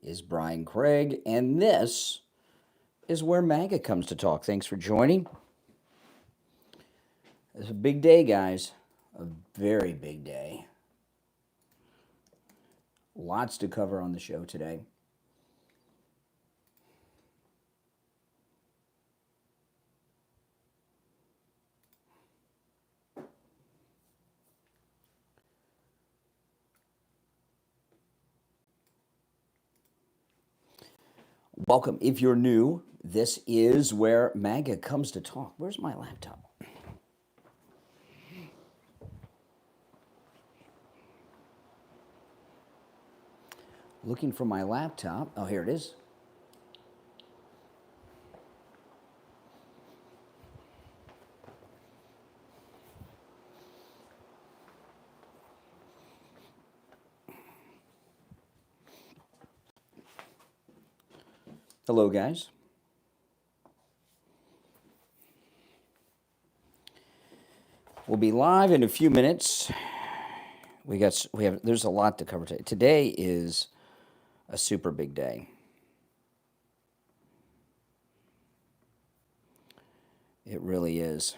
is Brian Craig, and this is where MAGA comes to talk. Thanks for joining. It's a big day, guys. A very big day. Lots to cover on the show today. Welcome. If you're new, this is where MAGA comes to talk. Where's my laptop? Looking for my laptop. Oh, here it is. Hello, guys. We'll be live in a few minutes. There's a lot to cover today. Today is a super big day. It really is.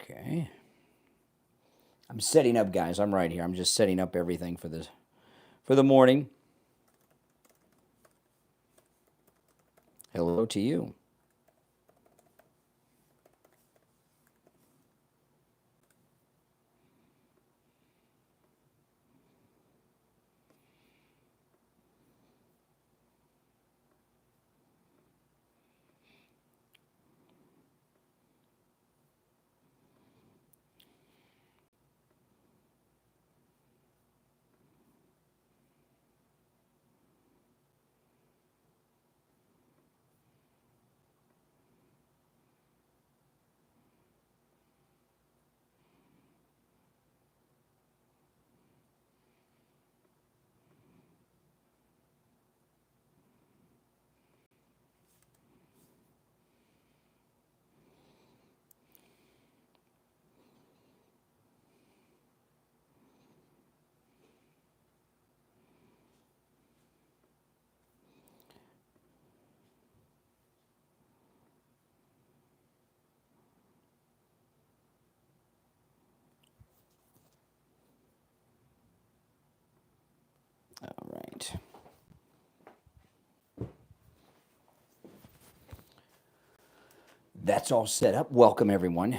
Okay. I'm setting up, guys. I'm right here. I'm just setting up everything for the morning. Hello to you. All right. That's all set up. Welcome, everyone.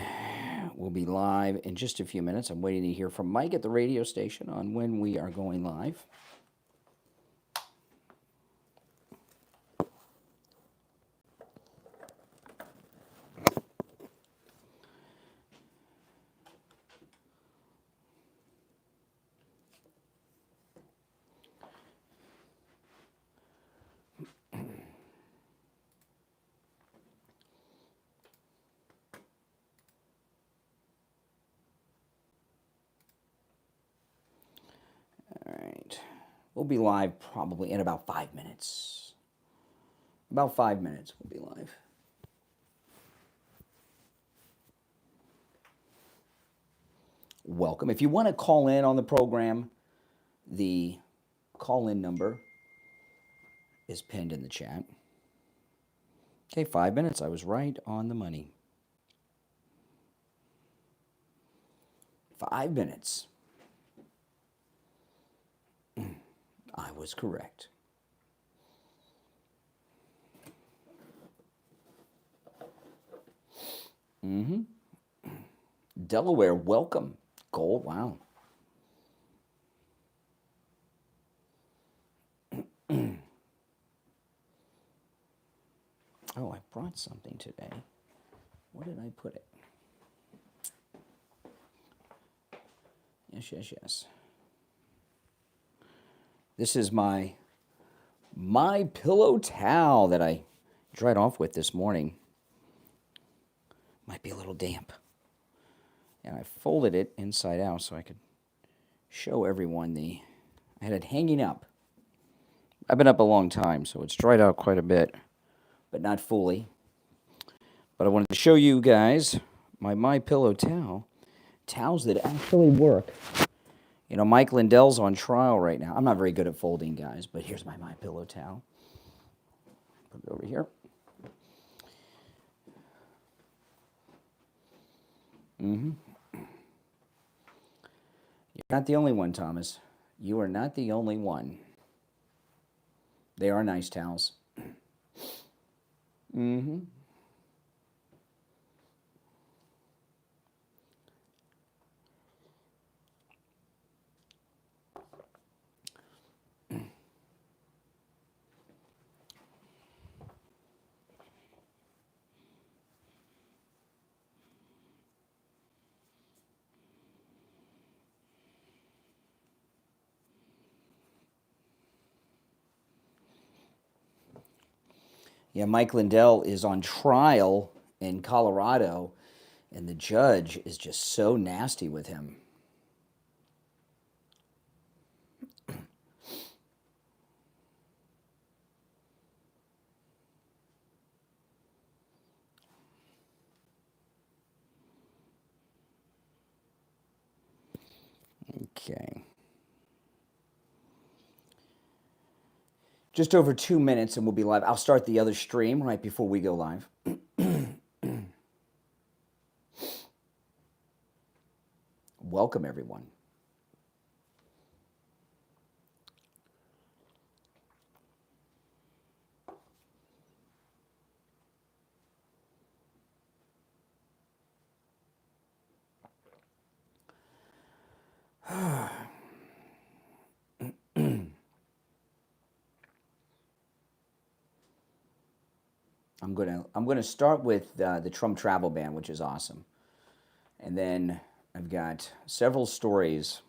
We'll be live in just a few minutes. I'm waiting to hear from Mike at the radio station on when we are going live. We'll be live probably in about 5 minutes. About 5 minutes we'll be live. welcome. If you want to call in on the program, the call-in number is pinned in the chat. Okay, 5 minutes. I was right on the money. 5 minutes. I was correct. Delaware, welcome. Gold, wow. Oh, I brought something today. Where did I put it? Yes. This is my pillow towel that I dried off with this morning. Might be a little damp. And I folded it inside out so I could show everyone I had it hanging up. I've been up a long time, so it's dried out quite a bit, but not fully. But I wanted to show you guys my pillow towel, towels that actually work. You know, Mike Lindell's on trial right now. I'm not very good at folding, guys, but here's my pillow towel. Put it over here. You're not the only one, Thomas. You are not the only one. They are nice towels. Yeah, Mike Lindell is on trial in Colorado, and the judge is just so nasty with him. Okay. Just over 2 minutes and we'll be live. I'll start the other stream right before we go live. Welcome, everyone. I'm gonna start with the Trump travel ban, which is awesome, and then I've got several stories.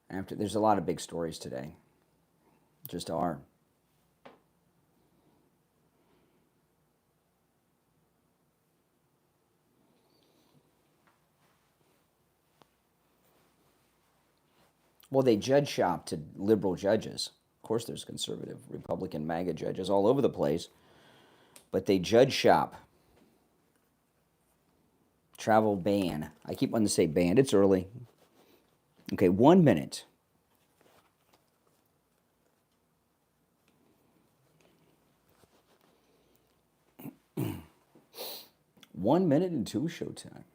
There's a lot of big stories today, just are. Well, they judge shop to liberal judges. Of course, there's conservative, Republican, MAGA judges all over the place, but they judge shop. Travel ban. I keep wanting to say banned. It's early. Okay, 1 minute. One minute until showtime.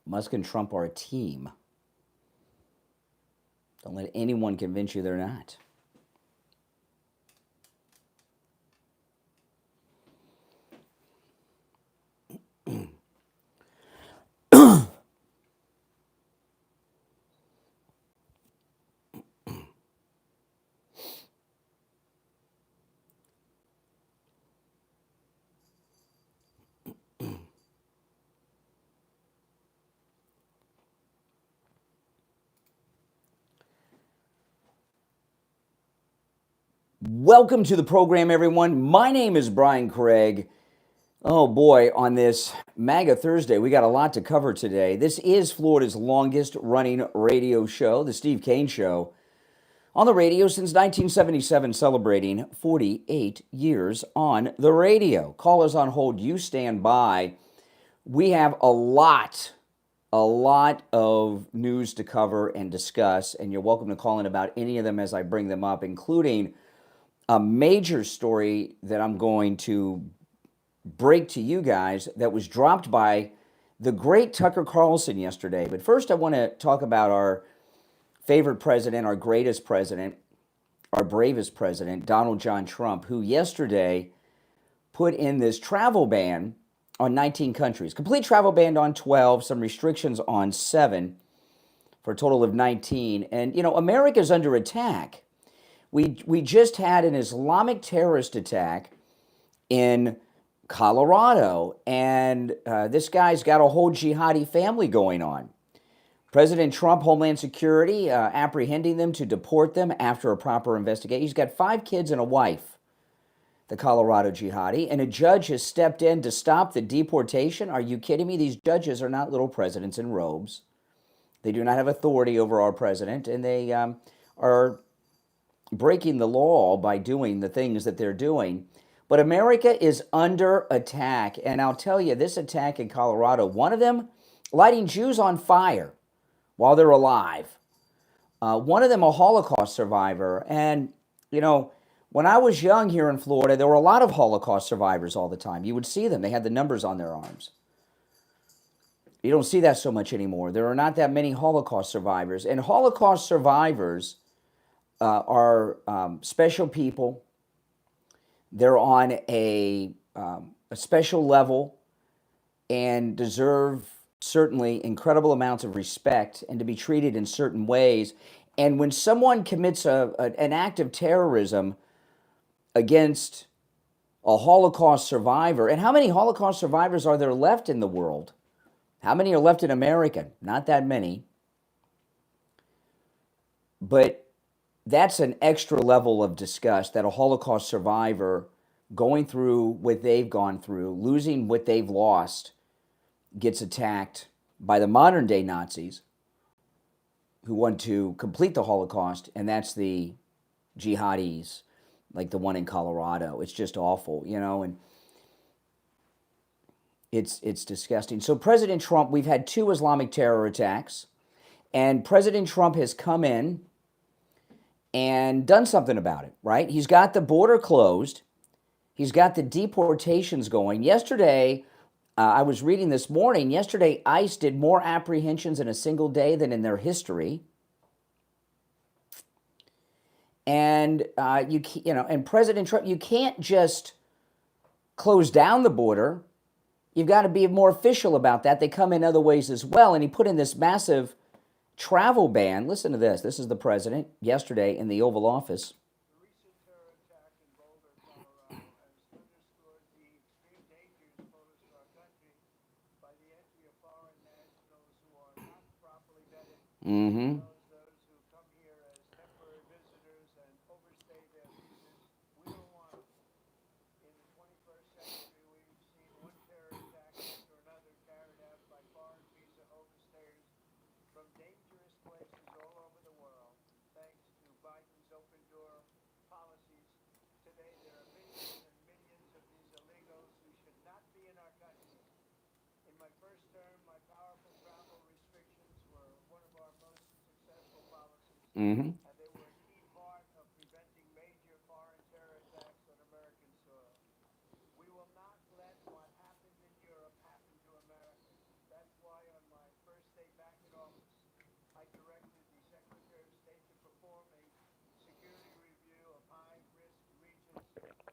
Musk and Trump are a team. Don't let anyone convince you they're not. Welcome to the program, everyone. My name is Brian Craig. Oh boy, on this MAGA Thursday, we got a lot to cover today. This is Florida's longest running radio show, The Steve Kane Show, on the radio since 1977, celebrating 48 years on the radio. Callers on hold, you stand by. We have a lot of news to cover and discuss, and you're welcome to call in about any of them as I bring them up, including a major story that I'm going to break to you guys that was dropped by the great Tucker Carlson yesterday. But first, I want to talk about our favorite president, our greatest president, our bravest president, Donald John Trump, who yesterday put in this travel ban on 19 countries. Complete travel ban on 12, some restrictions on 7, for a total of 19. And, you know, America's under attack. We just had an Islamic terrorist attack in Colorado, and this guy's got a whole jihadi family going on. President Trump, Homeland Security, apprehending them to deport them after a proper investigation. He's got 5 kids and a wife, the Colorado jihadi, and a judge has stepped in to stop the deportation. Are you kidding me? These judges are not little presidents in robes. They do not have authority over our president, and they are breaking the law by doing the things that they're doing. But America is under attack, and I'll tell you, this attack in Colorado, one of them lighting Jews on fire while they're alive. One of them a Holocaust survivor. And, you know, when I was young here in Florida, there were a lot of Holocaust survivors all the time. You would see them. They had the numbers on their arms. You don't see that so much anymore. There are not that many Holocaust survivors. And Holocaust survivors are special people. They're on a special level and deserve certainly incredible amounts of respect and to be treated in certain ways. And when someone commits an act of terrorism against a Holocaust survivor, and how many Holocaust survivors are there left in the world? How many are left in America? Not that many. But that's an extra level of disgust, that a Holocaust survivor going through what they've gone through, losing what they've lost, gets attacked by the modern day Nazis who want to complete the Holocaust, and that's the jihadis, like the one in Colorado. It's just awful, you know, and it's disgusting. So President Trump, we've had 2 Islamic terror attacks, and President Trump has come in and done something about it, right? He's got the border closed. He's got the deportations going. Yesterday, I was reading this morning, yesterday ICE did more apprehensions in a single day than in their history. And, and President Trump, you can't just close down the border. You've got to be more official about that. They come in other ways as well. And he put in this massive travel ban. Listen to this. This is the president yesterday in the Oval Office. The recent terror attack in Boulder, Colorado, has underscored the extreme dangers posed to our country by the entry of foreign nationals who are not properly vetted. Those who come here as temporary visitors and overstay their visas. We don't want them. In the 21st century, we've seen one terror attack after another carried out by foreign visa overstayers from dangerous places all over the world. Thanks to Biden's open door policies, today there are millions and millions of these illegals who should not be in our country. In my first term, my powerful travel restrictions were one of our most successful policies, and they were a key part of preventing major foreign terror attacks on American soil. We will not let what happened in Europe happen to America. That's why on my first day back in office, I directed the Secretary of State to perform a security review of high-risk regions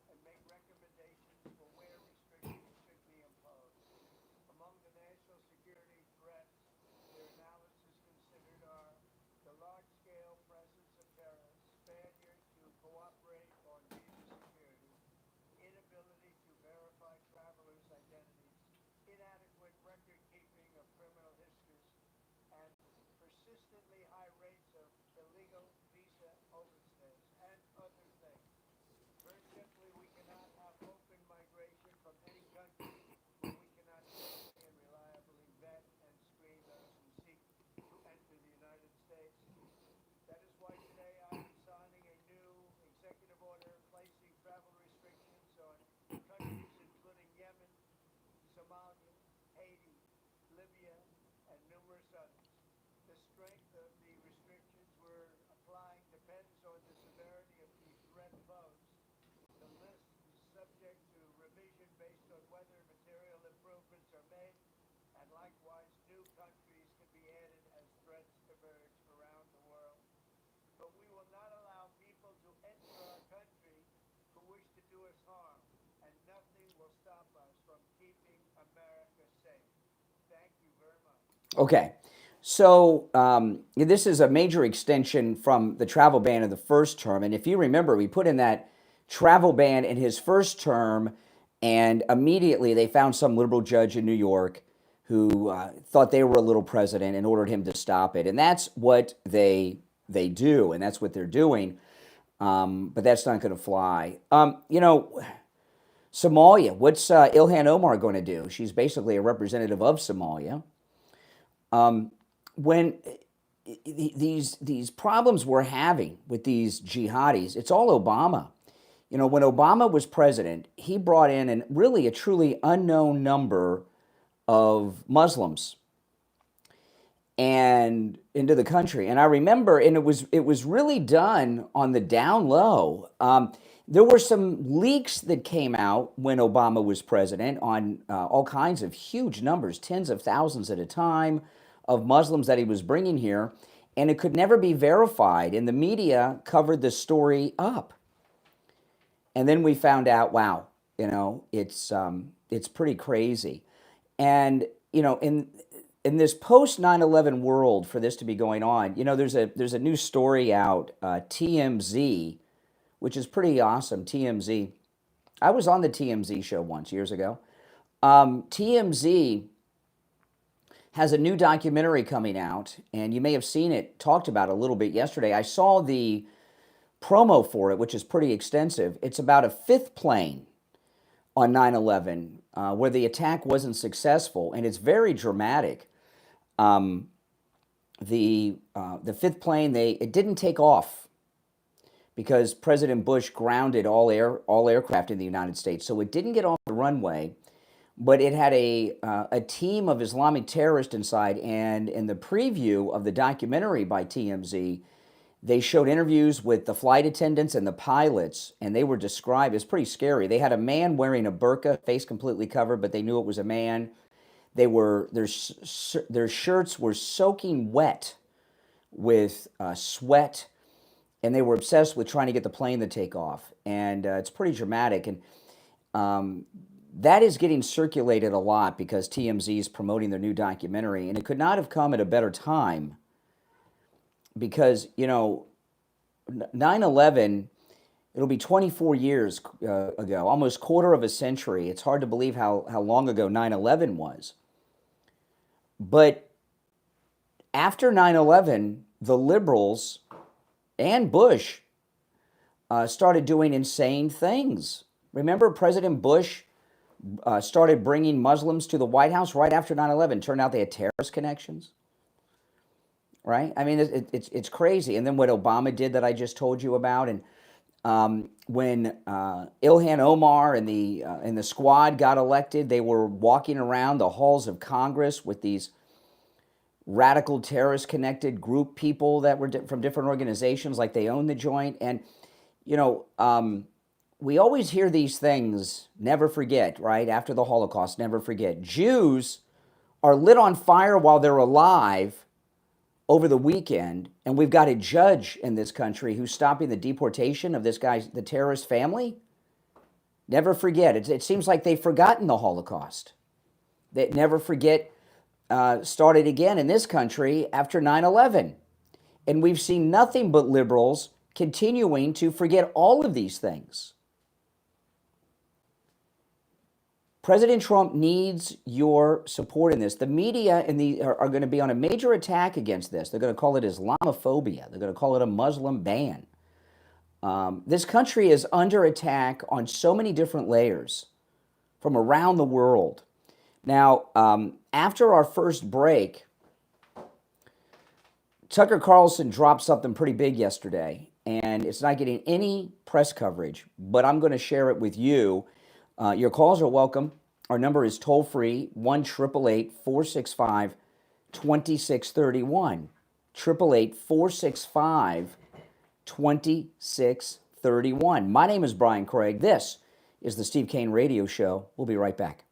and make recommendations for where restrictions should be imposed. Among the national security threats, their analysis considered are the large-scale presence Okay. So this is a major extension from the travel ban of the first term. And if you remember, we put in that travel ban in his first term, and immediately they found some liberal judge in New York who thought they were a little president and ordered him to stop it. And that's what they do, and that's what they're doing. But that's not going to fly. Somalia, what's Ilhan Omar going to do? She's basically a representative of Somalia. When these problems we're having with these jihadis, it's all Obama. When Obama was president, he brought in really a truly unknown number of Muslims and into the country. And I remember, and it was really done on the down low. There were some leaks that came out when Obama was president on all kinds of huge numbers, tens of thousands at a time, of Muslims that he was bringing here, and it could never be verified. And the media covered the story up. And then we found out, wow, it's pretty crazy. And in this post 9/11 world, for this to be going on, there's a new story out, TMZ, which is pretty awesome. TMZ. I was on the TMZ show once years ago. TMZ has a new documentary coming out, and you may have seen it talked about a little bit yesterday. I saw the promo for it, which is pretty extensive. It's about a fifth plane on 9/11 where the attack wasn't successful, and it's very dramatic. The fifth plane, it didn't take off because President Bush grounded all aircraft in the United States, so it didn't get off the runway. But it had a team of Islamic terrorists inside, and in the preview of the documentary by TMZ, they showed interviews with the flight attendants and the pilots, and they were described as pretty scary. They had a man wearing a burqa, face completely covered, but they knew it was a man. Their shirts were soaking wet with sweat, and they were obsessed with trying to get the plane to take off. And it's pretty dramatic. And that is getting circulated a lot because TMZ is promoting their new documentary, and it could not have come at a better time because, 9/11, it'll be 24 years ago, almost quarter of a century. It's hard to believe how long ago 9/11 was. But after 9/11, the liberals and Bush started doing insane things. Remember, President Bush started bringing Muslims to the White House right after 9/11. Turned out they had terrorist connections, right? I mean, it's crazy. And then what Obama did that I just told you about, and when Ilhan Omar and the squad got elected, they were walking around the halls of Congress with these radical terrorist-connected group people that were from different organizations, like they owned the joint. And we always hear these things, never forget, right? After the Holocaust, never forget. Jews are lit on fire while they're alive over the weekend, and we've got a judge in this country who's stopping the deportation of this guy's, the terrorist family. Never forget. It seems like they've forgotten the Holocaust. That never forget started again in this country after 9/11. And we've seen nothing but liberals continuing to forget all of these things. President Trump needs your support in this. The media are going to be on a major attack against this. They're going to call it Islamophobia. They're going to call it a Muslim ban. This country is under attack on so many different layers from around the world. Now, after our first break, Tucker Carlson dropped something pretty big yesterday, and it's not getting any press coverage, but I'm going to share it with you. Your calls are welcome. Our number is toll-free, 1-888-465-2631. 888-465-2631. My name is Brian Craig. This is the Steve Kane Radio Show. We'll be right back.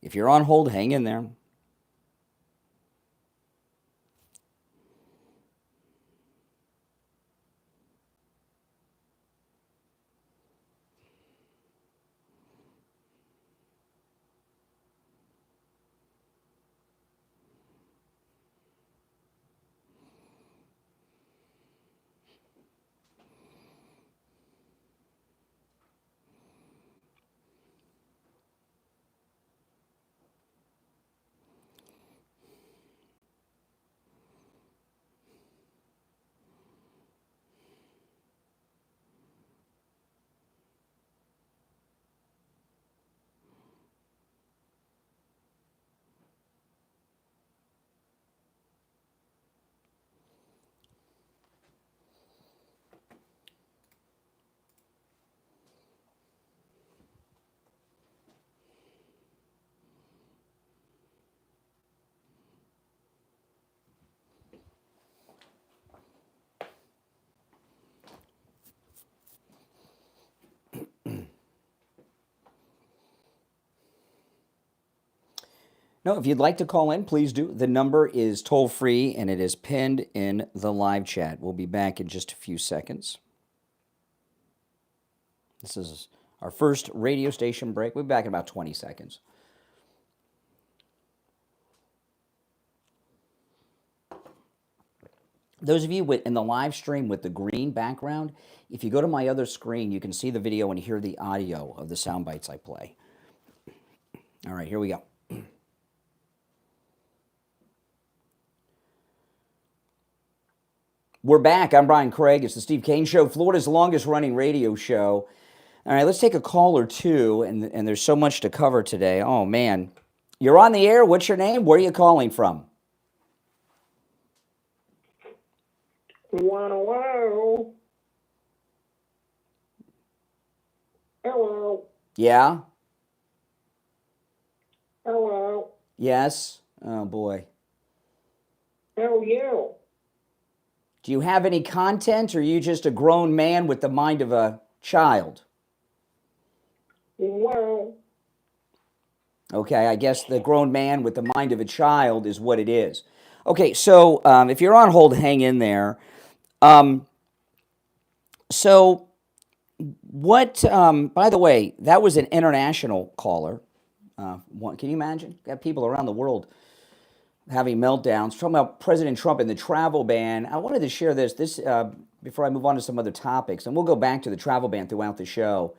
If you're on hold, hang in there. No, if you'd like to call in, please do. The number is toll free and it is pinned in the live chat. We'll be back in just a few seconds. This is our first radio station break. We'll be back in about 20 seconds. Those of you in the live stream with the green background, if you go to my other screen, you can see the video and hear the audio of the sound bites I play. All right, here we go. We're back. I'm Brian Craig. It's the Steve Kane Show, Florida's longest running radio show. All right, let's take a call or two, and there's so much to cover today. Oh, man. You're on the air. What's your name? Where are you calling from? Wow. Hello. Yeah? Hello. Yes? Oh, boy. How are you? Do you have any content, or are you just a grown man with the mind of a child? Well. Okay, I guess the grown man with the mind of a child is what it is. Okay, so if you're on hold, hang in there. So what, by the way, that was an international caller. Can you imagine? Got people around the world having meltdowns. Talking about President Trump and the travel ban. I wanted to share this before I move on to some other topics, and we'll go back to the travel ban throughout the show.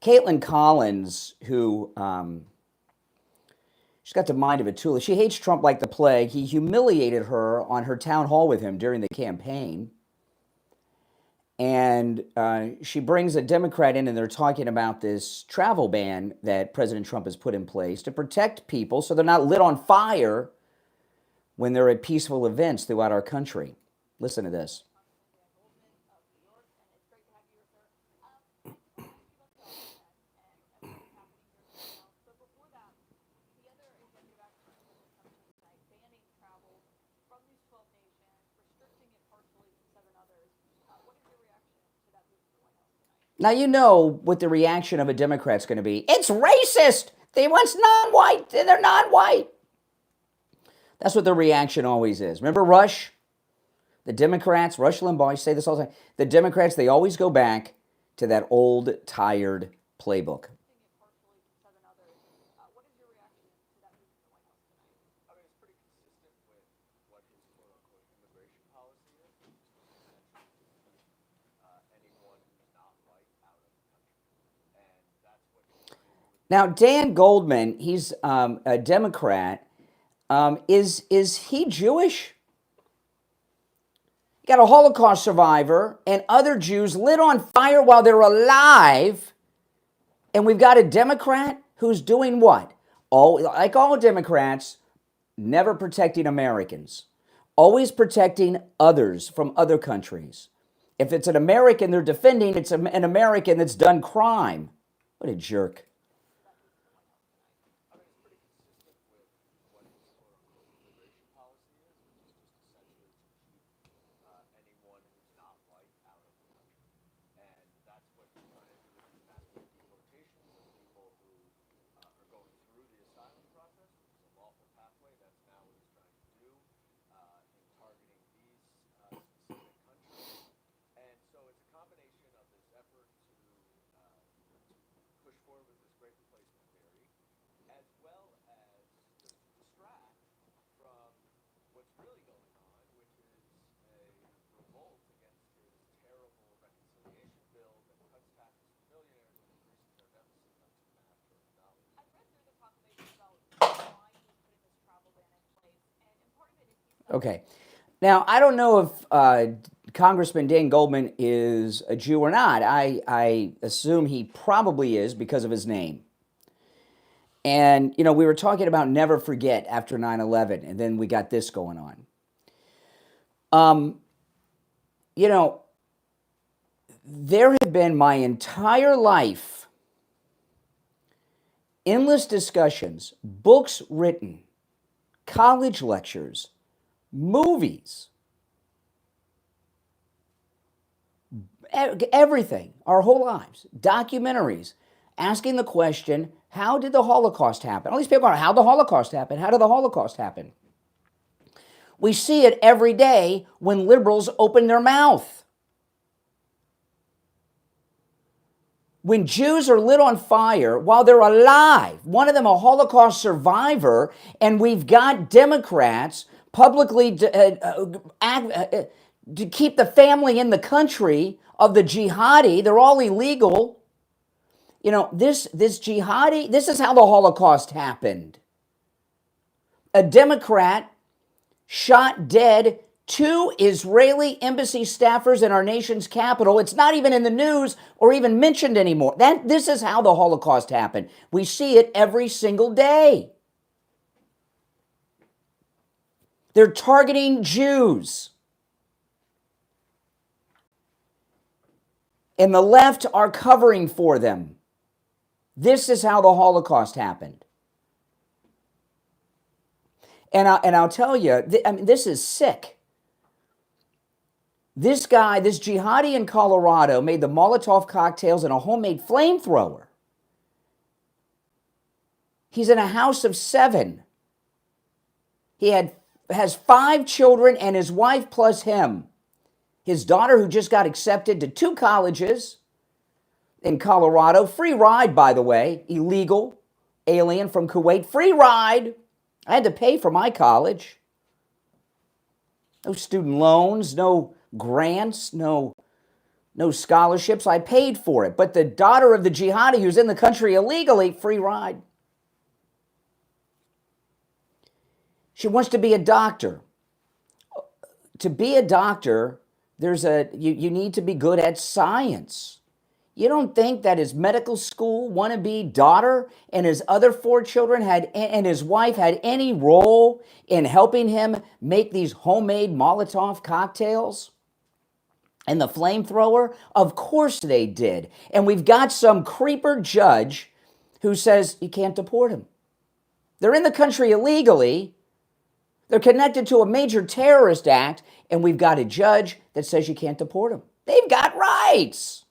Caitlin Collins, who she's got the mind of a tool. She hates Trump like the plague. He humiliated her on her town hall with him during the campaign. And she brings a Democrat in, and they're talking about this travel ban that President Trump has put in place to protect people so they're not lit on fire when they're at peaceful events throughout our country. Listen to this. Now you know what the reaction of a Democrat's going to be. It's racist. They want non-white. They're non-white. That's what the reaction always is. Remember Rush? The Democrats, Rush Limbaugh, I say this all the time. The Democrats, they always go back to that old, tired playbook. Now, Dan Goldman, he's a Democrat. Is he Jewish? You got a Holocaust survivor and other Jews lit on fire while they're alive. And we've got a Democrat who's doing what? Like all Democrats, never protecting Americans. Always protecting others from other countries. If it's an American they're defending, it's an American that's done crime. What a jerk. Okay. Now, I don't know if Congressman Dan Goldman is a Jew or not. I assume he probably is because of his name. And, you know, we were talking about never forget after 9/11, and then we got this going on. You know, there have been my entire life endless discussions, books written, college lectures, movies, everything, our whole lives, documentaries, asking the question, how did the Holocaust happen? All these people are, how did the Holocaust happen? How did the Holocaust happen? We see it every day when liberals open their mouth. When Jews are lit on fire while they're alive, one of them a Holocaust survivor, and we've got Democrats publicly to keep the family in the country of the jihadi, they're all illegal. You know, this jihadi, this is how the Holocaust happened. A Democrat shot dead 2 Israeli embassy staffers in our nation's capital. It's not even in the news or even mentioned anymore. This is how the Holocaust happened. We see it every single day. They're targeting Jews. And the left are covering for them. This is how the Holocaust happened. And I'll tell you, I mean, this is sick. This guy, this jihadi in Colorado, made the Molotov cocktails and a homemade flamethrower. He's in a house of 7. He has 5 children and his wife plus him. His daughter, who just got accepted to 2 colleges in Colorado. Free ride, by the way. Illegal alien from Kuwait. Free ride. I had to pay for my college. No student loans, no grants, no scholarships. I paid for it. But the daughter of the jihadi who's in the country illegally, free ride. She wants to be a doctor. To be a doctor, you need to be good at science. You don't think that his medical school wannabe daughter and his other 4 children and his wife had any role in helping him make these homemade Molotov cocktails and the flamethrower? Of course they did. And we've got some creeper judge who says you can't deport him. They're in the country illegally. They're connected to a major terrorist act, and we've got a judge that says you can't deport them. They've got rights.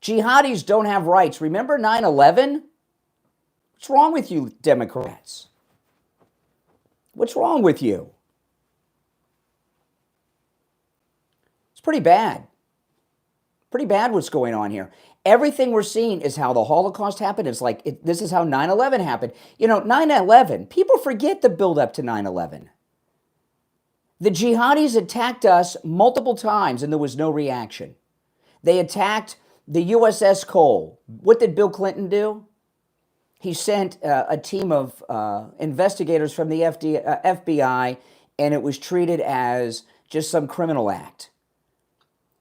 Jihadis don't have rights. Remember 9/11? What's wrong with you, Democrats? What's wrong with you? It's pretty bad. Pretty bad what's going on here. Everything we're seeing is how the Holocaust happened. It's like, this is how 9/11 happened. You know, 9/11, people forget the build up to 9/11. The jihadis attacked us multiple times and there was no reaction. They attacked the USS Cole. What did Bill Clinton do? He sent a team of investigators from the FBI, and it was treated as just some criminal act.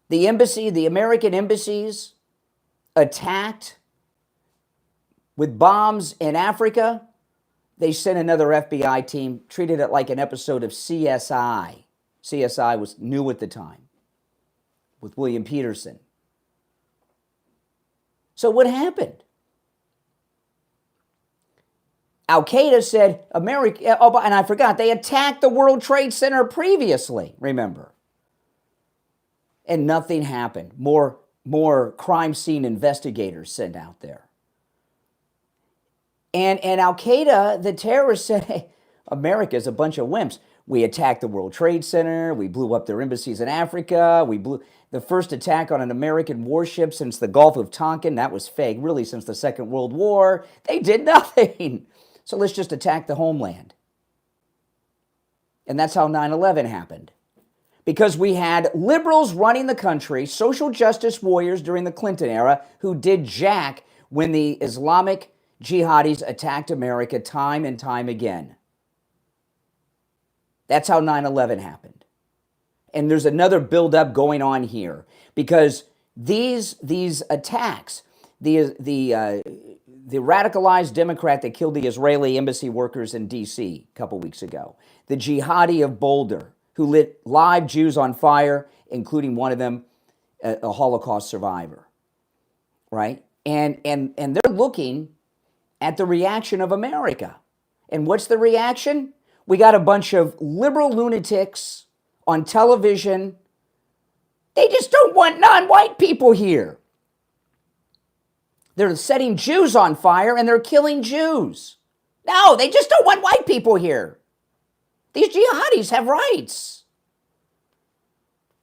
The American embassies attacked with bombs in Africa. They sent another FBI team, treated it like an episode of CSI. CSI was new at the time with William Peterson. So what happened? Al-Qaeda said, America, oh, and I forgot, they attacked the World Trade Center previously, remember. And nothing happened. More crime scene investigators sent out there. And Al-Qaeda, the terrorists said, hey, America's a bunch of wimps. We attacked the World Trade Center. We blew up their embassies in Africa. We blew the first attack on an American warship since the Gulf of Tonkin. That was fake, really, since the Second World War. They did nothing. So let's just attack the homeland. And that's how 9/11 happened. Because we had liberals running the country, social justice warriors during the Clinton era, who did jack when the Islamic jihadis attacked America time and time again. That's how 9/11 happened. And there's another buildup going on here because these attacks, the radicalized Democrat that killed the Israeli embassy workers in D.C. a couple weeks ago, the jihadi of Boulder who lit live Jews on fire, including one of them a Holocaust survivor, right? And they're looking at the reaction of America. And what's the reaction? We got a bunch of liberal lunatics on television. They just don't want non-white people here. They're setting Jews on fire and they're killing Jews. No, they just don't want white people here. These jihadis have rights.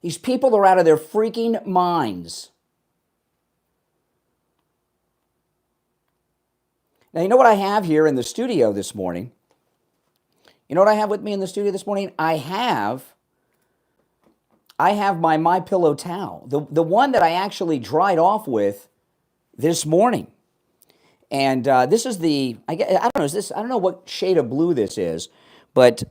These people are out of their freaking minds. Now, you know what I have here in the studio this morning? You know what I have with me in the studio this morning? I have my MyPillow towel, the one that I actually dried off with this morning. And this is I don't know what shade of blue this is, but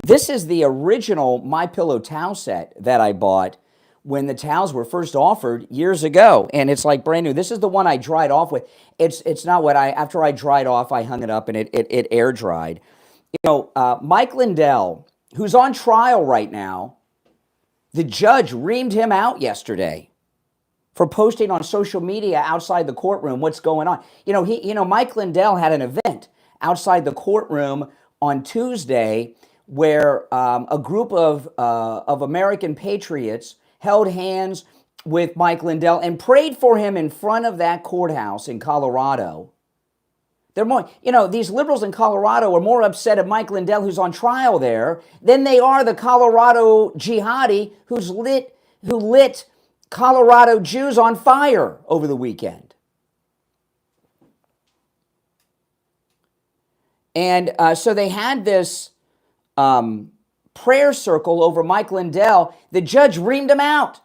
this is the original MyPillow towel set that I bought when the towels were first offered years ago, and it's like brand new. This is the one I dried off with. It's not what after I dried off, I hung it up and it air dried. You know, Mike Lindell, who's on trial right now, the judge reamed him out yesterday for posting on social media outside the courtroom what's going on. Mike Lindell had an event outside the courtroom on Tuesday where a group of American patriots held hands with Mike Lindell and prayed for him in front of that courthouse in Colorado. They're more, these liberals in Colorado are more upset at Mike Lindell, who's on trial there, than they are the Colorado jihadi who lit Colorado Jews on fire over the weekend. And so they had this prayer circle over Mike Lindell. The judge reamed him out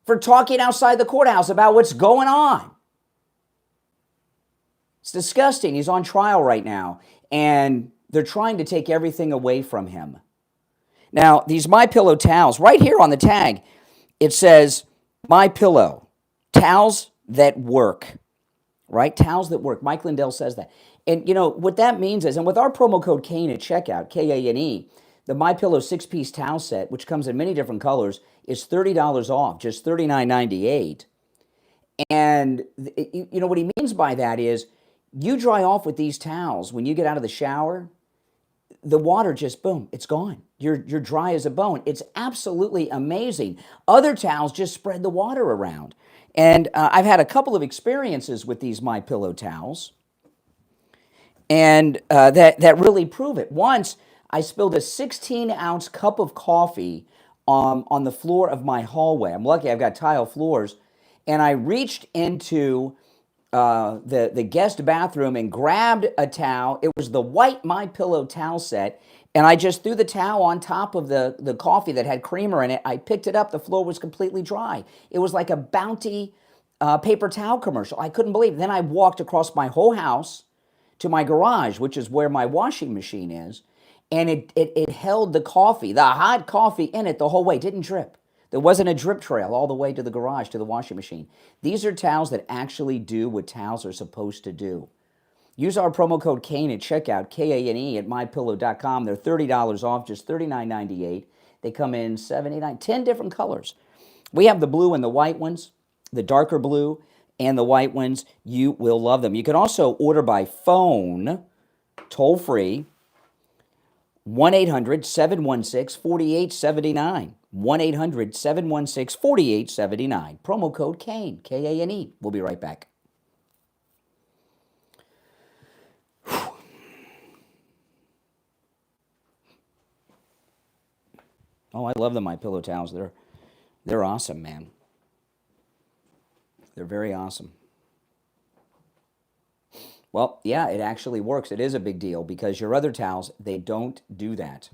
for talking outside the courthouse about what's going on. It's disgusting. He's on trial right now, and they're trying to take everything away from him. Now, these MyPillow towels, right here on the tag, it says MyPillow, towels that work, right? Towels that work. Mike Lindell says that. And, what that means is, and with our promo code KANE at checkout, K-A-N-E, the MyPillow 6-piece towel set, which comes in many different colors, is $30 off, just $39.98. And, what he means by that is, you dry off with these towels when you get out of the shower, the water just, boom, it's gone. You're dry as a bone. It's absolutely amazing. Other towels just spread the water around. And I've had a couple of experiences with these MyPillow towels, and that really prove it. Once, I spilled a 16-ounce cup of coffee on the floor of my hallway. I'm lucky I've got tile floors. And I reached into the guest bathroom and grabbed a towel. It was the white MyPillow towel set, and I just threw the towel on top of the coffee that had creamer in it. I picked it up. The floor was completely dry. It was like a Bounty paper towel commercial. I couldn't believe it. Then I walked across my whole house to my garage, which is where my washing machine is, and it held the coffee, the hot coffee in it the whole way. It didn't drip. There wasn't a drip trail all the way to the garage, to the washing machine. These are towels that actually do what towels are supposed to do. Use our promo code KANE at checkout, K-A-N-E, at MyPillow.com. They're $30 off, just $39.98. They come in 10 different colors. We have the blue and the white ones, the darker blue and the white ones. You will love them. You can also order by phone, toll-free, 1-800-716-4879. 1-800-716-4879. Promo code KANE, K-A-N-E. We'll be right back. Oh, I love the MyPillow towels. They're awesome, man. They're very awesome. Well, yeah, it actually works. It is a big deal because your other towels, they don't do that.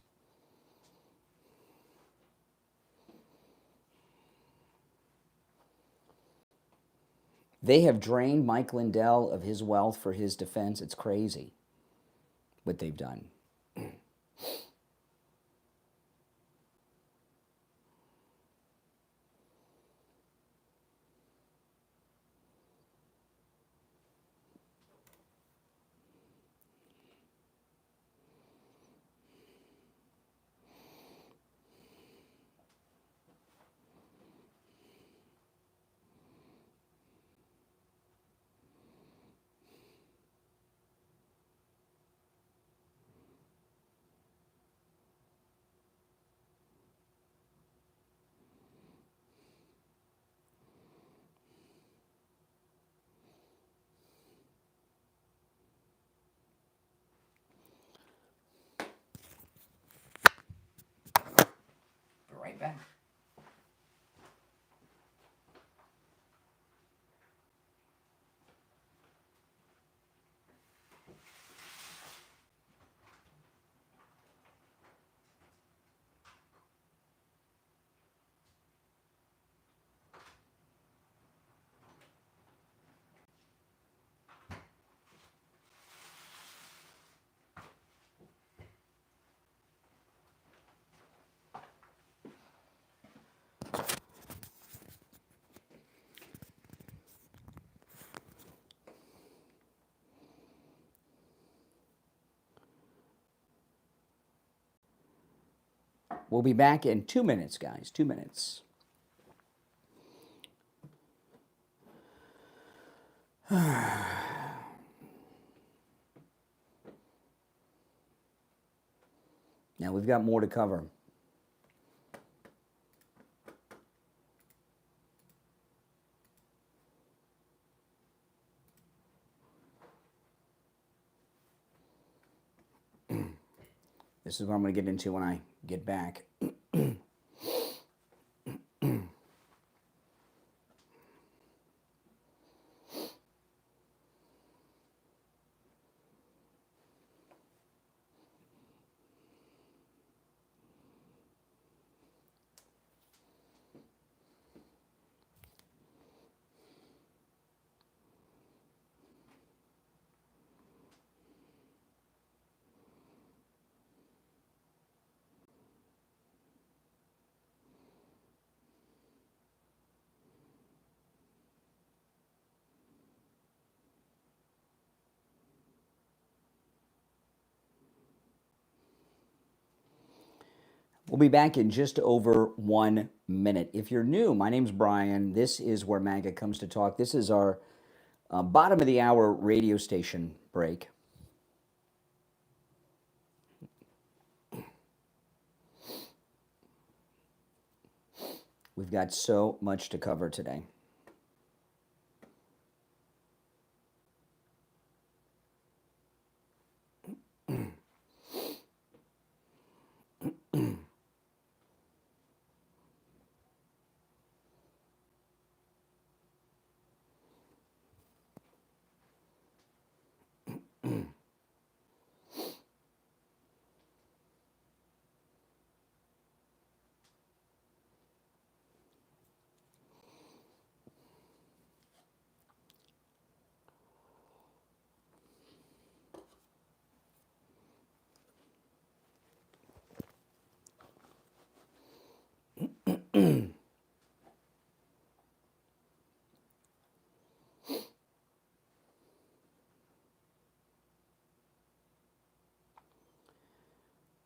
They have drained Mike Lindell of his wealth for his defense. It's crazy what they've done. back. We'll be back in 2 minutes, guys. 2 minutes. Now, we've got more to cover. This is what I'm going to get into when I get back. We'll be back in just over 1 minute. If you're new, my name's Brian. This is where MAGA comes to talk. This is our bottom of the hour radio station break. We've got so much to cover today.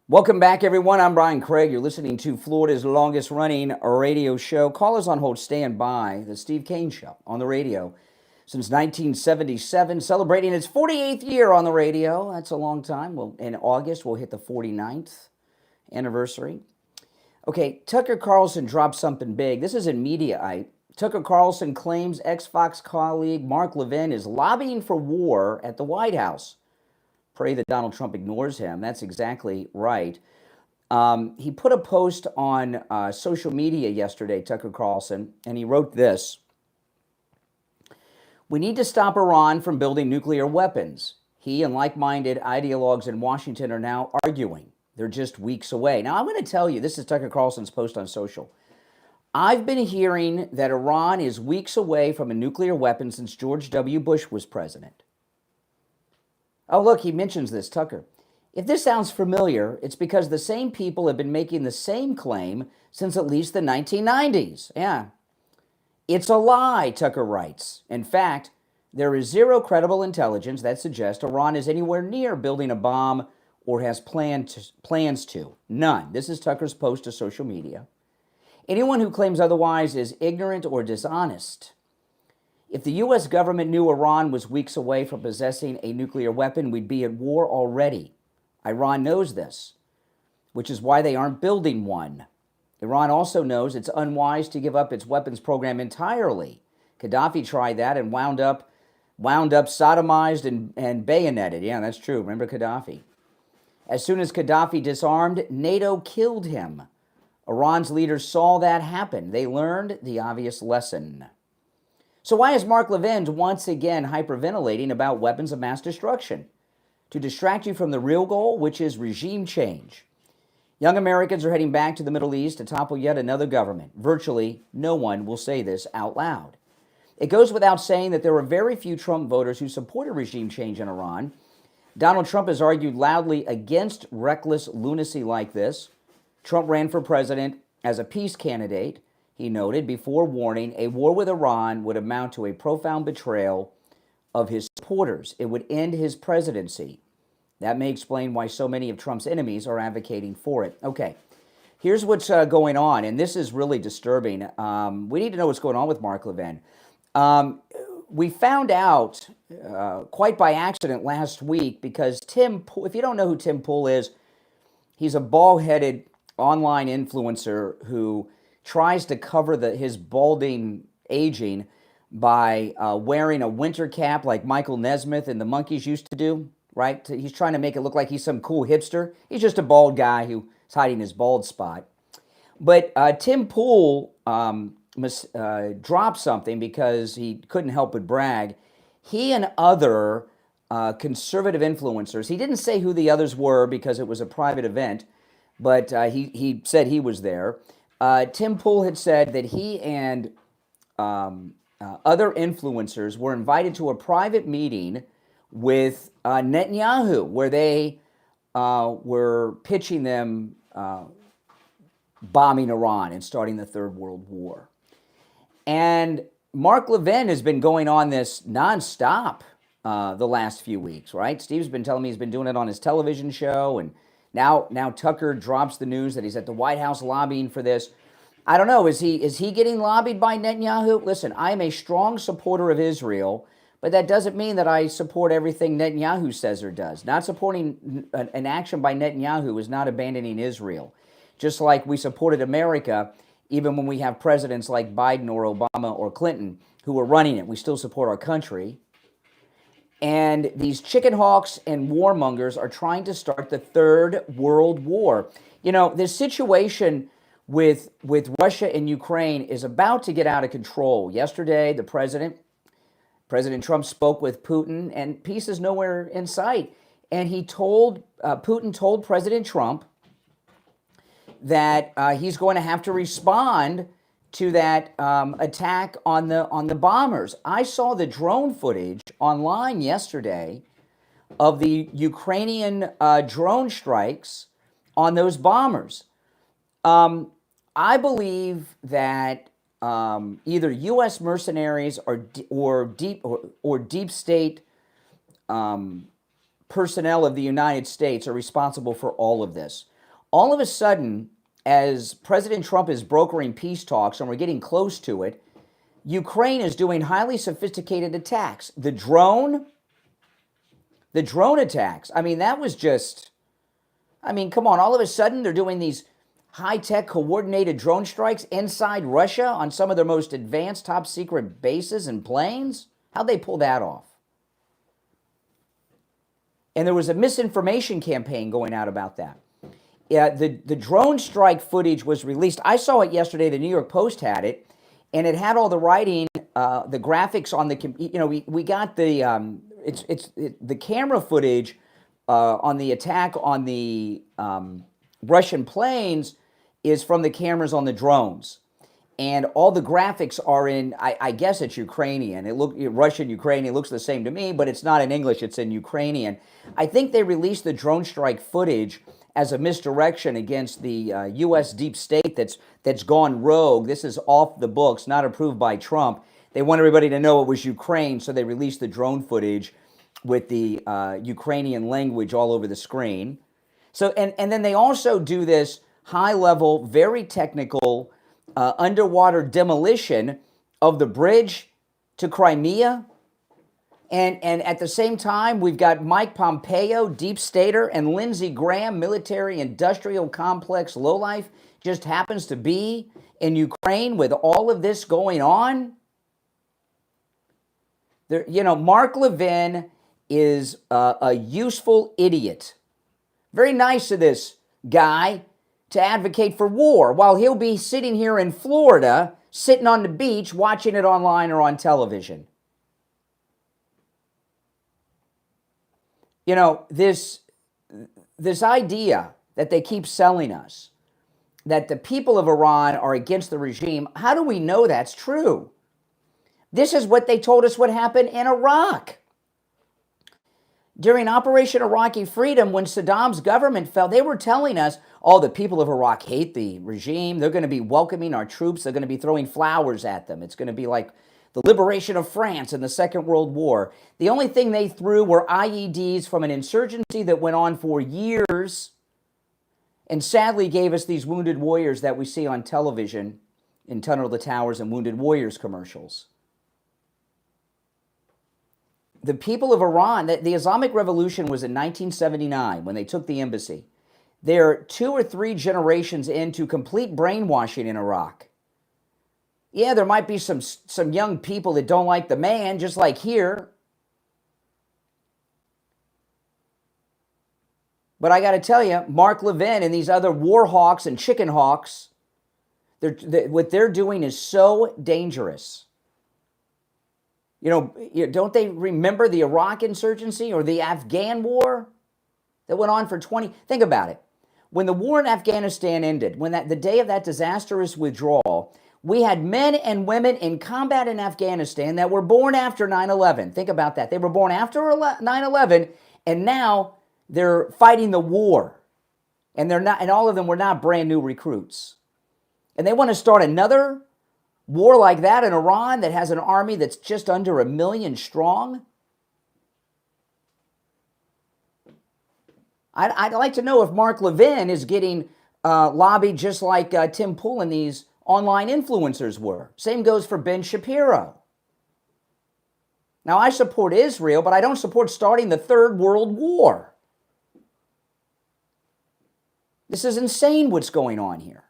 Welcome back, everyone. I'm Brian Craig. You're listening to Florida's longest-running radio show. Callers on hold, stand by. The Steve Kane Show on the radio since 1977, celebrating its 48th year on the radio. That's a long time. Well, in August, we'll hit the 49th anniversary. Okay, Tucker Carlson dropped something big. This is in Mediaite. Tucker Carlson claims ex-Fox colleague Mark Levin is lobbying for war at the White House. Pray that Donald Trump ignores him. That's exactly right. He put a post on social media yesterday, Tucker Carlson, and he wrote this. We need to stop Iran from building nuclear weapons. He and like-minded ideologues in Washington are now arguing. They're just weeks away. Now, I'm going to tell you, this is Tucker Carlson's post on social. I've been hearing that Iran is weeks away from a nuclear weapon since George W. Bush was president. Oh, look, he mentions this, Tucker. If this sounds familiar, it's because the same people have been making the same claim since at least the 1990s. Yeah. It's a lie, Tucker writes. In fact, there is zero credible intelligence that suggests Iran is anywhere near building a bomb or has plans to. None. This is Tucker's post to social media. Anyone who claims otherwise is ignorant or dishonest. If the U.S. government knew Iran was weeks away from possessing a nuclear weapon, we'd be at war already. Iran knows this, which is why they aren't building one. Iran also knows it's unwise to give up its weapons program entirely. Gaddafi tried that and wound up sodomized and bayoneted. Yeah, that's true. Remember Gaddafi? As soon as Gaddafi disarmed, NATO killed him. Iran's leaders saw that happen. They learned the obvious lesson. So why is Mark Levin once again hyperventilating about weapons of mass destruction? To distract you from the real goal, which is regime change. Young Americans are heading back to the Middle East to topple yet another government. Virtually no one will say this out loud. It goes without saying that there were very few Trump voters who supported regime change in Iran. Donald Trump has argued loudly against reckless lunacy like this. Trump ran for president as a peace candidate, he noted, before warning a war with Iran would amount to a profound betrayal of his supporters. It would end his presidency. That may explain why so many of Trump's enemies are advocating for it. Okay, here's what's going on, and this is really disturbing. We need to know what's going on with Mark Levin. We found out quite by accident last week because Tim Pool, if you don't know who Tim Pool is, he's a bald-headed online influencer who tries to cover his balding aging by wearing a winter cap like Michael Nesmith and the Monkees used to do, right? He's trying to make it look like he's some cool hipster. He's just a bald guy who's hiding his bald spot. But Tim Pool dropped something because he couldn't help but brag. He and other conservative influencers, he didn't say who the others were because it was a private event, but he said he was there. Tim Pool had said that he and other influencers were invited to a private meeting with Netanyahu, where they were pitching them bombing Iran and starting the Third World War. And Mark Levin has been going on this nonstop the last few weeks, right? Steve's been telling me he's been doing it on his television show, and now Tucker drops the news that he's at the White House lobbying for this. I don't know, is he getting lobbied by Netanyahu? Listen, I am a strong supporter of Israel, but that doesn't mean that I support everything Netanyahu says or does. Not supporting an action by Netanyahu is not abandoning Israel. Just like we supported America, even when we have presidents like Biden or Obama or Clinton who are running it, we still support our country. And these chicken hawks and warmongers are trying to start the Third World War. You know, this situation with Russia and Ukraine is about to get out of control. Yesterday, President Trump spoke with Putin, and peace is nowhere in sight. And Putin told President Trump that he's going to have to respond to that attack on the bombers. I saw the drone footage online yesterday of the Ukrainian drone strikes on those bombers. I believe that either U.S. mercenaries or deep state personnel of the United States are responsible for all of this. All of a sudden, as President Trump is brokering peace talks and we're getting close to it, Ukraine is doing highly sophisticated attacks. The drone attacks, I mean, that was just, I mean, come on, all of a sudden they're doing these high-tech coordinated drone strikes inside Russia on some of their most advanced top-secret bases and planes? How'd they pull that off? And there was a misinformation campaign going out about that. Yeah, the drone strike footage was released. I saw it yesterday. The New York Post had it, and it had all the writing, the graphics on the. You know, we got the the camera footage on the attack on the Russian planes is from the cameras on the drones, and all the graphics are in. I guess it's Ukrainian. It look Russian Ukrainian. It looks the same to me, but it's not in English. It's in Ukrainian. I think they released the drone strike footage as a misdirection against the U.S. deep state that's gone rogue. This is off the books, not approved by Trump. They want everybody to know it was Ukraine, so they released the drone footage with the Ukrainian language all over the screen. So, and then they also do this high-level, very technical underwater demolition of the bridge to Crimea. And at the same time, we've got Mike Pompeo, deep stater, and Lindsey Graham, military industrial complex lowlife, just happens to be in Ukraine with all of this going on. There, you know, Mark Levin is a useful idiot. Very nice of this guy to advocate for war while he'll be sitting here in Florida, sitting on the beach, watching it online or on television. You know, this idea that they keep selling us, that the people of Iran are against the regime, how do we know that's true? This is what they told us would happen in Iraq. During Operation Iraqi Freedom, when Saddam's government fell, they were telling us, oh, the people of Iraq hate the regime. They're going to be welcoming our troops. They're going to be throwing flowers at them. It's going to be like the liberation of France in the Second World War. The only thing they threw were IEDs from an insurgency that went on for years and sadly gave us these wounded warriors that we see on television in Tunnel of the Towers and Wounded Warriors commercials. The people of Iran, the Islamic Revolution was in 1979 when they took the embassy. They're 2 or 3 generations into complete brainwashing in Iraq. Yeah, there might be some young people that don't like the man, just like here. But I got to tell you, Mark Levin and these other war hawks and chicken hawks, what they're doing is so dangerous. You know, don't they remember the Iraq insurgency or the Afghan war that went on for 20? Think about it. When the war in Afghanistan ended, when the day of that disastrous withdrawal, we had men and women in combat in Afghanistan that were born after 9/11. Think about that. They were born after 9/11, and now they're fighting the war. And they're not, and all of them were not brand new recruits. And they want to start another war like that in Iran that has an army that's just under 1 million strong? I'd like to know if Mark Levin is getting lobbied just like Tim Pool and these online influencers were. Same goes for Ben Shapiro. Now, I support Israel, but I don't support starting the Third World War. This is insane what's going on here.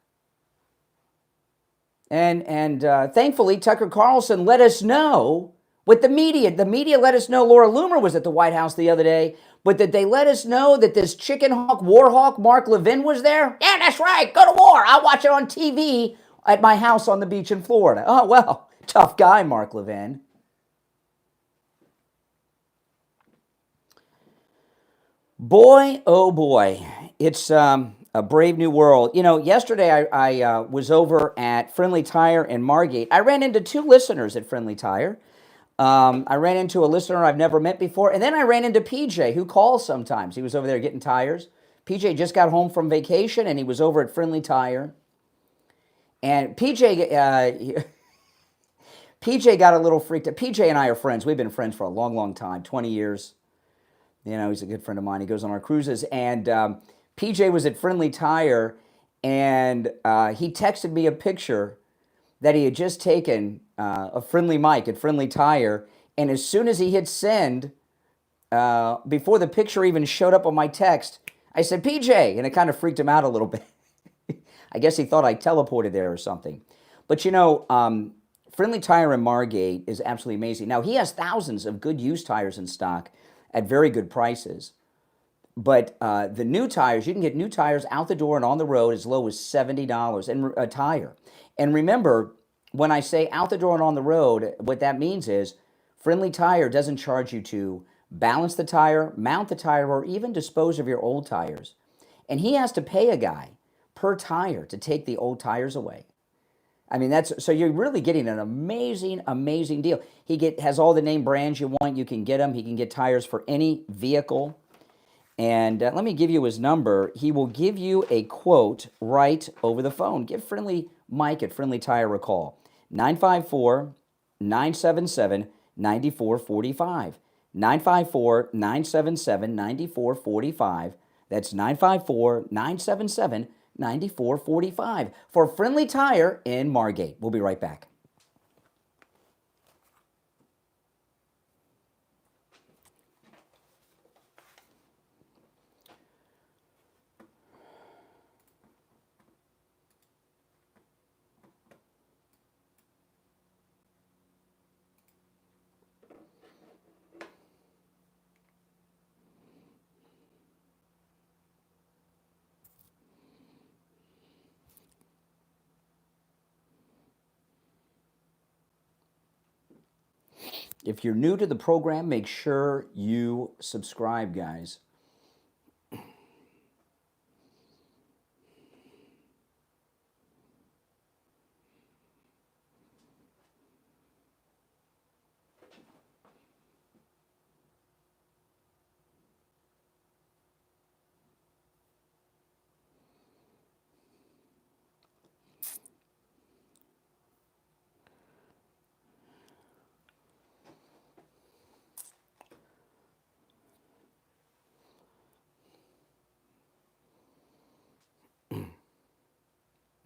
And thankfully, Tucker Carlson let us know what the media let us know. Laura Loomer was at the White House the other day, but that they let us know that this chicken hawk, war hawk, Mark Levin was there. Yeah, that's right. Go to war. I'll watch it on TV at my house on the beach in Florida. Oh, well, tough guy, Mark Levin. Boy, oh boy, it's a brave new world. You know, yesterday I was over at Friendly Tire in Margate. I ran into 2 listeners at Friendly Tire. I ran into a listener I've never met before, and then I ran into PJ, who calls sometimes. He was over there getting tires. PJ just got home from vacation, and he was over at Friendly Tire. And PJ got a little freaked out. PJ and I are friends. We've been friends for a long, long time, 20 years. You know, he's a good friend of mine. He goes on our cruises. And PJ was at Friendly Tire, and he texted me a picture that he had just taken a Friendly Mike at Friendly Tire. And as soon as he hit send, before the picture even showed up on my text, I said, PJ, and it kind of freaked him out a little bit. I guess he thought I teleported there or something. But you know, Friendly Tire in Margate is absolutely amazing. Now, he has thousands of good used tires in stock at very good prices. But the new tires, you can get new tires out the door and on the road as low as $70 and a tire. And remember, when I say out the door and on the road, what that means is Friendly Tire doesn't charge you to balance the tire, mount the tire, or even dispose of your old tires. And he has to pay a guy per tire to take the old tires away. I mean, so you're really getting an amazing, amazing deal. He has all the name brands you want. You can get them. He can get tires for any vehicle. And let me give you his number. He will give you a quote right over the phone. Give Friendly Mike at Friendly Tire a call. 954-977-9445. 954-977-9445. That's 954-977-9445 for Friendly Tire in Margate. We'll be right back. If you're new to the program, make sure you subscribe, guys.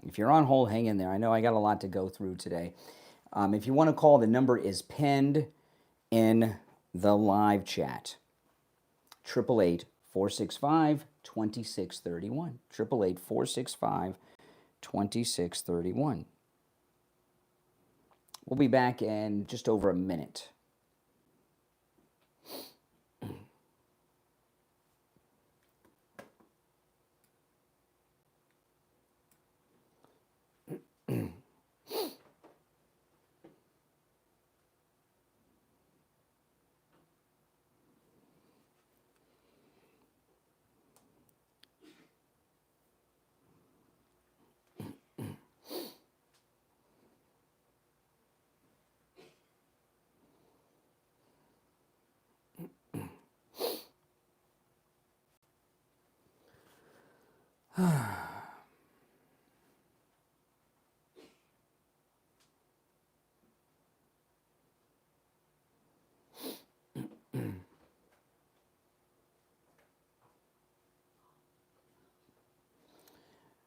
If you're on hold, hang in there. I know I got a lot to go through today. If you want to call, the number is pinned in the live chat. 888-465-2631. 888-465-2631. We'll be back in just over a minute.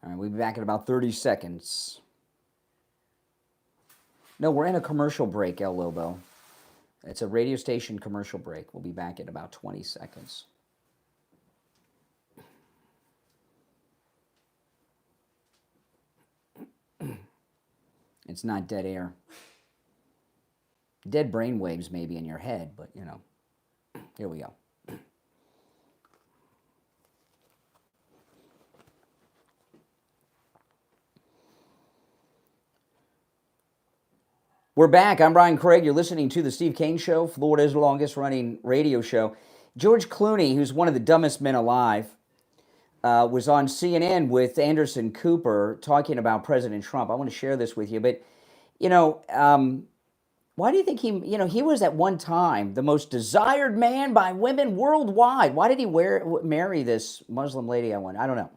All right, we'll be back in about 30 seconds. No, we're in a commercial break, El Lobo. It's a radio station commercial break. We'll be back in about 20 seconds. It's not dead air. Dead brain waves maybe in your head, but you know, here we go. We're back. I'm Brian Craig. You're listening to the Steve Kane Show, Florida's longest running radio show. George Clooney, who's one of the dumbest men alive, was on CNN with Anderson Cooper talking about President Trump. I want to share this with you, but, you know, why do you think he was at one time the most desired man by women worldwide? Why did he marry this Muslim lady? I don't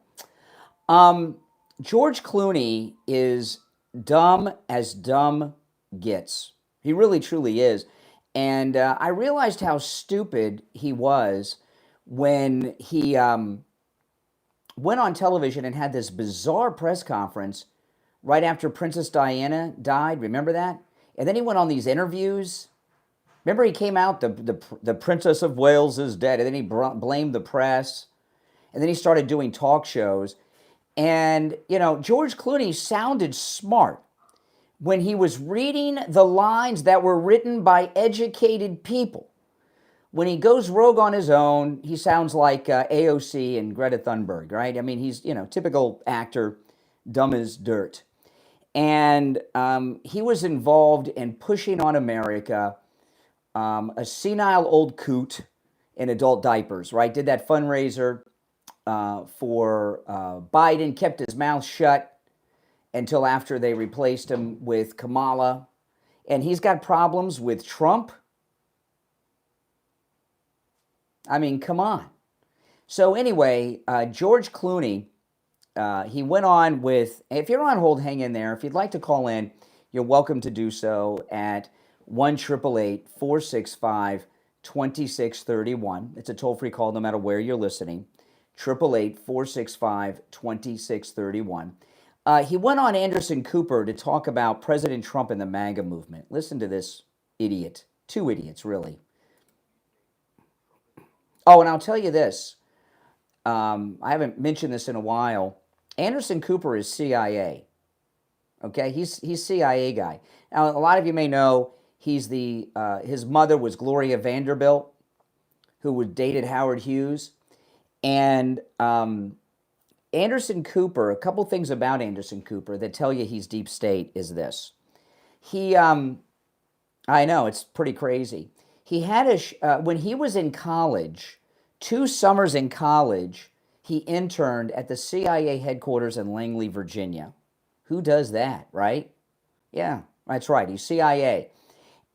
know. George Clooney is dumb as dumb gets. He really truly is. And I realized how stupid he was when he went on television and had this bizarre press conference right after Princess Diana died. Remember that? And then he went on these interviews. Remember, he came out, the Princess of Wales is dead, and then he blamed the press. And then he started doing talk shows. And, you know, George Clooney sounded smart when he was reading the lines that were written by educated people. When he goes rogue on his own, he sounds like AOC and Greta Thunberg, right? I mean, he's, you know, typical actor, dumb as dirt. And he was involved in pushing on America a senile old coot in adult diapers, right? Did that fundraiser for Biden, kept his mouth shut until after they replaced him with Kamala. And he's got problems with Trump. I mean, come on. So anyway, George Clooney, he went on with, if you're on hold, hang in there. If you'd like to call in, you're welcome to do so at 1-888-465-2631. It's a toll-free call no matter where you're listening. 888-465-2631. He went on Anderson Cooper to talk about President Trump and the MAGA movement. Listen to this idiot. Two idiots, really. Oh, and I'll tell you this. I haven't mentioned this in a while. Anderson Cooper is CIA. Okay, he's CIA guy. Now, a lot of you may know he's his mother was Gloria Vanderbilt, who dated Howard Hughes, and Anderson Cooper, a couple things about Anderson Cooper that tell you he's deep state is this. He I know, it's pretty crazy. He had when he was in college, 2 summers in college, he interned at the CIA headquarters in Langley, Virginia. Who does that, right? Yeah, that's right. He's CIA.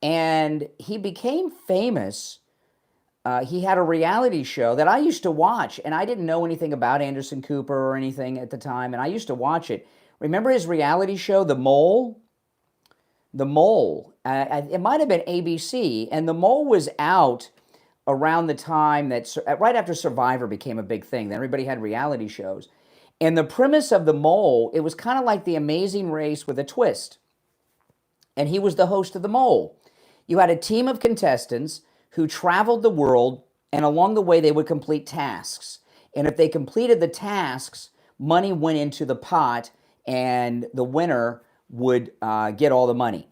And he became famous. He had a reality show that I used to watch, and I didn't know anything about Anderson Cooper or anything at the time, and I used to watch it. Remember his reality show, The Mole? The Mole. It might have been ABC, and The Mole was out around the time that, right after Survivor became a big thing. Then everybody had reality shows. And the premise of The Mole, it was kind of like The Amazing Race with a twist. And he was the host of The Mole. You had a team of contestants who traveled the world, and along the way they would complete tasks. And if they completed the tasks, money went into the pot, and the winner would get all the money.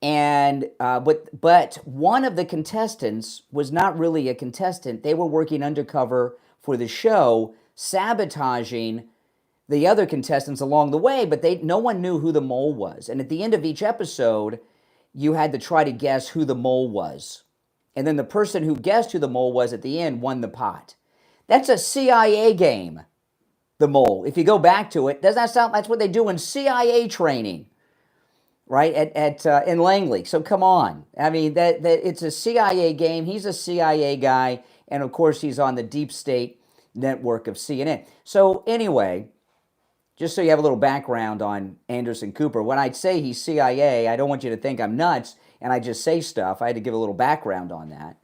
And but one of the contestants was not really a contestant. They were working undercover for the show, sabotaging the other contestants along the way, but no one knew who the mole was. And at the end of each episode, you had to try to guess who the mole was. And then the person who guessed who the mole was at the end won the pot. That's a CIA game, The Mole. If you go back to it, doesn't that sound, that's what they do in CIA training, right, in Langley. So come on. I mean, that it's a CIA game. He's a CIA guy, and of course he's on the deep state network of CNN. So anyway, just so you have a little background on Anderson Cooper, when I say he's CIA, I don't want you to think I'm nuts and I just say stuff. I had to give a little background on that.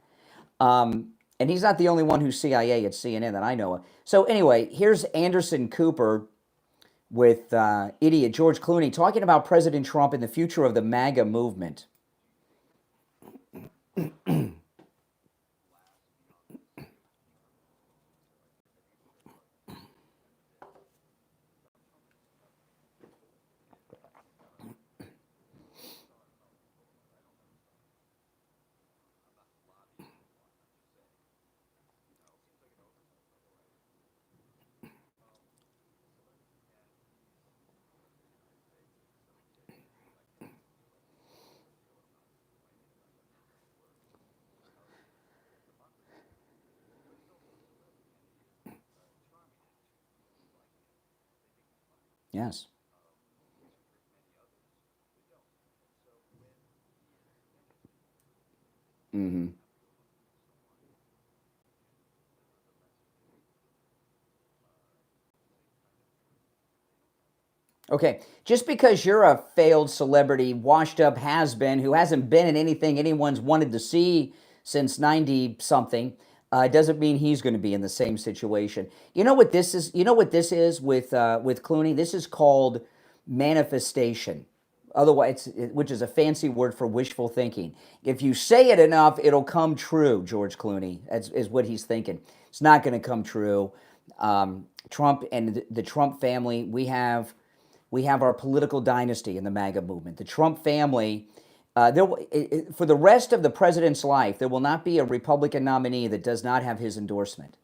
And he's not the only one who's CIA at CNN that I know of. So anyway, here's Anderson Cooper with idiot George Clooney talking about President Trump and the future of the MAGA movement. Yes. Mm-hmm. Okay, just because you're a failed celebrity, washed up has-been who hasn't been in anything anyone's wanted to see since 90 something, doesn't mean he's going to be in the same situation. You know what this is? You know what this is with Clooney? This is called manifestation. Otherwise, which is a fancy word for wishful thinking. If you say it enough, it'll come true. George Clooney is what he's thinking. It's not going to come true. Trump and the Trump family, we have our political dynasty in the MAGA movement. The Trump family, for the rest of the president's life, there will not be a Republican nominee that does not have his endorsement.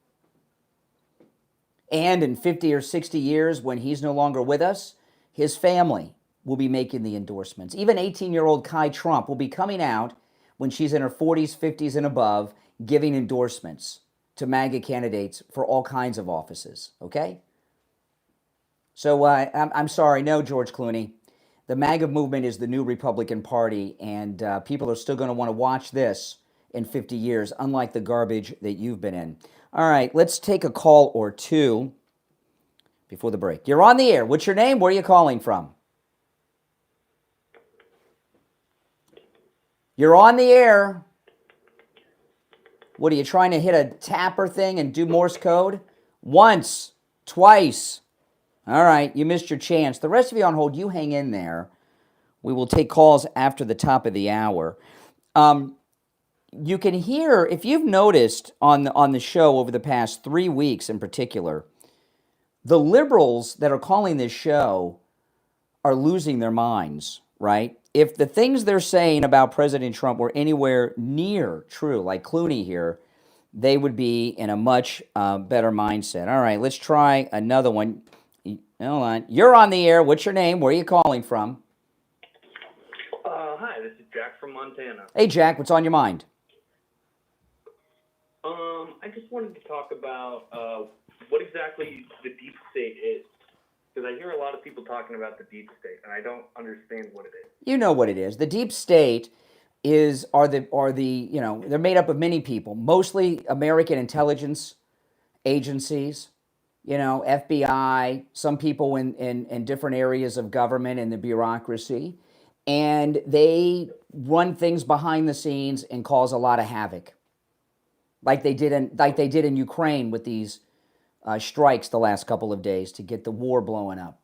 And in 50 or 60 years, when he's no longer with us, his family will be making the endorsements. Even 18-year-old Kai Trump will be coming out when she's in her 40s, 50s, and above, giving endorsements to MAGA candidates for all kinds of offices, okay? So I'm sorry, no, George Clooney. The MAGA movement is the new Republican Party, and people are still going to want to watch this in 50 years, unlike the garbage that you've been in. All right, let's take a call or two before the break. You're on the air. What's your name? Where are you calling from? You're on the air. What, are you trying to hit a tapper thing and do Morse code? Once, twice. All right, you missed your chance. The rest of you on hold, you hang in there. We will take calls after the top of the hour. You can hear, if you've noticed on the show over the past 3 weeks in particular, the liberals that are calling this show are losing their minds, right? If the things they're saying about President Trump were anywhere near true, like Clooney here, they would be in a much better mindset. All right, let's try another one. Hold on. You're on the air. What's your name? Where are you calling from? Hi, this is Jack from Montana. Hey, Jack, what's on your mind? I just wanted to talk about what exactly the deep state is, because I hear a lot of people talking about the deep state, and I don't understand what it is. You know what it is. The deep state are the they're made up of many people, mostly American intelligence agencies, FBI, some people in different areas of government and the bureaucracy, and they run things behind the scenes and cause a lot of havoc, like they did in Ukraine with these strikes the last couple of days to get the war blowing up.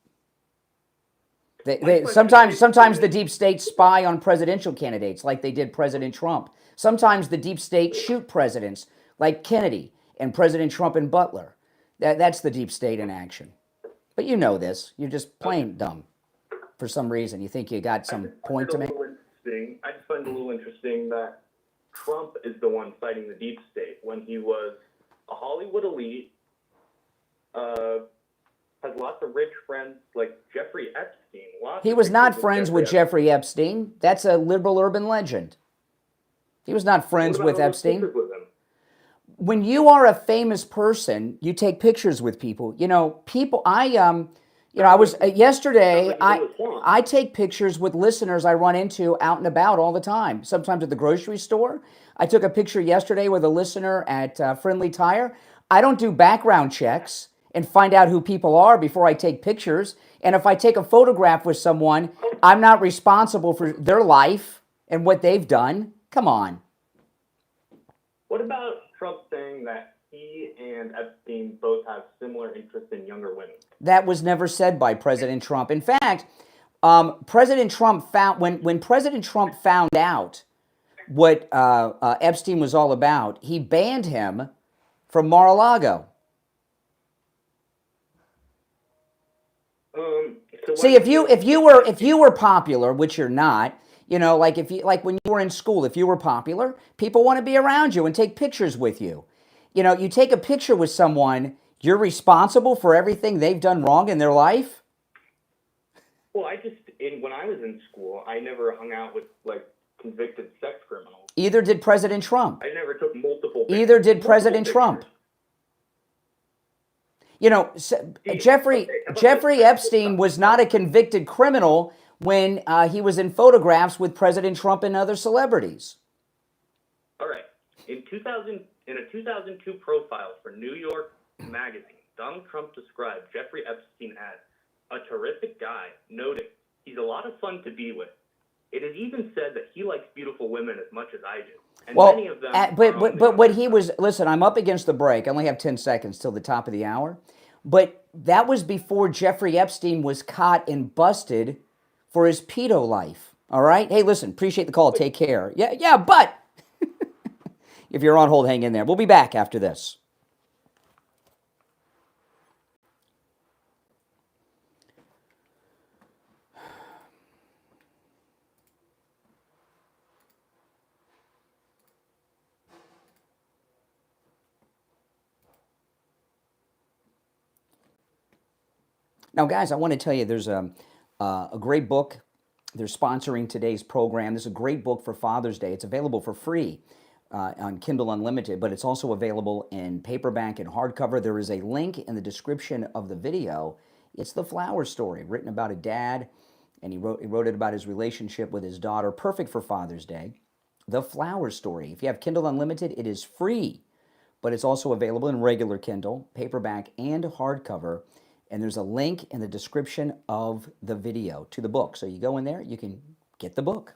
Sometimes the deep state spy on presidential candidates, like they did President Trump. Sometimes the deep state shoot presidents, like Kennedy and President Trump and Butler. That's the deep state in action. But you know this. You're just plain dumb for some reason. You think you got some point to make. I just find it a little interesting that Trump is the one fighting the deep state when he was a Hollywood elite, has lots of rich friends like Jeffrey Epstein. He was not friends with Jeffrey Epstein. That's a liberal urban legend. He was not friends with Epstein. When you are a famous person, you take pictures with people. Yesterday, I take pictures with listeners I run into out and about all the time, sometimes at the grocery store. I took a picture yesterday with a listener at Friendly Tire. I don't do background checks and find out who people are before I take pictures. And if I take a photograph with someone, I'm not responsible for their life and what they've done. Come on. What about Trump saying that he and Epstein both have similar interests in younger women? That was never said by President Trump. In fact, President Trump found when President Trump found out what Epstein was all about, he banned him from Mar-a-Lago. See, if you were popular, which you're not, like when you were in school, if you were popular, people want to be around you and take pictures with you. You take a picture with someone, you're responsible for everything they've done wrong in their life. Well, when I was in school, I never hung out with convicted sex criminals. Either did President Trump. I never took multiple pictures. Either did President Trump. Jeffrey Epstein was not a convicted criminal when he was in photographs with President Trump and other celebrities. All right. In a 2002 profile for New York Magazine, Donald Trump described Jeffrey Epstein as a terrific guy, noting he's a lot of fun to be with. It is even said that he likes beautiful women as much as I do. And many of them but what he was, listen, I'm up against the break. I only have 10 seconds till the top of the hour. But that was before Jeffrey Epstein was caught and busted for his pedo life. All right? Hey, listen, appreciate the call. Take care. Yeah, but if you're on hold, hang in there. We'll be back after this. Now, guys, I want to tell you there's a great book. They're sponsoring today's program. This is a great book for Father's Day. It's available for free on Kindle Unlimited, but it's also available in paperback and hardcover. There is a link in the description of the video. It's The Flower Story, written about a dad, and he wrote it about his relationship with his daughter. Perfect for Father's Day. The Flower Story. If you have Kindle Unlimited, it is free, but it's also available in regular Kindle, paperback, and hardcover. And there's a link in the description of the video to the book. So you go in there, you can get the book.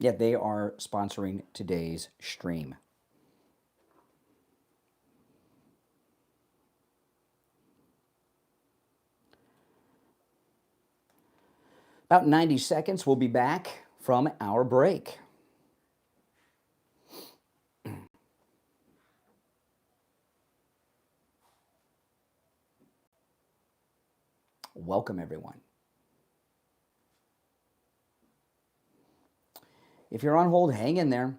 Yeah, they are sponsoring today's stream. About 90 seconds, we'll be back from our break. Welcome, everyone. If you're on hold, hang in there.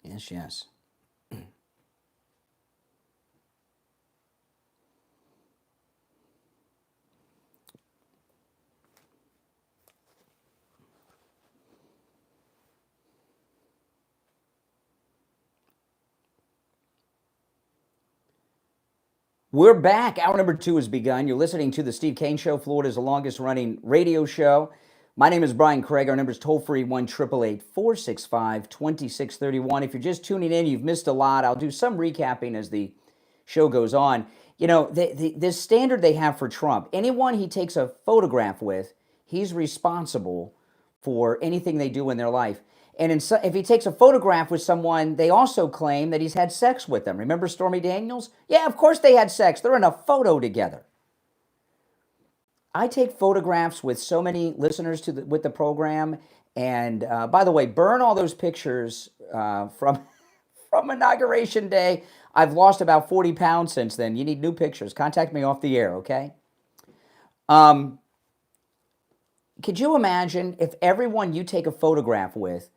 Yes, yes. We're back. Hour number 2 has begun. You're listening to the Steve Kane Show, Florida's longest running radio show. My name is Brian Craig. Our number is toll free 1-888-465-2631. If you're just tuning in, you've missed a lot. I'll do some recapping as the show goes on. You know, this standard they have for Trump, anyone he takes a photograph with, he's responsible for anything they do in their life. And if he takes a photograph with someone, they also claim that he's had sex with them. Remember Stormy Daniels? Yeah, of course they had sex. They're in a photo together. I take photographs with so many listeners with the program. And by the way, burn all those pictures from Inauguration Day. I've lost about 40 pounds since then. You need new pictures. Contact me off the air, okay? Could you imagine if everyone you take a photograph with,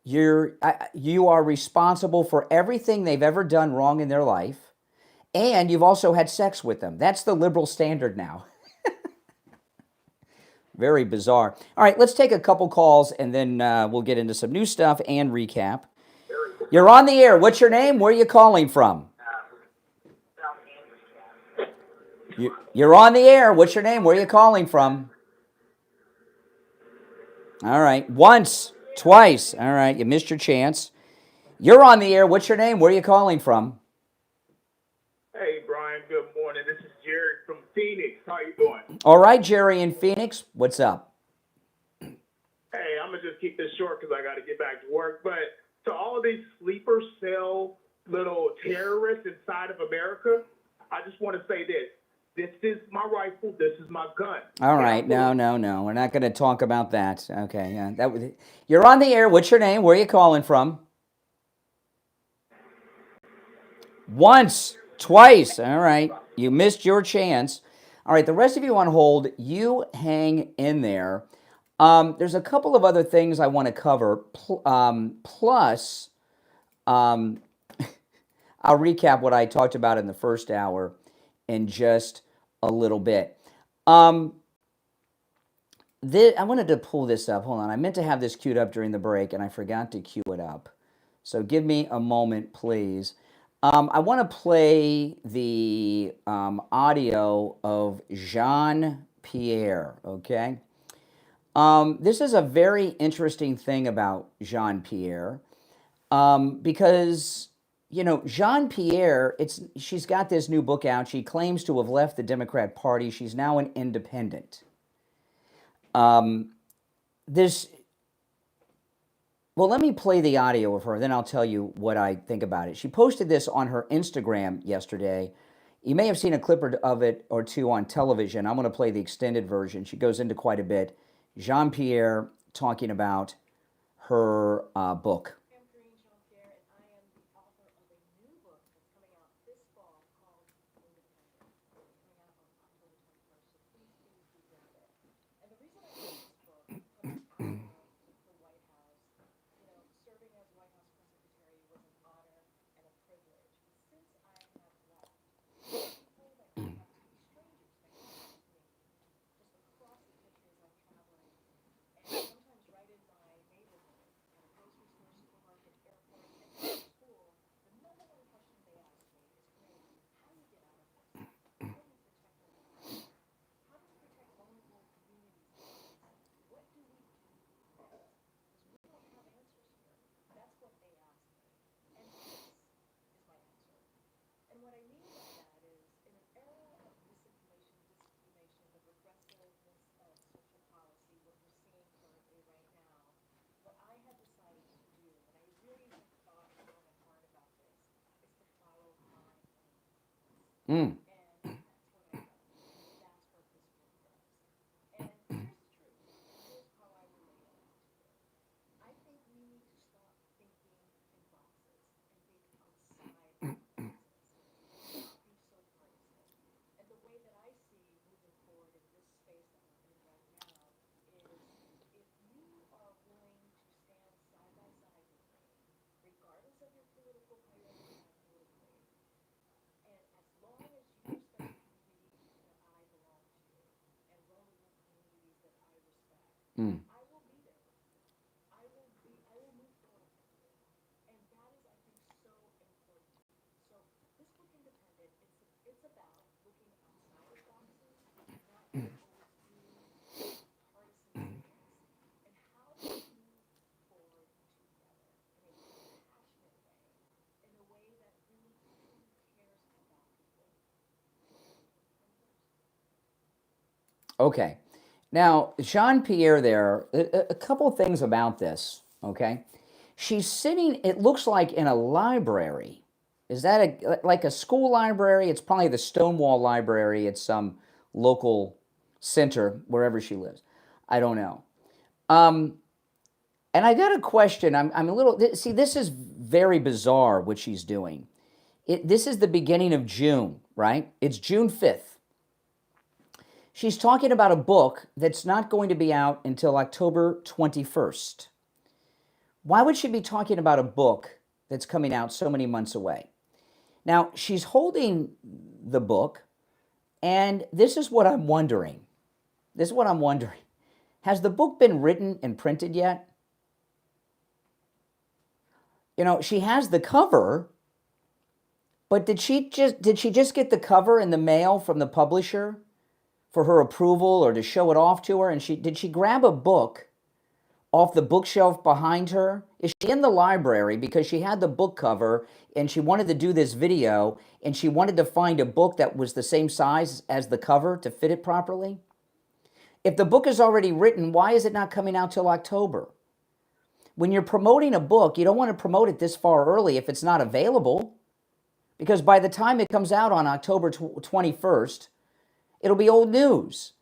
you are responsible for everything they've ever done wrong in their life, and you've also had sex with them? That's the liberal standard now. Very bizarre. All right, let's take a couple calls, and then we'll get into some new stuff and recap. You're on the air. What's your name? Where are you calling from? You're on the air. What's your name? Where are you calling from? All right, once. Twice. All right, you missed your chance. You're on the air. What's your name? Where are you calling from? Hey, Brian. Good morning. This is Jerry from Phoenix. How you doing? All right, Jerry in Phoenix. What's up? Hey, I'm going to just keep this short because I got to get back to work. But to all of these sleeper cell little terrorists inside of America, I just want to say this. This is my rifle. This is my gun. All right. No. We're not going to talk about that. Okay. Yeah, you're on the air. What's your name? Where are you calling from? Once. Twice. All right. You missed your chance. All right. The rest of you on hold, you hang in there. There's a couple of other things I want to cover. Plus, I'll recap what I talked about in the first hour in just a little bit. I wanted to pull this up. Hold on. I meant to have this queued up during the break, and I forgot to queue it up. So give me a moment, please. I want to play the audio of Jean-Pierre, okay? This is a very interesting thing about Jean-Pierre because, you know, Jean-Pierre, she's got this new book out. She claims to have left the Democrat Party. She's now an independent. Well, let me play the audio of her, then I'll tell you what I think about it. She posted this on her Instagram yesterday. You may have seen a clip of it or two on television. I'm going to play the extended version. She goes into quite a bit. Jean-Pierre talking about her book. Mm. Mm. Okay. Now, Jean-Pierre there, a couple of things about this, okay? She's sitting, it looks like in a library. Is that like a school library? It's probably the Stonewall Library at some local center, wherever she lives. I don't know. And I got a question. I'm a little, see, this is very bizarre what she's doing. This is the beginning of June, right? It's June 5th. She's talking about a book that's not going to be out until October 21st. Why would she be talking about a book that's coming out so many months away? Now, she's holding the book, and this is what I'm wondering. Has the book been written and printed yet? You know, she has the cover, but did she just get the cover in the mail from the publisher for her approval or to show it off to her? And did she grab a book off the bookshelf behind her? Is she in the library because she had the book cover and she wanted to do this video and she wanted to find a book that was the same size as the cover to fit it properly? If the book is already written, why is it not coming out till October? When you're promoting a book, you don't want to promote it this far early if it's not available, because by the time it comes out on October 21st, it'll be old news.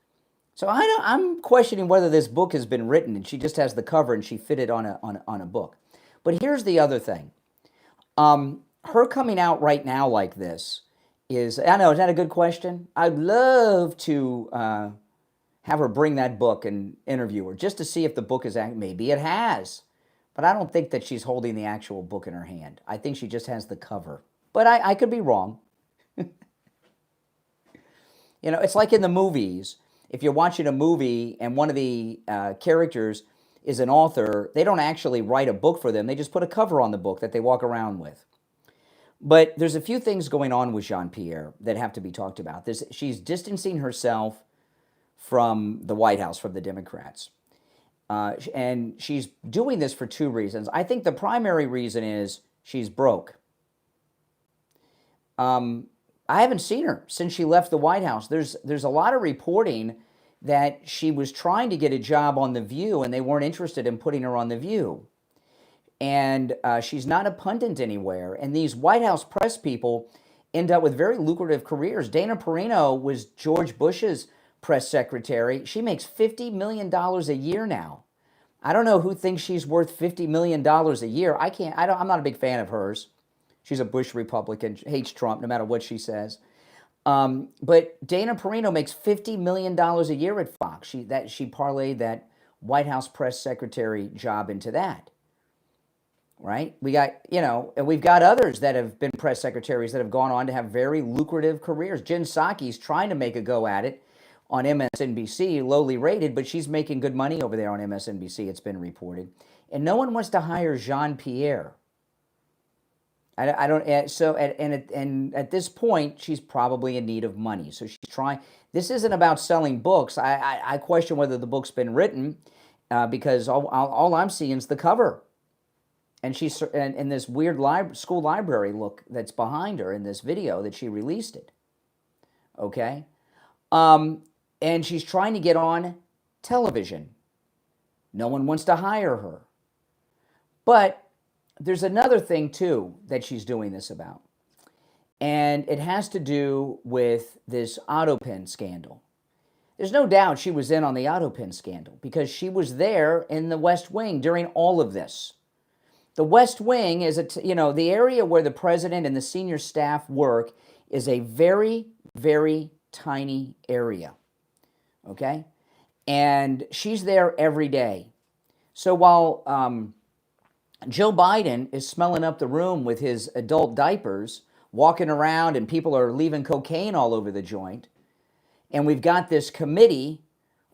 So I'm questioning whether this book has been written and she just has the cover and she fit it on a book. But here's the other thing. Her coming out right now like this is, I know, is that a good question? I'd love to have her bring that book and interview her just to see if the book is, maybe it has. But I don't think that she's holding the actual book in her hand. I think she just has the cover. But I could be wrong. You know, it's like in the movies. If you're watching a movie and one of the characters is an author, they don't actually write a book for them. They just put a cover on the book that they walk around with. But there's a few things going on with Jean-Pierre that have to be talked about. She's distancing herself from the White House, from the Democrats. And she's doing this for two reasons. I think the primary reason is she's broke. I haven't seen her since she left the White House. There's a lot of reporting that she was trying to get a job on The View and they weren't interested in putting her on The View. And she's not a pundit anywhere. And these White House press people end up with very lucrative careers. Dana Perino was George Bush's press secretary. She makes $50 million a year now. I don't know who thinks she's worth $50 million a year. I'm not a big fan of hers. She's a Bush Republican, hates Trump no matter what she says. But Dana Perino makes $50 million a year at Fox. She parlayed that White House press secretary job into that. Right? We've got others that have been press secretaries that have gone on to have very lucrative careers. Jen Psaki's trying to make a go at it on MSNBC, lowly rated, but she's making good money over there on MSNBC, it's been reported. And no one wants to hire Jean-Pierre. I don't. So at this point, she's probably in need of money. So she's trying. This isn't about selling books. I question whether the book's been written because all I'm seeing is the cover, and she's in this weird school library look that's behind her in this video that she released it. Okay, and she's trying to get on television. No one wants to hire her, but there's another thing, too, that she's doing this about. And it has to do with this Autopin scandal. There's no doubt she was in on the Autopin scandal because she was there in the West Wing during all of this. The West Wing is, the area where the president and the senior staff work is a very, very tiny area, okay? And she's there every day. So while Joe Biden is smelling up the room with his adult diapers, walking around and people are leaving cocaine all over the joint, and we've got this committee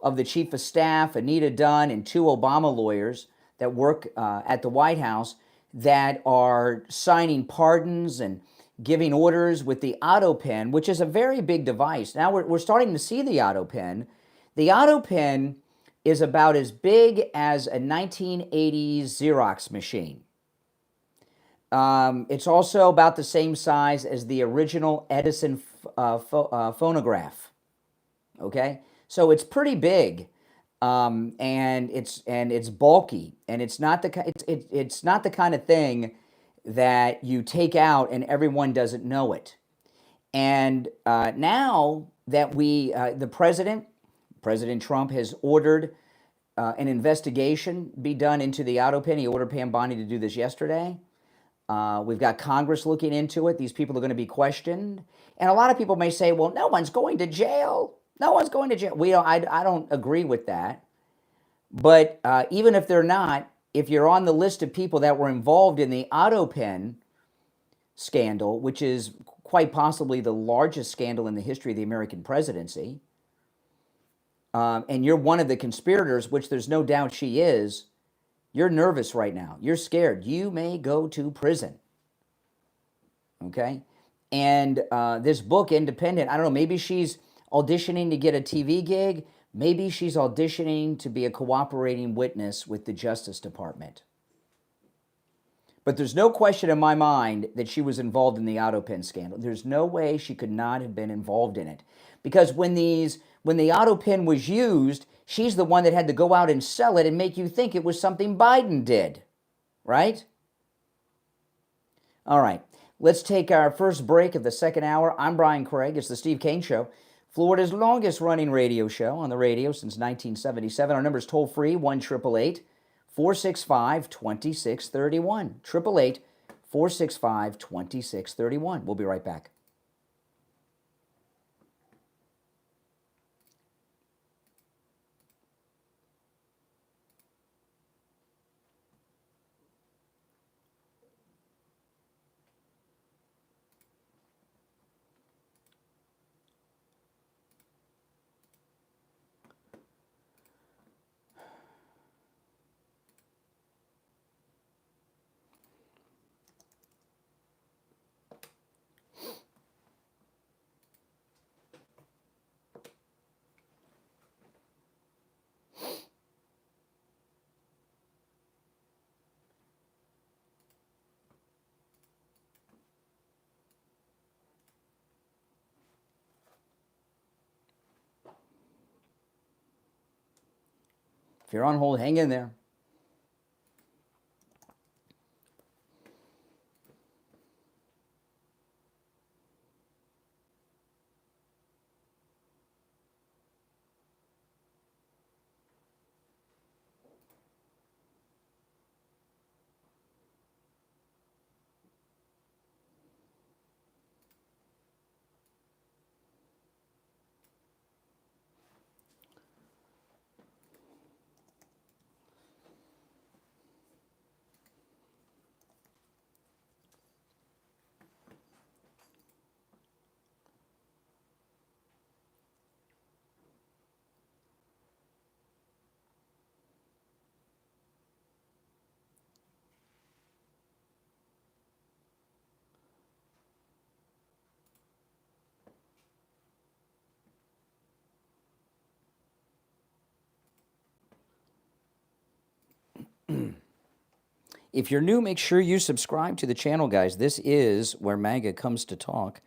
of the chief of staff, Anita Dunn, and 2 Obama lawyers that work at the White House that are signing pardons and giving orders with the Autopin, which is a very big device. Now we're starting to see the Autopin. The Autopin is about as big as a 1980s Xerox machine. It's also about the same size as the original Edison phonograph. Okay, so it's pretty big, and it's bulky, and it's not the kind of thing that you take out and everyone doesn't know it. And now that President Trump has ordered an investigation be done into the Autopin. He ordered Pam Bondi to do this yesterday. We've got Congress looking into it. These people are going to be questioned. And a lot of people may say, well, no one's going to jail. No one's going to jail. I don't agree with that. But even if they're not, if you're on the list of people that were involved in the Autopin scandal, which is quite possibly the largest scandal in the history of the American presidency, and you're one of the conspirators, which there's no doubt she is, you're nervous right now. You're scared. You may go to prison. Okay? And this book, Independent, I don't know, maybe she's auditioning to get a TV gig. Maybe she's auditioning to be a cooperating witness with the Justice Department. But there's no question in my mind that she was involved in the Autopin scandal. There's no way she could not have been involved in it. Because when the Autopin was used, she's the one that had to go out and sell it and make you think it was something Biden did, right? All right, let's take our first break of the second hour. I'm Brian Craig. It's the Steve Kane Show, Florida's longest running radio show on the radio since 1977. Our number is toll free, 1-888-465-2631. 888-465-2631. We'll be right back. If you're on hold, hang in there. If you're new, make sure you subscribe to the channel, guys. This is where MAGA comes to talk.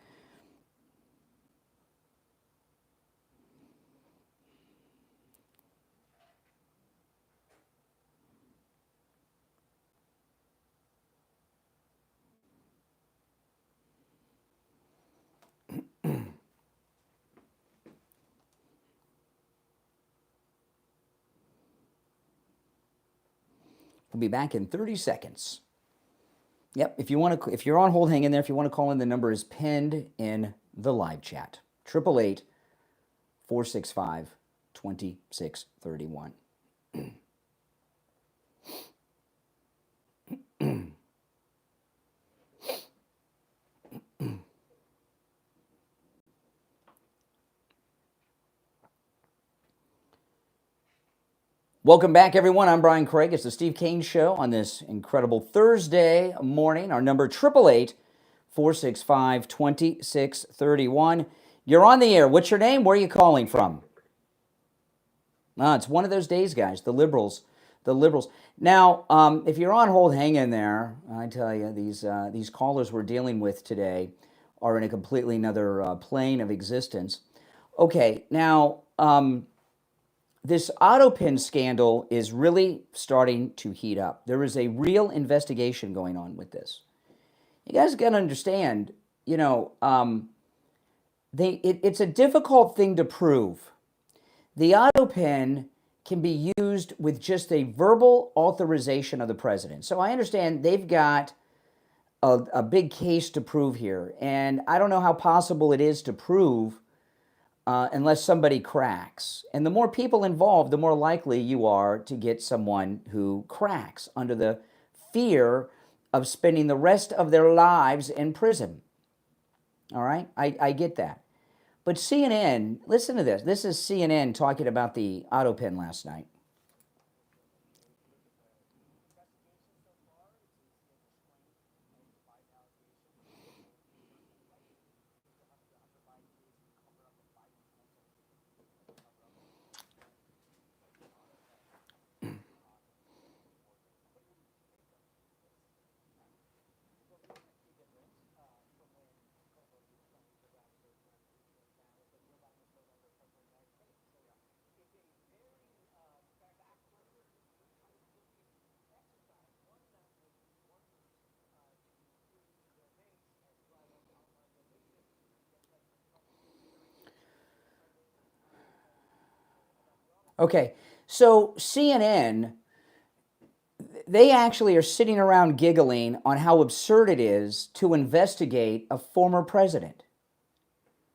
We'll be back in 30 seconds. Yep, if you're on hold, hang in there. If you want to call in, the number is pinned in the live chat. 888-465-2631. Welcome back, everyone. I'm Brian Craig. It's the Steve Kane Show on this incredible Thursday morning. Our number, 888-465-2631. You're on the air. What's your name? Where are you calling from? It's one of those days, guys. The liberals. Now, if you're on hold, hang in there. I tell you, these callers we're dealing with today are in a completely another plane of existence. Okay, now, this Autopin scandal is really starting to heat up. There is a real investigation going on with this. You guys got to understand, it's a difficult thing to prove. The Autopin can be used with just a verbal authorization of the president. So I understand they've got a big case to prove here, and I don't know how possible it is to prove unless somebody cracks. And the more people involved, the more likely you are to get someone who cracks under the fear of spending the rest of their lives in prison. All right? I get that. But CNN, listen to this. This is CNN talking about the Autopin last night. Okay, so CNN, they actually are sitting around giggling on how absurd it is to investigate a former president.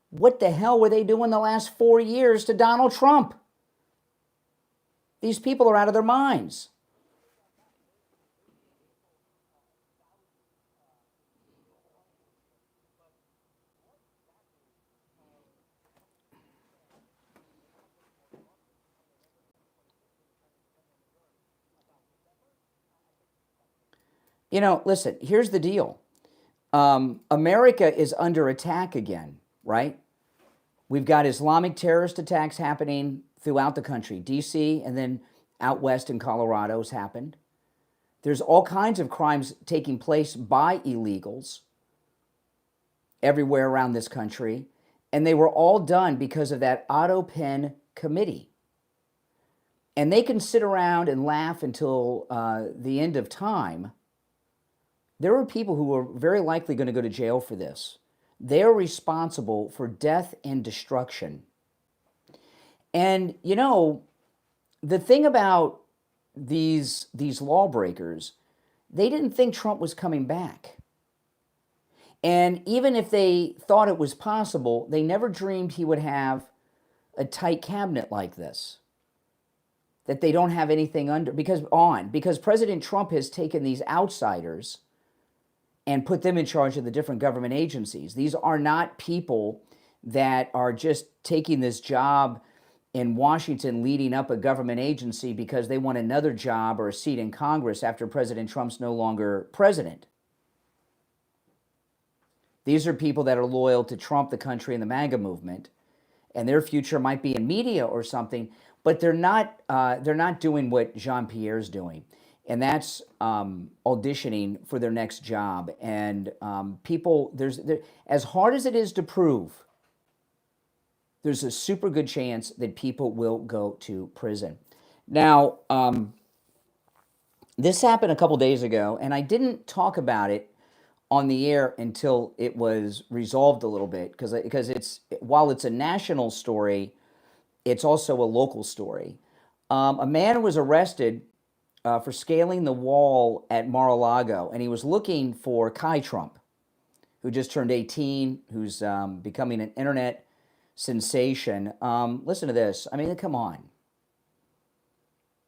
What the hell were they doing the last 4 years to Donald Trump? These people are out of their minds. Listen, here's the deal. America is under attack again, right? We've got Islamic terrorist attacks happening throughout the country. D.C. and then out west in Colorado's happened. There's all kinds of crimes taking place by illegals everywhere around this country. And they were all done because of that Autopin committee. And they can sit around and laugh until the end of time. There are people who are very likely going to go to jail for this. They're responsible for death and destruction. And, the thing about these lawbreakers, they didn't think Trump was coming back. And even if they thought it was possible, they never dreamed he would have a tight cabinet like this, that they don't have anything under, because President Trump has taken these outsiders and put them in charge of the different government agencies. These are not people that are just taking this job in Washington leading up a government agency because they want another job or a seat in Congress after President Trump's no longer president. These are people that are loyal to Trump, the country, and the MAGA movement, and their future might be in media or something, but they're not doing what Jean-Pierre's doing. And that's auditioning for their next job. And people, as hard as it is to prove, there's a super good chance that people will go to prison. Now, this happened a couple days ago, and I didn't talk about it on the air until it was resolved a little bit, because while it's a national story, it's also a local story. A man was arrested for scaling the wall at Mar-a-Lago, and he was looking for Kai Trump, who just turned 18, who's becoming an internet sensation. Listen to this. I mean, come on.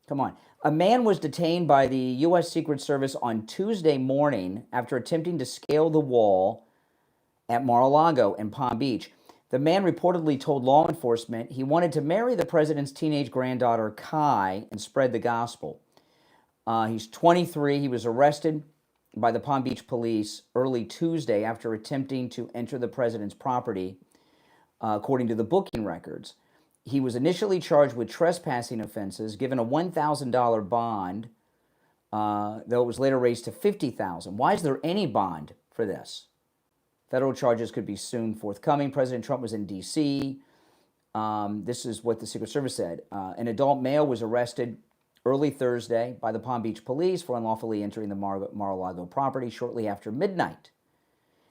Come on. A man was detained by the U.S. Secret Service on Tuesday morning after attempting to scale the wall at Mar-a-Lago in Palm Beach. The man reportedly told law enforcement he wanted to marry the president's teenage granddaughter, Kai, and spread the gospel. He's 23. He was arrested by the Palm Beach police early Tuesday after attempting to enter the president's property, according to the booking records. He was initially charged with trespassing offenses, given a $1,000 bond, though it was later raised to $50,000. Why is there any bond for this? Federal charges could be soon forthcoming. President Trump was in D.C. This is what the Secret Service said. An adult male was arrested early Thursday by the Palm Beach police for unlawfully entering the Mar-a-Lago property shortly after midnight.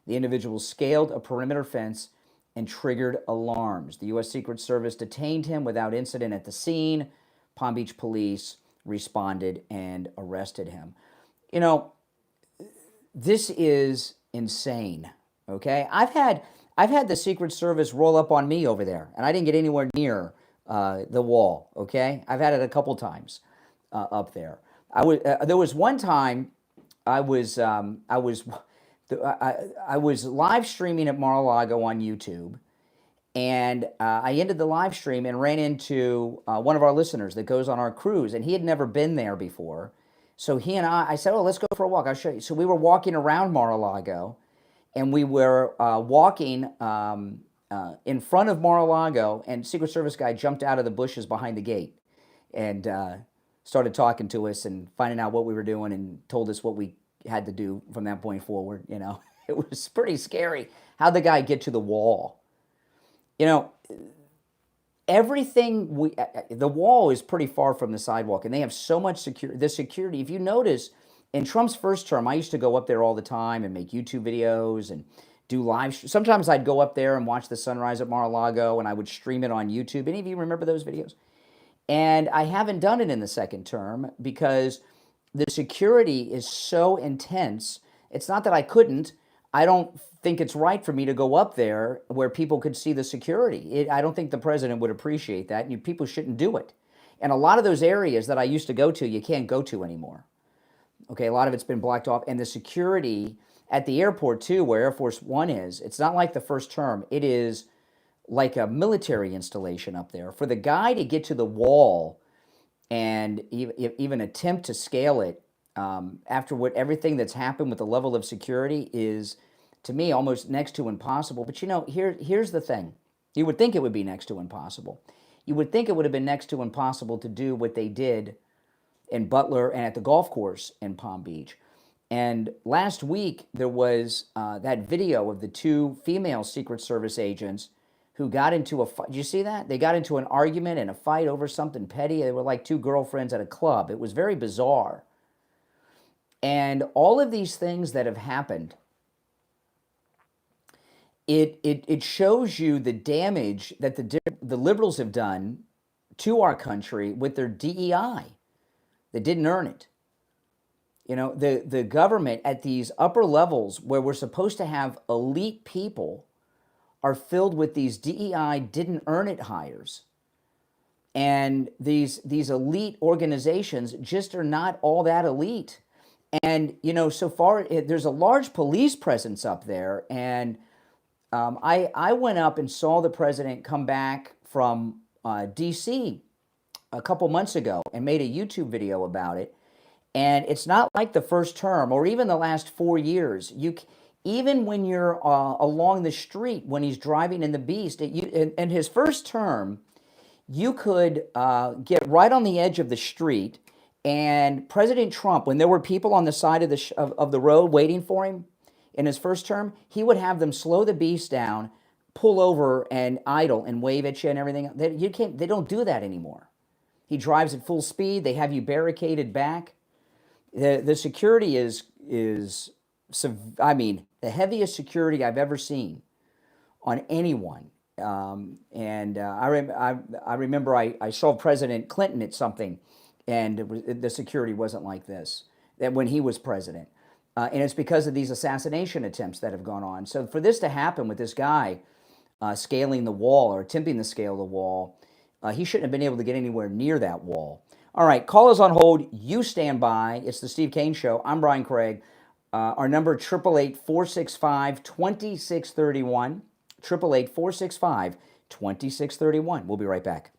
The individual scaled a perimeter fence and triggered alarms. The U.S. Secret Service detained him without incident at the scene. Palm Beach police responded and arrested him. You know, this is insane, okay? I've had the Secret Service roll up on me over there, and I didn't get anywhere near the wall, okay? I've had it a couple times up there. There was one time I was live streaming at Mar-a-Lago on YouTube, and I ended the live stream and ran into one of our listeners that goes on our cruise, and he had never been there before. So he and I said, oh, let's go for a walk. I'll show you. So we were walking around Mar-a-Lago, and we were walking in front of Mar-a-Lago, and Secret Service guy jumped out of the bushes behind the gate and started talking to us and finding out what we were doing and told us what we had to do from that point forward. You know, it was pretty scary. How'd the guy get to the wall? You know, everything, the wall is pretty far from the sidewalk, and they have so much security. The security, if you notice, in Trump's first term, I used to go up there all the time and make YouTube videos and do live. Sometimes I'd go up there and watch the sunrise at Mar-a-Lago, and I would stream it on YouTube. Any of you remember those videos? And I haven't done it in the second term because the security is so intense. It's not that I couldn't. I don't think it's right for me to go up there where people could see the security. I don't think the president would appreciate that, and people shouldn't do it. And a lot of those areas that I used to go to, you can't go to anymore. Okay, a lot of it's been blocked off. And the security at the airport, too, where Air Force One is, it's not like the first term. It is like a military installation up there. For the guy to get to the wall and even attempt to scale it after everything that's happened with the level of security is, to me, almost next to impossible. But, you know, here's the thing. You would think it would be next to impossible. You would think it would have been next to impossible to do what they did in Butler and at the golf course in Palm Beach. And last week, there was that video of the two female Secret Service agents who got into a fight. Did you see that? They got into an argument and a fight over something petty. They were like two girlfriends at a club. It was very bizarre. And all of these things that have happened, it shows you the damage that the liberals have done to our country with their DEI. They didn't earn it. You know, the government at these upper levels where we're supposed to have elite people are filled with these DEI didn't earn it hires. And these elite organizations just are not all that elite. And, you know, so far, there's a large police presence up there. And I went up and saw the president come back from D.C. a couple months ago and made a YouTube video about it. And it's not like the first term or even the last 4 years. Even when you're along the street, when he's driving in the Beast, in his first term, you could get right on the edge of the street, and President Trump, when there were people on the side of the road waiting for him in his first term, he would have them slow the Beast down, pull over and idle and wave at you and everything. They don't do that anymore. He drives at full speed. They have you barricaded back. The security is the heaviest security I've ever seen on anyone. I remember I saw President Clinton at something and the security wasn't like this that when he was president. And it's because of these assassination attempts that have gone on. So for this to happen with this guy scaling the wall or attempting to scale the wall, he shouldn't have been able to get anywhere near that wall. All right, call is on hold. You stand by. It's the Steve Kane Show. I'm Brian Craig. Our number, 888-465-2631. 888-465-2631. We'll be right back.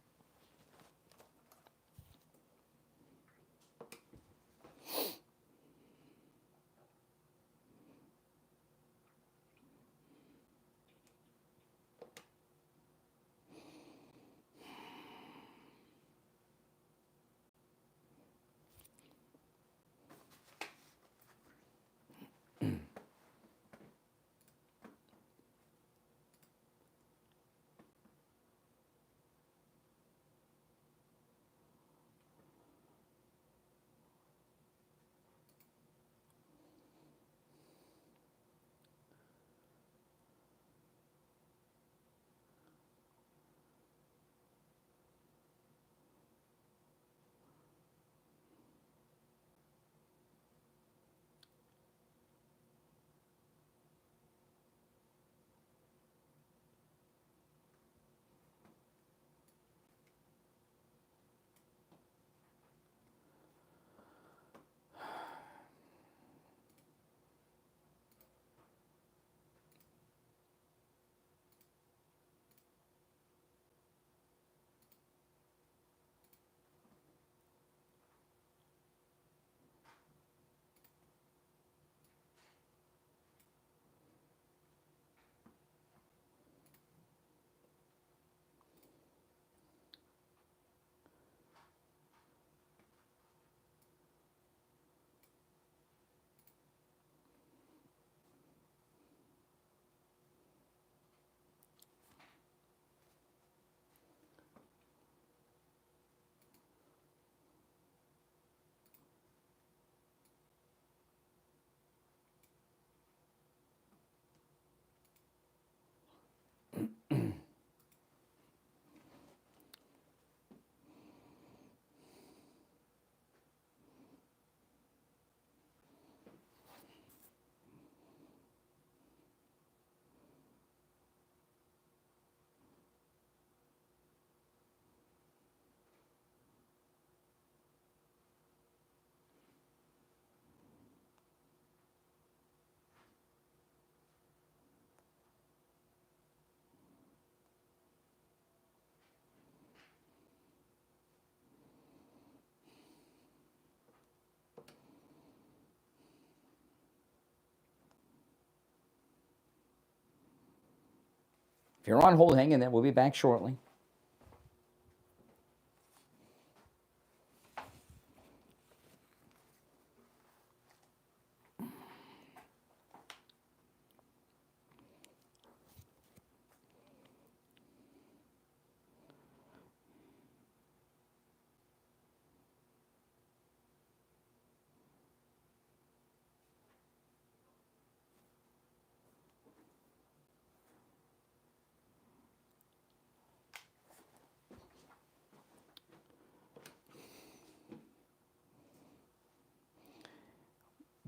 If you're on hold, hang in there. We'll be back shortly.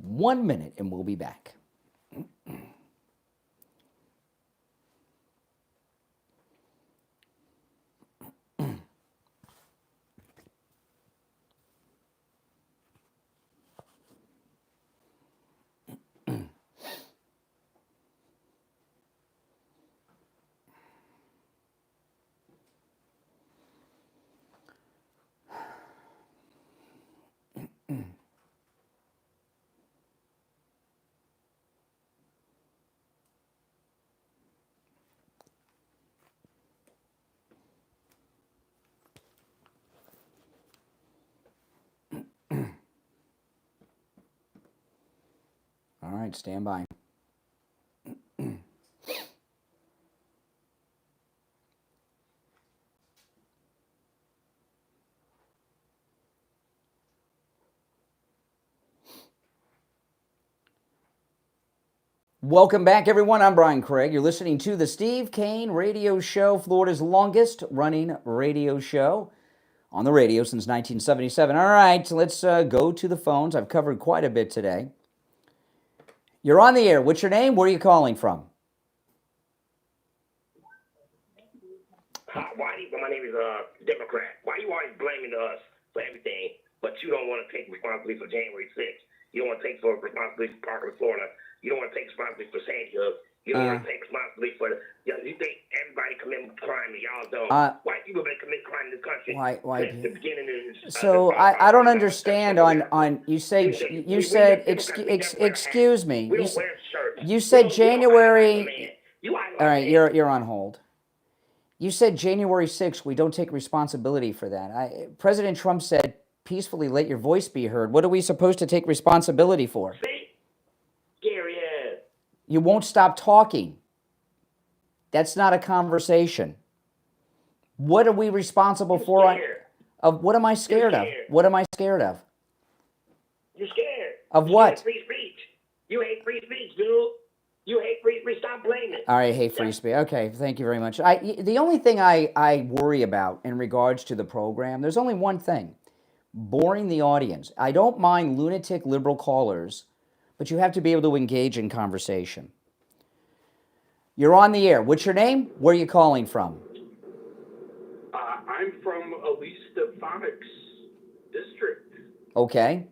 One minute and we'll be back. All right, stand by. Welcome back, everyone. I'm Brian Craig. You're listening to the Steve Kane Radio Show, Florida's longest running radio show. on the radio since 1977. All right, so let's go to the phones. I've covered quite a bit today. You're on the air. What's your name? Where are you calling from? My name is Democrat. Why you always blaming us for everything, but you don't want to take responsibility for January 6th? You don't want to take responsibility for Parkland, Florida. You don't want to take responsibility for SFjr. You don't want to take responsibility for you think everybody commit crime and y'all don't. White people been commit crime in this country since the beginning of So I don't understand on you said excuse me. We don't wear shirts. You said January. All right, you're you're on hold. You said January 6th, we don't take responsibility for that. President Trump said, peacefully let your voice be heard. What are we supposed to take responsibility for? See? Scary ass. You won't stop talking. That's not a conversation. What are we responsible for? What am I scared of? What am I scared of? You're scared. Of what? Free speech. You hate free speech, dude. You hate free speech. Stop blaming. All right, hate free speech. Okay, thank you very much. The only thing I worry about in regards to the program, there's only one thing. Boring the audience. I don't mind lunatic liberal callers, but you have to be able to engage in conversation. You're on the air. What's your name? Where are you calling from? I'm from Elise Stefanik's district. Okay.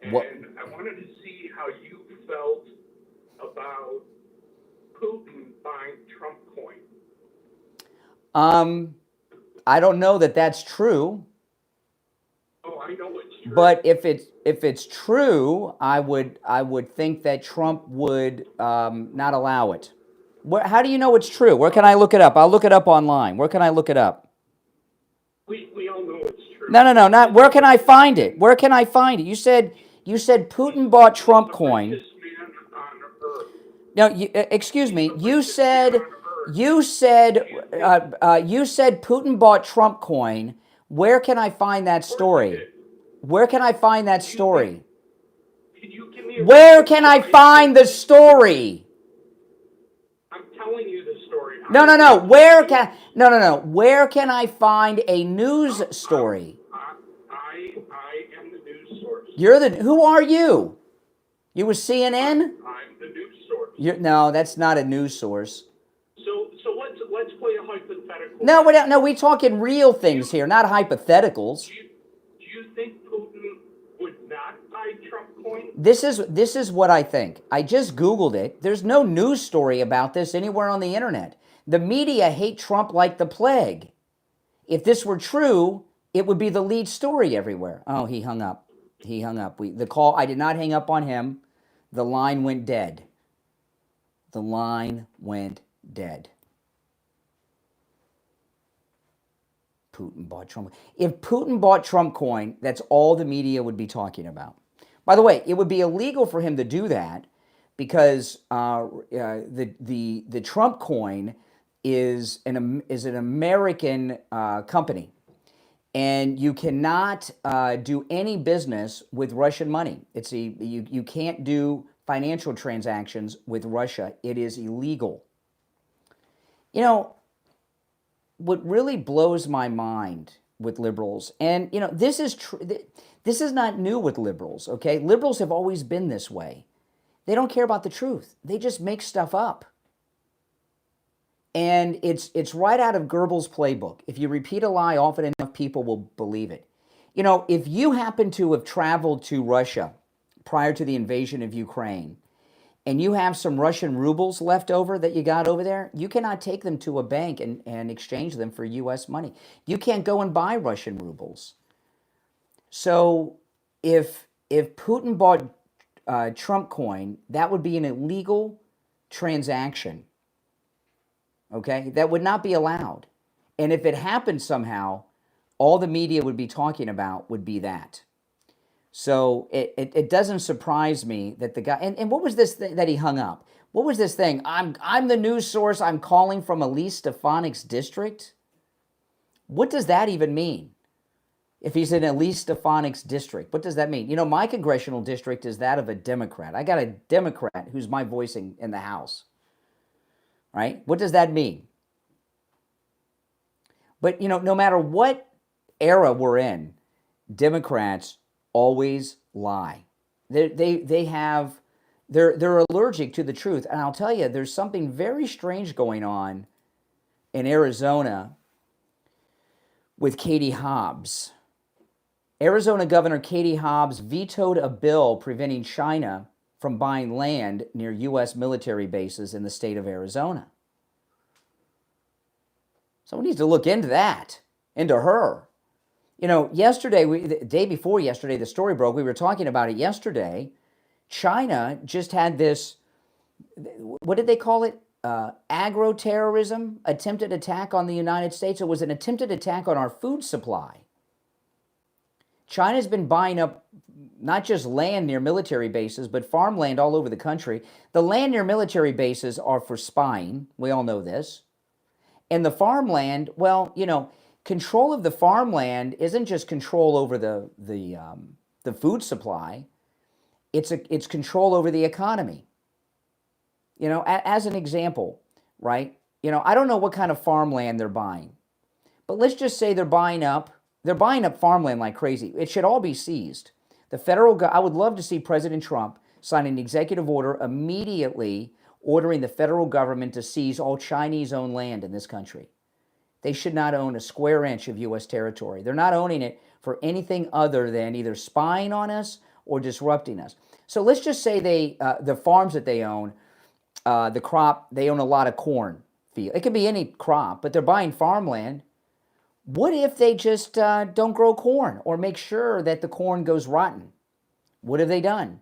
And What? I wanted to see how you felt about Putin buying Trump coin. I don't know that that's true. Oh, I know it's true. But if it's true, I would think that Trump would not allow it. How do you know it's true? Where can I look it up? I'll look it up online. Where can I look it up? We all know it's true. No, not where can I find it? Where can I find it? You said Putin bought Trump coin. The richest man on earth. No, excuse me. You said Putin bought Trump coin. Where can I find that story? Where can I find that story? Can you give me a Where can I find the story? I'm telling you the story. No. Where can I find a news story? I am the news source. Who are you? You with CNN? I'm the news source. No, that's not a news source. So let's play a hypothetical. No, we talking real things here, not hypotheticals. Do you think Putin would not buy Trump coin? This is what I think. I just Googled it. There's no news story about this anywhere on the internet. The media hate Trump like the plague. If this were true, it would be the lead story everywhere. Oh, he hung up. I did not hang up on him. The line went dead. Putin bought Trump. If Putin bought Trump coin, that's all the media would be talking about. By the way, it would be illegal for him to do that because the Trump coin is an American company, and you cannot do any business with Russian money. You can't do financial transactions with Russia. It is illegal. You know, what really blows my mind with liberals, and this is this is not new with liberals, okay? Liberals have always been this way. They don't care about the truth. They just make stuff up. And it's right out of Goebbels' playbook. If you repeat a lie often enough, people will believe it. If you happen to have traveled to Russia prior to the invasion of Ukraine, and you have some Russian rubles left over that you got over there, you cannot take them to a bank and exchange them for U.S. money. You can't go and buy Russian rubles. So if Putin bought Trump coin, that would be an illegal transaction. Okay? That would not be allowed. And if it happened somehow, all the media would be talking about would be that. So it doesn't surprise me that the guy, and what was this thing that he hung up? What was this thing? I'm the news source. I'm calling from Elise Stefanik's district. What does that even mean? If he's in Elise Stefanik's district, what does that mean? My congressional district is that of a Democrat. I got a Democrat who's my voice in the House. Right? What does that mean? But, no matter what era we're in, Democrats always lie. They're allergic to the truth. And I'll tell you, there's something very strange going on in Arizona with Katie Hobbs. Arizona Governor Katie Hobbs vetoed a bill preventing China from buying land near U.S. military bases in the state of Arizona. Someone needs to look into that, into her. Yesterday, the day before yesterday, the story broke. We were talking about it yesterday. China just had this, what did they call it? Agro-terrorism, attempted attack on the United States. It was an attempted attack on our food supply. China's been buying up not just land near military bases, but farmland all over the country. The land near military bases are for spying. We all know this. And the farmland, well, control of the farmland isn't just control over the food supply. It's control over the economy. As an example, right? I don't know what kind of farmland they're buying, but let's just say they're buying up farmland like crazy. It should all be seized. I would love to see President Trump sign an executive order immediately ordering the federal government to seize all Chinese-owned land in this country. They should not own a square inch of U.S. territory. They're not owning it for anything other than either spying on us or disrupting us. So let's just say the farms that they own, the crop, they own a lot of corn. It could be any crop, but they're buying farmland. What if they just don't grow corn or make sure that the corn goes rotten? What have they done?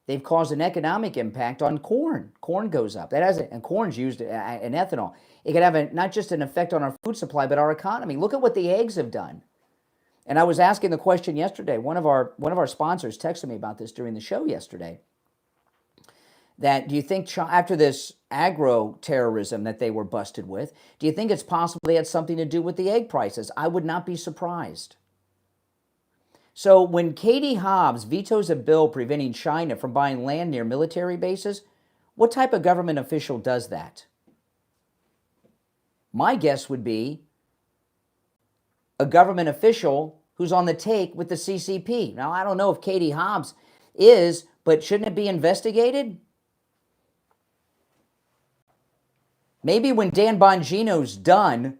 They've caused an economic impact on corn. Corn goes up. And corn's used in ethanol. It could have not just an effect on our food supply, but our economy. Look at what the eggs have done. And I was asking the question yesterday. One of our sponsors texted me about this during the show yesterday. That do you think after this agro-terrorism that they were busted with, do you think it's possible they had something to do with the egg prices? I would not be surprised. So when Katie Hobbs vetoes a bill preventing China from buying land near military bases, what type of government official does that? My guess would be a government official who's on the take with the CCP. Now, I don't know if Katie Hobbs is, but shouldn't it be investigated? Maybe when Dan Bongino's done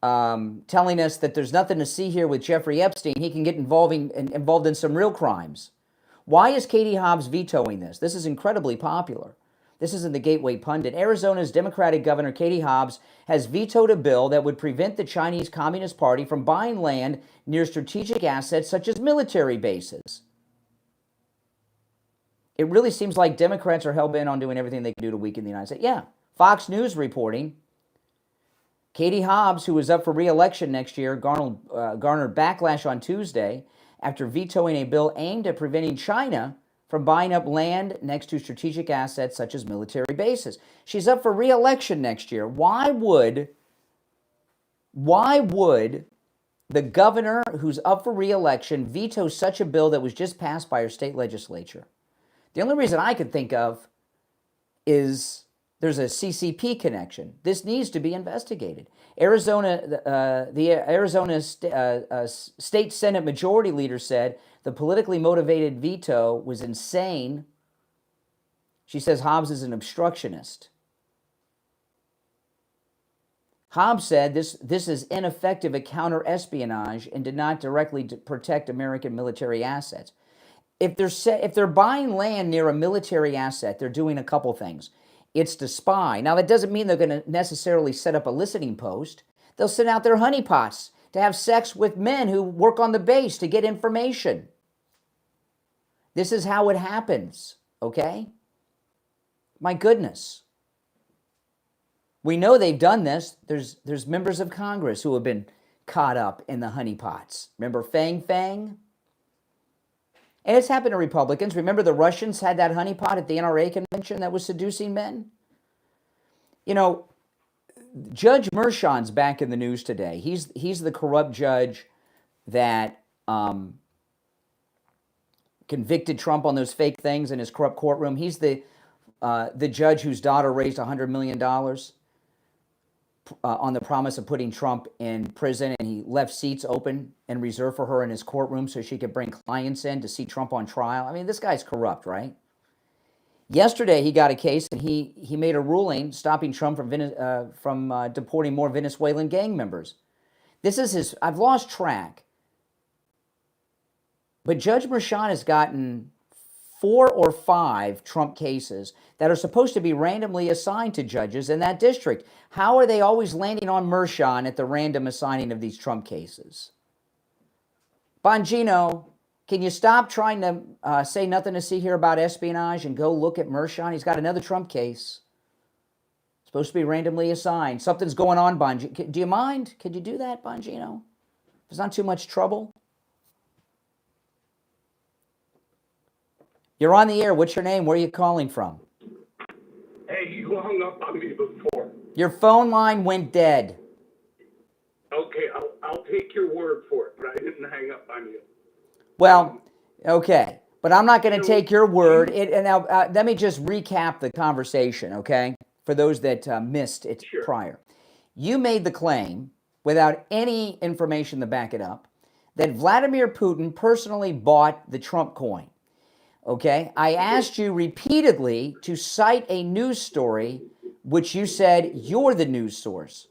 telling us that there's nothing to see here with Jeffrey Epstein, he can get involved in some real crimes. Why is Katie Hobbs vetoing this? This is incredibly popular. This is in the Gateway Pundit. Arizona's Democratic Governor Katie Hobbs has vetoed a bill that would prevent the Chinese Communist Party from buying land near strategic assets such as military bases. It really seems like Democrats are hell-bent on doing everything they can do to weaken the United States. Yeah, Fox News reporting, Katie Hobbs, who is up for re-election next year, garnered backlash on Tuesday after vetoing a bill aimed at preventing China from buying up land next to strategic assets such as military bases. She's up for re-election next year. Why would the governor who's up for re-election veto such a bill that was just passed by her state legislature? The only reason I can think of is there's a CCP connection. This needs to be investigated. The Arizona State Senate Majority Leader said the politically motivated veto was insane. She says Hobbs is an obstructionist. Hobbs said this is ineffective at counter-espionage and did not directly protect American military assets. If they're buying land near a military asset, they're doing a couple things. It's to spy. Now, that doesn't mean they're going to necessarily set up a listening post. They'll send out their honeypots to have sex with men who work on the base to get information. This is how it happens, okay? My goodness. We know they've done this. There's members of Congress who have been caught up in the honeypots. Remember Fang Fang? And it's happened to Republicans. Remember the Russians had that honeypot at the NRA convention that was seducing men? You know, Judge Merchan's back in the news today. He's the corrupt judge that convicted Trump on those fake things in his corrupt courtroom. He's the judge whose daughter raised $100 million. on the promise of putting Trump in prison, and he left seats open and reserved for her in his courtroom so she could bring clients in to see Trump on trial. I mean, this guy's corrupt, right? Yesterday, he got a case, and he made a ruling stopping Trump from deporting more Venezuelan gang members. This is his, I've lost track. But Judge Merchan has gotten 4 or 5 Trump cases that are supposed to be randomly assigned to judges in that district. How are they always landing on Merchan at the random assigning of these Trump cases? Bongino, can you stop trying to say nothing to see here about espionage and go look at Merchan? He's got another Trump case. Supposed to be randomly assigned. Something's going on, Bongino. Do you mind? Could you do that, Bongino? If it's not too much trouble. You're on the air. What's your name? Where are you calling from? Hey, you hung up on me before. Your phone line went dead. Okay, I'll take your word for it, but I didn't hang up on you. Well, okay. But I'm not going to take your word. And now, let me just recap the conversation, okay? For those that missed it prior. You made the claim, without any information to back it up, that Vladimir Putin personally bought the Trump coin. Okay, I asked you repeatedly to cite a news story, which you said you're the news source.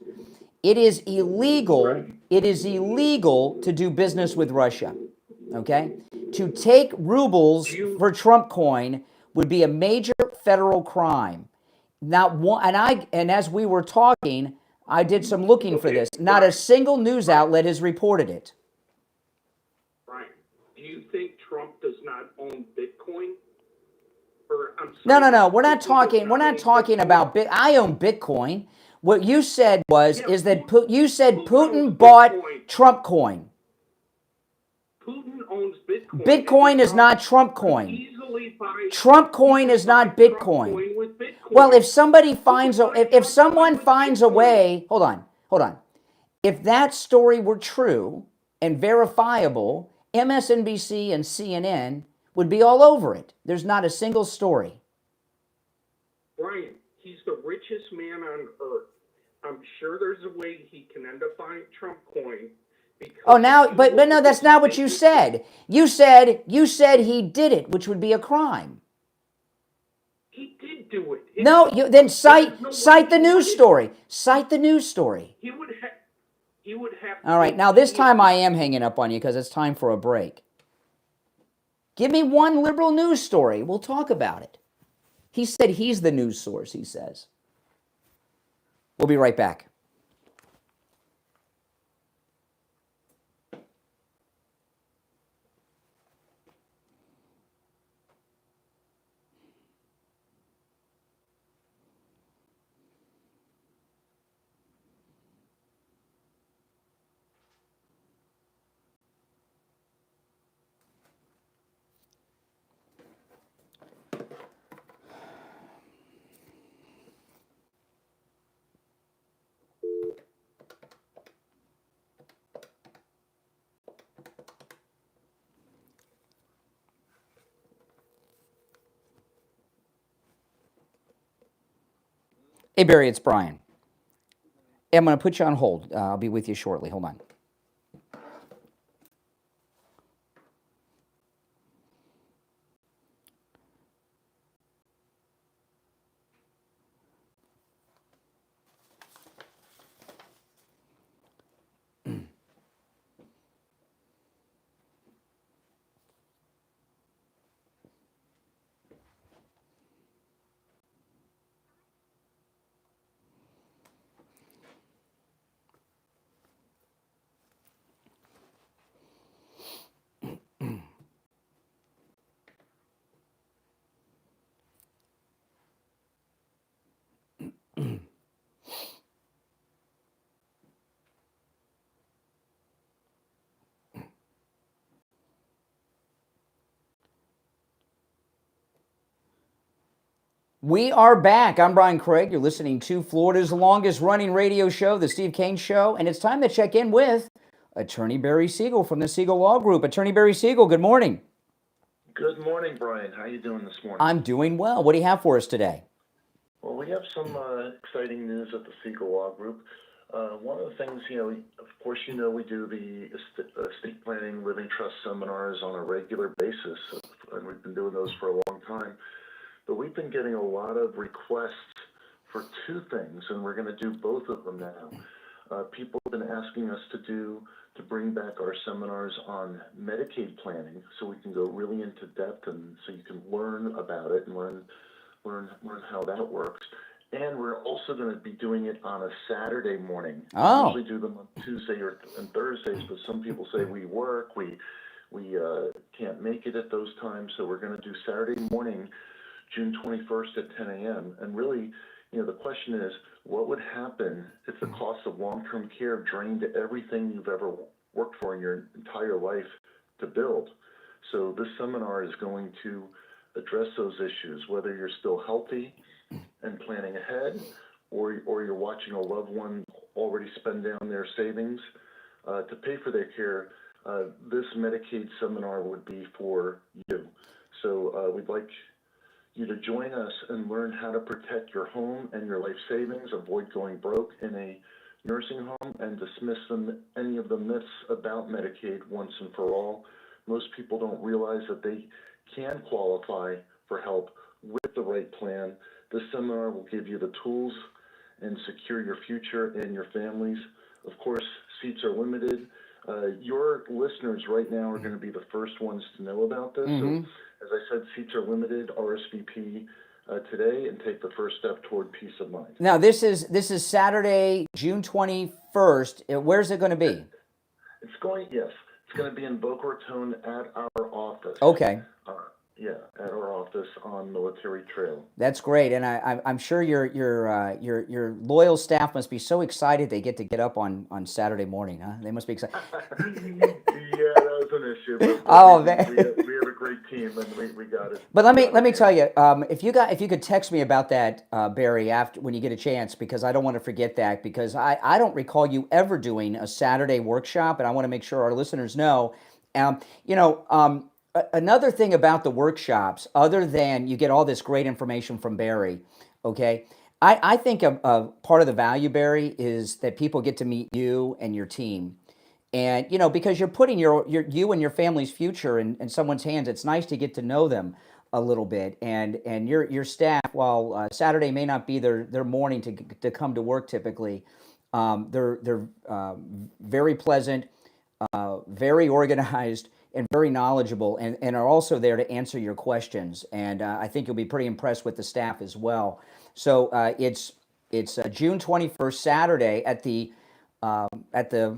It is illegal. It is illegal to do business with Russia. Okay, to take rubles for Trump coin would be a major federal crime. Not one, and as we were talking, I did some looking for this. Not a single news outlet has reported it. Do you think Trump does not own Bitcoin? Or, I'm sorry, no. We're not talking about Bitcoin. I own Bitcoin. What you said was Putin bought Trump coin. Putin owns Bitcoin. Bitcoin is not Trump coin. Trump coin is not Bitcoin. Well, if somebody finds if someone finds a way, hold on. If that story were true and verifiable, MSNBC and CNN would be all over it. There's not a single story. Brian, he's the richest man on earth. I'm sure there's a way he can end up buying Trump coin. Oh, now, but no, that's not what you said. You said he did it, which would be a crime. He did do it. No, then cite the news story. Cite the news story. He would have. All right, now this time I am hanging up on you because it's time for a break. Give me one liberal news story. We'll talk about it. He said he's the news source, he says. We'll be right back. Hey, Barry, it's Brian. I'm going to put you on hold. I'll be with you shortly. Hold on. We are back. I'm Brian Craig. You're listening to Florida's longest running radio show, The Steve Kane Show. And it's time to check in with Attorney Barry Siegel from the Siegel Law Group. Attorney Barry Siegel, good morning. Good morning, Brian. How are you doing this morning? I'm doing well. What do you have for us today? Well, we have some exciting news at the Siegel Law Group. One of the things, of course, we do the estate planning living trust seminars on a regular basis, and we've been doing those for a long time. But we've been getting a lot of requests for two things, and we're going to do both of them now. People have been asking us to bring back our seminars on Medicaid planning, so we can go really into depth, and so you can learn about it and learn how that works. And we're also going to be doing it on a Saturday morning. Oh. We usually do them on Tuesday and Thursdays, but some people say we work, we can't make it at those times, so we're going to do Saturday morning, June 21st at 10 a.m. And really, the question is, what would happen if the cost of long-term care drained everything you've ever worked for in your entire life to build? So this seminar is going to address those issues, whether you're still healthy and planning ahead, or you're watching a loved one already spend down their savings to pay for their care. This Medicaid seminar would be for you. So we'd like you to join us and learn how to protect your home and your life savings, avoid going broke in a nursing home, and dismiss any of the myths about Medicaid once and for all. Most people don't realize that they can qualify for help with the right plan. This seminar will give you the tools and secure your future and your families. Of course, seats are limited. Your listeners right now are going to be the first ones to know about this. Mm-hmm. So, as I said, seats are limited. RSVP today and take the first step toward peace of mind. Now, this is Saturday, June 21st. Where's it going to be? It's going to be in Boca Raton at our office. Okay. At our office on Military Trail. That's great, and I'm sure your loyal staff must be so excited they get up on Saturday morning, huh? They must be excited. Yeah, that was an issue. But Oh, we man. have a great team, and we got it. But let me tell you, if you could text me about that, Barry, after when you get a chance, because I don't want to forget that, because I don't recall you ever doing a Saturday workshop, and I want to make sure our listeners know. Another thing about the workshops, other than you get all this great information from Barry, okay, I think a part of the value, Barry, is that people get to meet you and your team. And, because you're putting you and your family's future in someone's hands, it's nice to get to know them a little bit. And your staff, while Saturday may not be their morning to come to work typically, they're very pleasant, very organized, and very knowledgeable, and are also there to answer your questions. And I think you'll be pretty impressed with the staff as well. So it's June 21st, Saturday, at the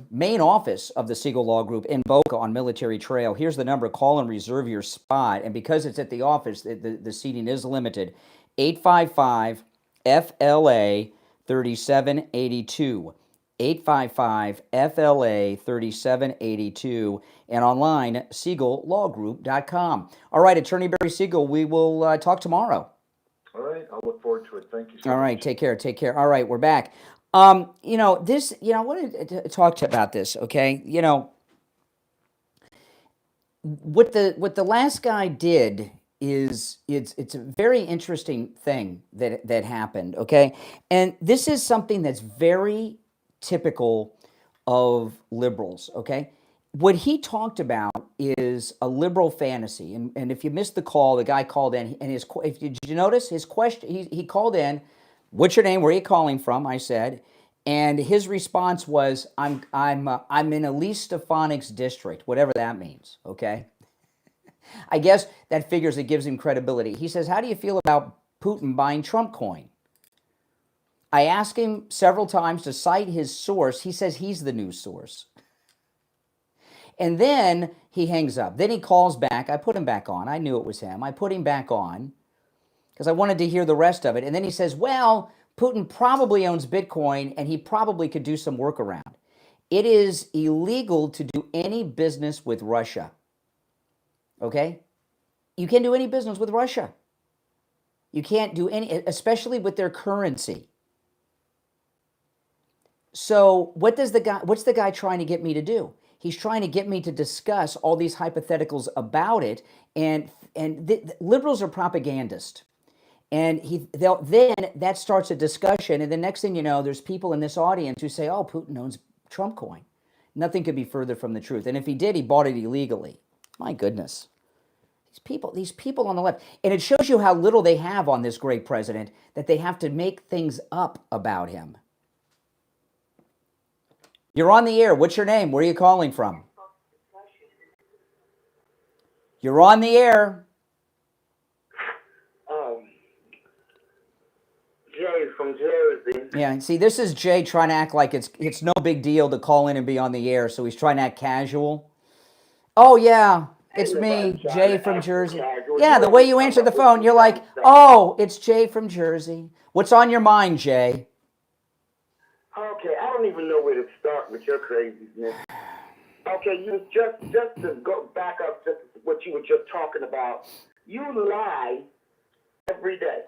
main office of the Siegel Law Group in Boca on Military Trail. Here's the number. Call and reserve your spot. And because it's at the office, the seating is limited. 855-FLA-3782. 855-FLA-3782, and online, SiegelLawGroup.com. All right, Attorney Barry Siegel, we will talk tomorrow. All right, I'll look forward to it. Thank you so much. All right, take care. All right, we're back. I wanted to talk to you about this, okay? What the last guy did is it's a very interesting thing that happened, okay? And this is something that's very typical of liberals, okay? What he talked about is a liberal fantasy. And if you missed the call, the guy called in, and did you notice his question? He called in, "What's your name? Where are you calling from?" I said, and his response was, I'm in Elise Stefanik's district," whatever that means, okay? I guess that figures it gives him credibility. He says, "How do you feel about Putin buying Trump coin?" I asked him several times to cite his source. He says he's the news source. And then he hangs up. Then he calls back. I put him back on. I knew it was him. I put him back on because I wanted to hear the rest of it. And then he says, well, Putin probably owns Bitcoin and he probably could do some workaround. It is illegal to do any business with Russia. Okay? You can't do any business with Russia. You can't do any, especially with their currency. So what's the guy trying to get me to do? He's trying to get me to discuss all these hypotheticals about it, and liberals are propagandists. And then that starts a discussion, and the next thing you know, there's people in this audience who say, "Oh, Putin owns Trump coin." Nothing could be further from the truth. And if he did, he bought it illegally. My goodness, these people on the left, and it shows you how little they have on this great president, that they have to make things up about him. You're on the air. What's your name? Where are you calling from? You're on the air. Jay from Jersey. Yeah, see, this is Jay trying to act like it's no big deal to call in and be on the air, so he's trying to act casual. Oh, yeah, it's me, Jay from Jersey. Yeah, the way you answer the phone, you're like, oh, it's Jay from Jersey. What's on your mind, Jay? Okay, I don't even know where to start with your craziness. Okay, you just to go back up just what you were just talking about. You lie every day.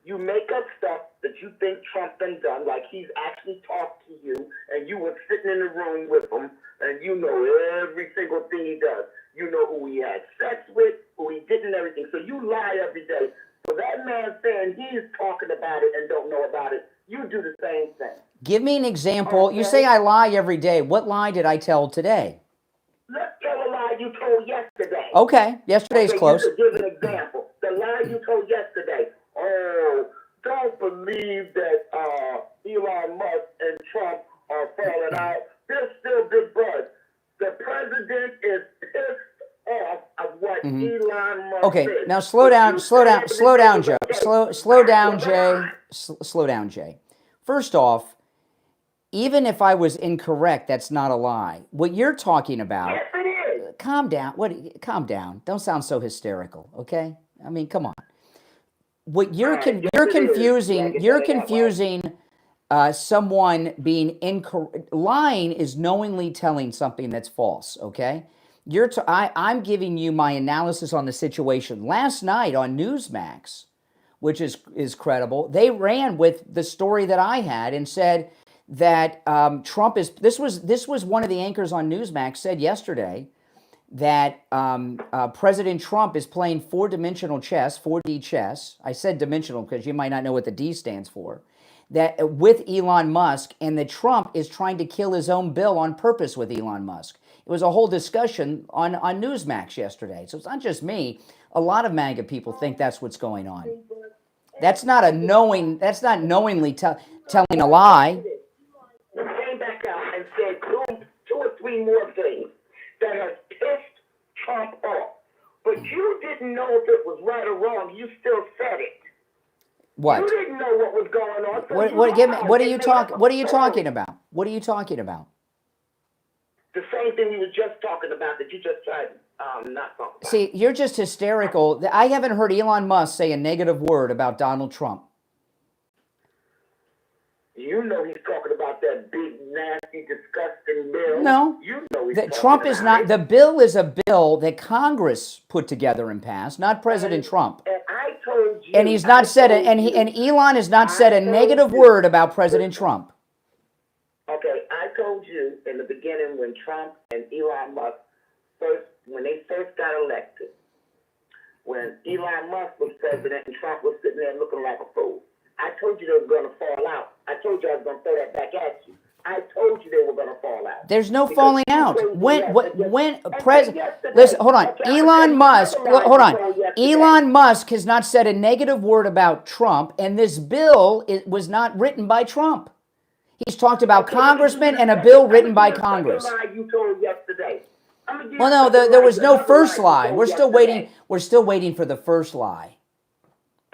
You make up stuff that you think Trump done, like he's actually talked to you, and you were sitting in the room with him, and you know every single thing he does. You know who he had sex with, who he didn't, and everything. So you lie every day. So that man saying he's talking about it and don't know about it, you do the same thing. Give me an example. Okay. You say I lie every day. What lie did I tell today? Let's tell a lie you told yesterday. Okay, yesterday's close. You give an example. The lie you told yesterday. Oh, don't believe that Elon Musk and Trump are falling out. They're still big buds. The president is pissed off of what Elon Musk said. Now slow down, Joe. Slow down, Jay. First off, even if I was incorrect, that's not a lie. What you're talking about... Yes, it is. Calm down. Calm down. Don't sound so hysterical, okay? I mean, come on. What you're confusing someone being incorrect. Lying is knowingly telling something that's false, okay? I'm giving you my analysis on the situation. Last night on Newsmax, which is credible, they ran with the story that I had and said that Trump is... This was one of the anchors on Newsmax said yesterday that President Trump is playing four-dimensional chess, 4D chess. I said dimensional because you might not know what the D stands for. That with Elon Musk, and that Trump is trying to kill his own bill on purpose with Elon Musk. It was a whole discussion on Newsmax yesterday. So it's not just me. A lot of MAGA people think that's what's going on. That's not knowingly telling a lie. They came back out and said two or three more things that has pissed Trump off. But you didn't know if it was right or wrong. You still said it. What? You didn't know what was going on. So what are you talking about? What are you talking about? The same thing we were just talking about that you just tried not talking about. See, you're just hysterical. I haven't heard Elon Musk say a negative word about Donald Trump. You know he's talking about that big, nasty, disgusting bill. No. You know he's Trump is not. The bill is a bill that Congress put together and passed, not President Trump. And I told you. And he's not said it. And Elon has not said a negative word about President Trump. Okay, I told you in the beginning when Trump and Elon Musk when they first got elected, when Elon Musk was president and Trump was sitting there looking like a fool. I told you they were going to fall out. I told you I was going to throw that back at you. I told you they were going to fall out. There's no falling out. Listen, hold on. Elon Musk, hold on. Elon Musk has not said a negative word about Trump, and this bill was not written by Trump. He's talked about congressmen and a bill written by Congress. You told yesterday. Well, no, there was no first lie. We're still waiting. We're still waiting for the first lie.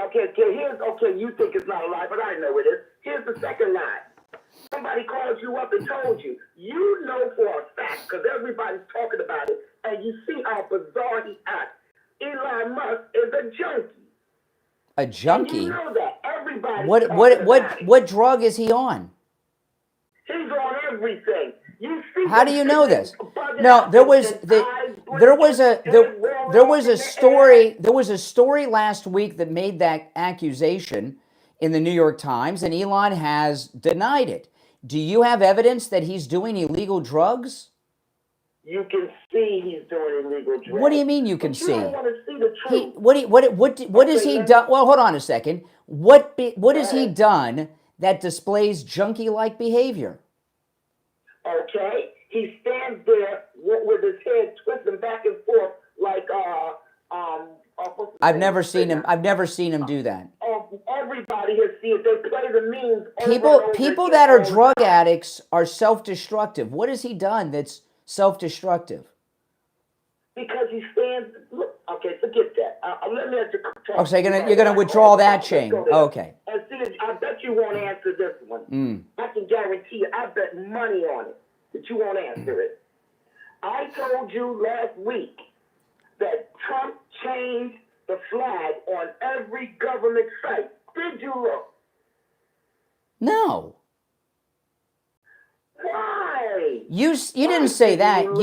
Okay, you think it's not a lie, but I know it is. Here's the second lie. Somebody calls you up and told you. You know for a fact, because everybody's talking about it, and you see how bizarre he acts. Elon Musk is a junkie. A junkie? And you know that. Everybody's what drug is he on? He's on everything. You see how do you know this? No, there was a story last week that made that accusation in the New York Times, and Elon has denied it. Do you have evidence that he's doing illegal drugs? you can see he's doing illegal drugs. What do you mean you can But see? You don't want to see the He, truth. what has he done? Well, hold on a second. What has he done that displays junkie-like behavior? Okay, he stands there with his head twisting back and forth like I've never seen him. I've never seen him do that. Everybody has seen it. They play the memes. People that are drug addicts are self-destructive. What has he done that's self-destructive? Because he stands. Look, okay, forget that. Let me ask you. Oh, so you're gonna withdraw that chain? Okay. And see, I bet you won't answer this one. I can guarantee you. I bet money on it that you won't answer it. I told you last week that Trump changed the flag on every government site. Did you look? No. Why? You didn't say that.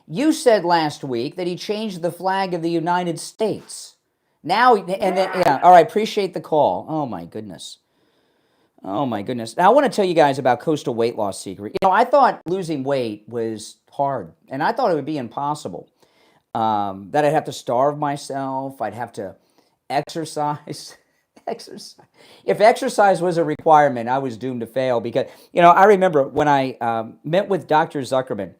You said last week that he changed the flag of the United States. Now and then, yeah. All right. Appreciate the call. Oh my goodness. Oh my goodness. Now I want to tell you guys about Coastal Weight Loss Secret. You know, I thought losing weight was hard, and I thought it would be impossible. That I'd have to starve myself. I'd have to exercise. Exercise. If exercise was a requirement, I was doomed to fail because, you know, I remember when I met with Dr. Zuckerman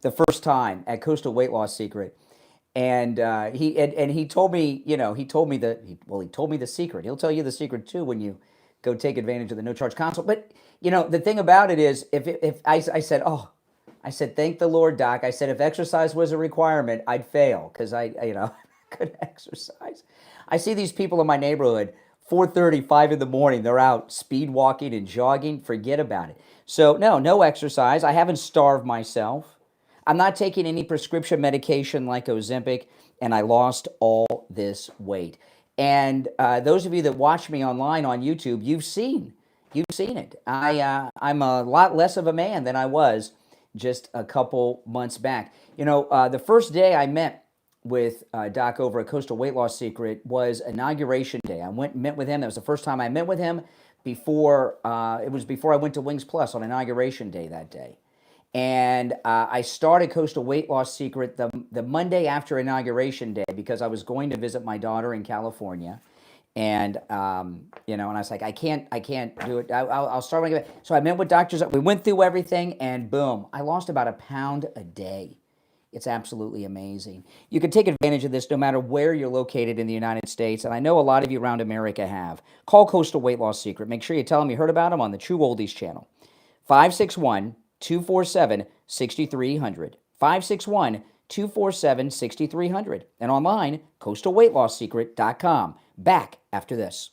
the first time at Coastal Weight Loss Secret, and he told me, you know, he told me the secret. He'll tell you the secret too when you go take advantage of the no charge consult. But you know, the thing about it is, if I said, thank the Lord, Doc. I said, if exercise was a requirement, I'd fail because I couldn't exercise. I see these people in my neighborhood, 4:30, 5 in the morning, they're out speed walking and jogging. Forget about it. So no exercise. I haven't starved myself. I'm not taking any prescription medication like Ozempic, and I lost all this weight. And those of you that watch me online on YouTube, you've seen it. I'm a lot less of a man than I was just a couple months back. You know, the first day I met with Doc over at Coastal Weight Loss Secret was Inauguration Day. I went and met with him. That was the first time I met with him before I went to Wings Plus on Inauguration Day that day. And I started Coastal Weight Loss Secret the Monday after Inauguration Day because I was going to visit my daughter in California. And, you know, and I was like, I can't do it. I'll start when I get back. So I met with doctors. We went through everything, and boom, I lost about 1 pound a day. It's absolutely amazing. You can take advantage of this no matter where you're located in the United States, and I know a lot of you around America have. Call Coastal Weight Loss Secret. Make sure you tell them you heard about them on the True Oldies channel. 561-247-6300. 561-247-6300. And online, coastalweightlossecret.com. Back after this.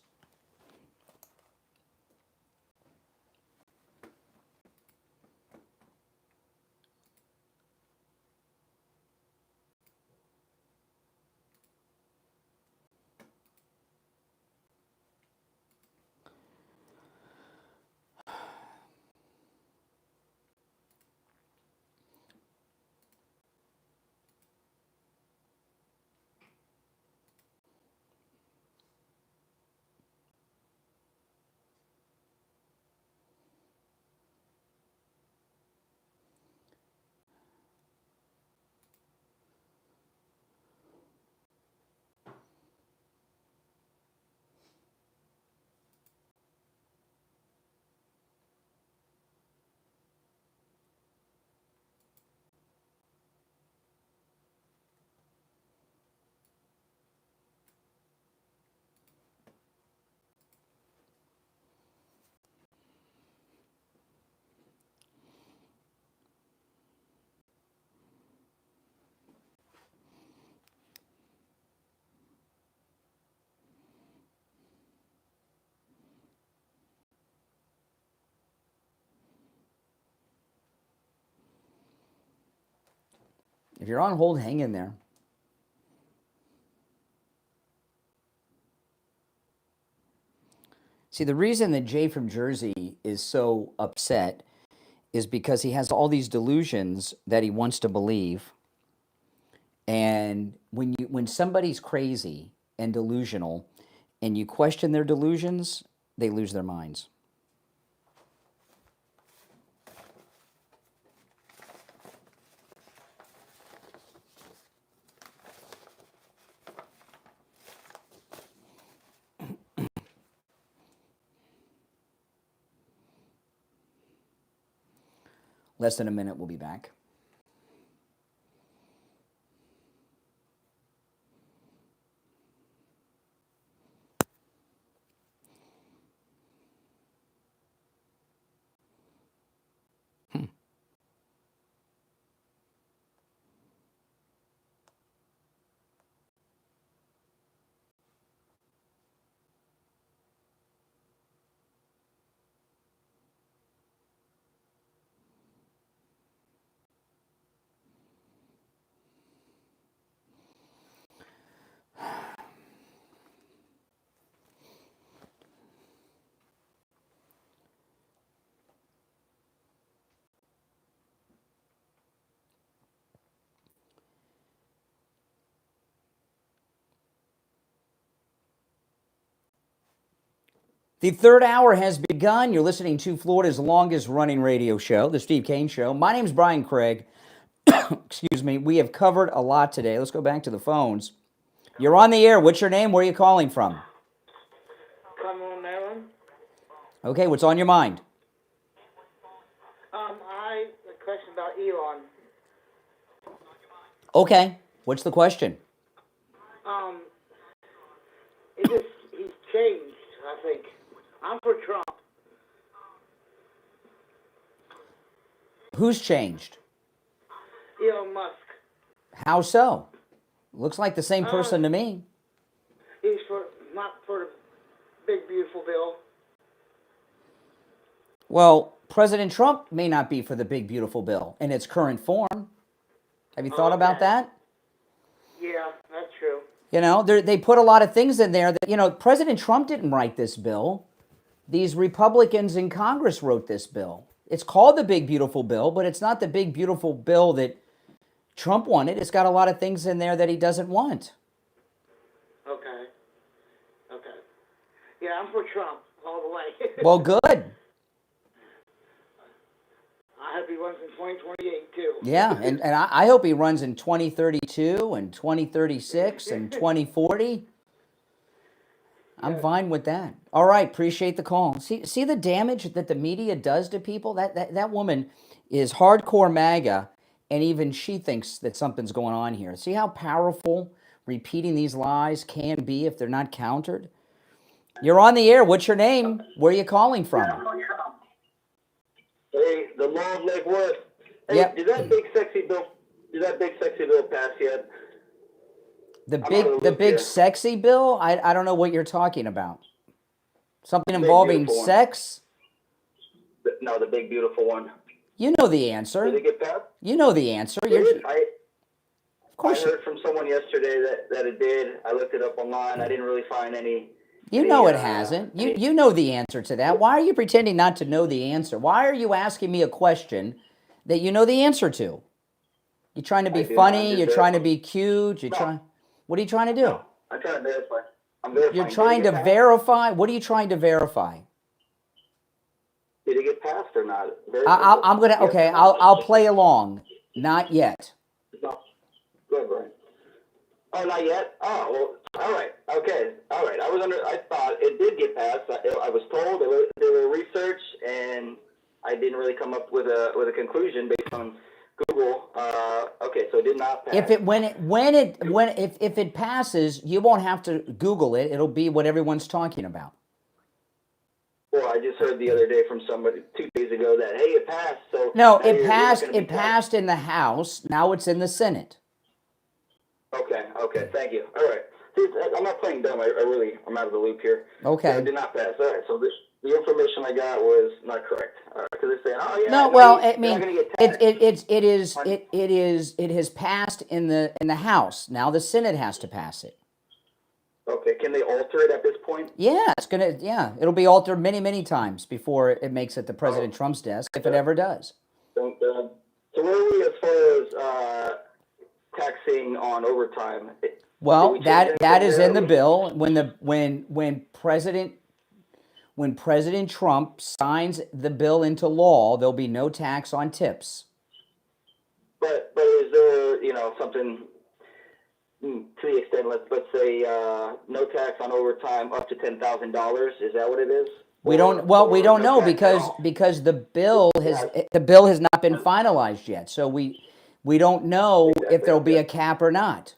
If you're on hold, hang in there. See, the reason that Jay from Jersey is so upset is because he has all these delusions that he wants to believe. And when somebody's crazy and delusional and you question their delusions, they lose their minds. Less than a minute, we'll be back. The third hour has begun. You're listening to Florida's longest running radio show, The Steve Kane Show. My name's Brian Craig. Excuse me. We have covered a lot today. Let's go back to the phones. You're on the air. What's your name? Where are you calling from? Come on, Maryland. Okay, what's on your mind? A question about Elon. Okay, what's the question? He's changed, I think. I'm for Trump. Who's changed? Elon Musk. How so? Looks like the same person to me. He's not for the big, beautiful bill. Well, President Trump may not be for the big, beautiful bill in its current form. Have you thought about that? Yeah, that's true. You know, they put a lot of things in there that, you know, President Trump didn't write this bill. These Republicans in Congress wrote this bill. It's called the big, beautiful bill, but it's not the big, beautiful bill that Trump wanted. It's got a lot of things in there that he doesn't want. Okay. Yeah, I'm for Trump all the way. Well, good. I hope he runs in 2028, too. Yeah, and I hope he runs in 2032 and 2036 and 2040. I'm fine with that. All right, appreciate the call. See the damage that the media does to people? That woman is hardcore MAGA, and even she thinks that something's going on here. See how powerful repeating these lies can be if they're not countered? You're on the air. What's your name? Where are you calling from? Hey, the law of Lake Worth. Hey, Yep. Did that big sexy bill pass yet? The big sexy bill? I don't know what you're talking about. Something Big, involving beautiful one. sex? No, the big beautiful one. You know the answer. Did it get passed? You know the answer. Of course. I heard from someone yesterday that it did. I looked it up online. I didn't really find any. You know it hasn't. You know the answer to that. Why are you pretending not to know the answer? Why are you asking me a question that you know the answer to? You're trying to be funny. You're trying to be cute. What are you trying to do? No, I'm trying to verify. I'm verifying. You're trying to verify? What are you trying to verify? Did it get passed or not? I'm gonna. Okay, I'll play along. Not yet. No. Go ahead, Brian. Oh, not yet? Oh, well, all right. Okay. All right. I thought it did get passed. I was told there were research, and I didn't really come up with a conclusion based on Google. Okay, so it did not pass. If it passes, you won't have to Google it. It'll be what everyone's talking about. Well, I just heard the other day from somebody 2 days ago that, hey, it passed. So no, it passed. It passed in the House. Now it's in the Senate. Okay, thank you. All right. See, I'm not playing dumb. I'm out of the loop here. Okay. So it did not pass. All right, so the information I got was not correct. Because they're saying, oh, yeah. No, well, I mean, it has passed in the House. Now the Senate has to pass it. Okay, can they alter it at this point? Yeah, it'll be altered many, many times before it makes it to President Trump's desk, if it ever does. So where are we as far as taxing on overtime? Well, that is in the bill. When President Trump signs the bill into law, there'll be no tax on tips. But is there something to the extent let's say no tax on overtime up to $10,000? Is that what it is? We don't. Well, we don't know because the bill has not been finalized yet. So we don't know if there'll be a cap or not.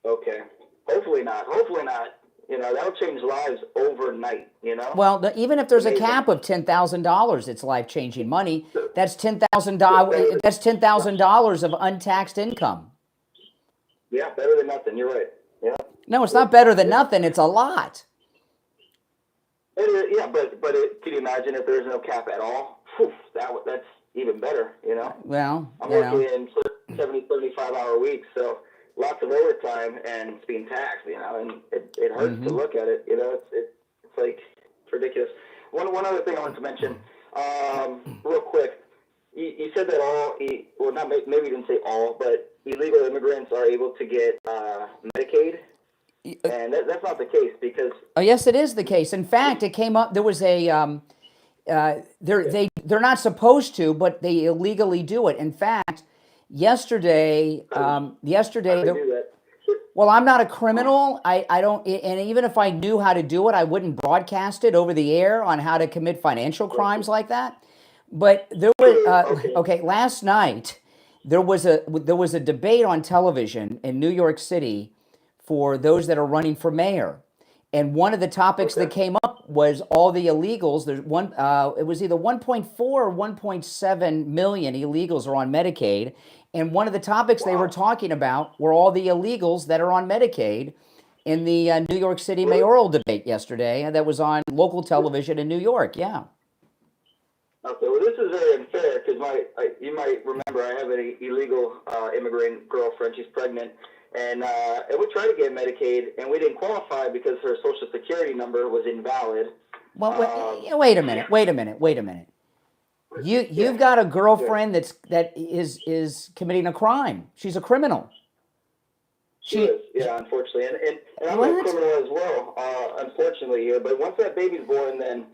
Okay. Hopefully not. Hopefully not. You know, that'll change lives overnight, you know? Well, even if there's a cap of $10,000, it's life-changing money. That's $10,000. That's $10,000 of untaxed income. Yeah, better than nothing. You're right. Yeah. No, it's not better than nothing. It's a lot. It is, yeah, but can you imagine if there's no cap at all? Whew, that's even better, you know? Well, I'm working in 70, 75-hour weeks, so lots of overtime, and it's being taxed, you know, and it hurts to look at it, you know, it's like, it's ridiculous. One other thing I wanted to mention, real quick, you said that maybe you didn't say all, but illegal immigrants are able to get Medicaid, and that's not the case because... Oh, yes, it is the case. In fact, it came up, there was a, they're not supposed to, but they illegally do it. In fact, yesterday, well, I'm not a criminal. I don't, and even if I knew how to do it, I wouldn't broadcast it over the air on how to commit financial crimes like that. But there was, okay, last night, there was a debate on television in New York City for those that are running for mayor. And one of the topics that came up was all the illegals. There's one. It was either 1.4 or 1.7 million illegals are on Medicaid, and one of the topics they were talking about were all the illegals that are on Medicaid in the New York City mayoral debate yesterday, that was on local television in New York. Yeah. Okay, well, this is very unfair because you might remember I have an illegal immigrant girlfriend. She's pregnant. And we tried to get Medicaid, and we didn't qualify because her Social Security number was invalid. Well, wait a minute. You've got a girlfriend that is committing a crime. She's a criminal. She is, yeah, unfortunately, and I'm a criminal as well, unfortunately here. But once that baby's born, then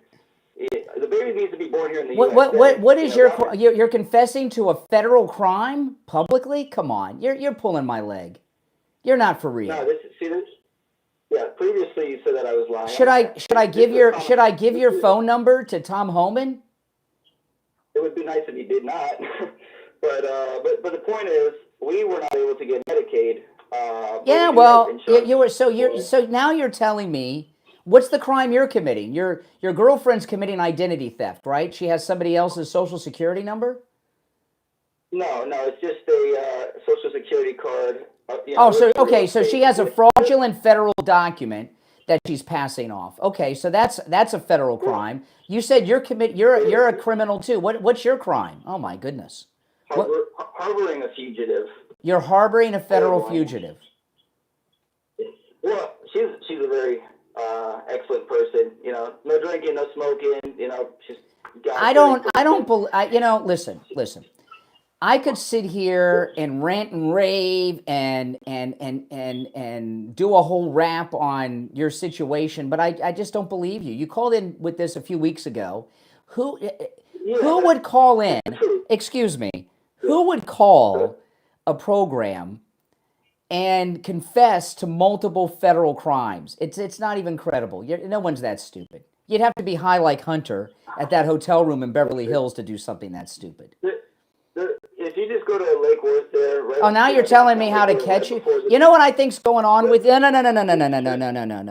the baby needs to be born here in the U.S. What is you're confessing to a federal crime publicly? Come on, you're pulling my leg. You're not for real. No, this. Yeah, previously you said that I was lying. Should I give your phone number to Tom Homan? It would be nice if you did not. but the point is, we were not able to get Medicaid. Yeah, well, you were so now you're telling me what's the crime you're committing? Your girlfriend's committing identity theft, right? She has somebody else's Social Security number? No, it's just a Social Security card. So she has a fraudulent federal document that she's passing off. Okay, so that's a federal crime. You said you're a criminal too. What's your crime? Oh my goodness. Harboring a fugitive. You're harboring a federal fugitive. Well, she's a very excellent person. You know, no drinking, no smoking. You know, she's listen. I could sit here and rant and rave and do a whole rap on your situation, but I just don't believe you. You called in with this a few weeks ago. Who would call in? Excuse me. Who would call a program and confess to multiple federal crimes? It's not even credible. No one's that stupid. You'd have to be high like Hunter at that hotel room in Beverly Hills to do something that stupid. If you just go to Lake Worth there... Oh, now you're telling me how to catch you? You know what I think's going on with... No.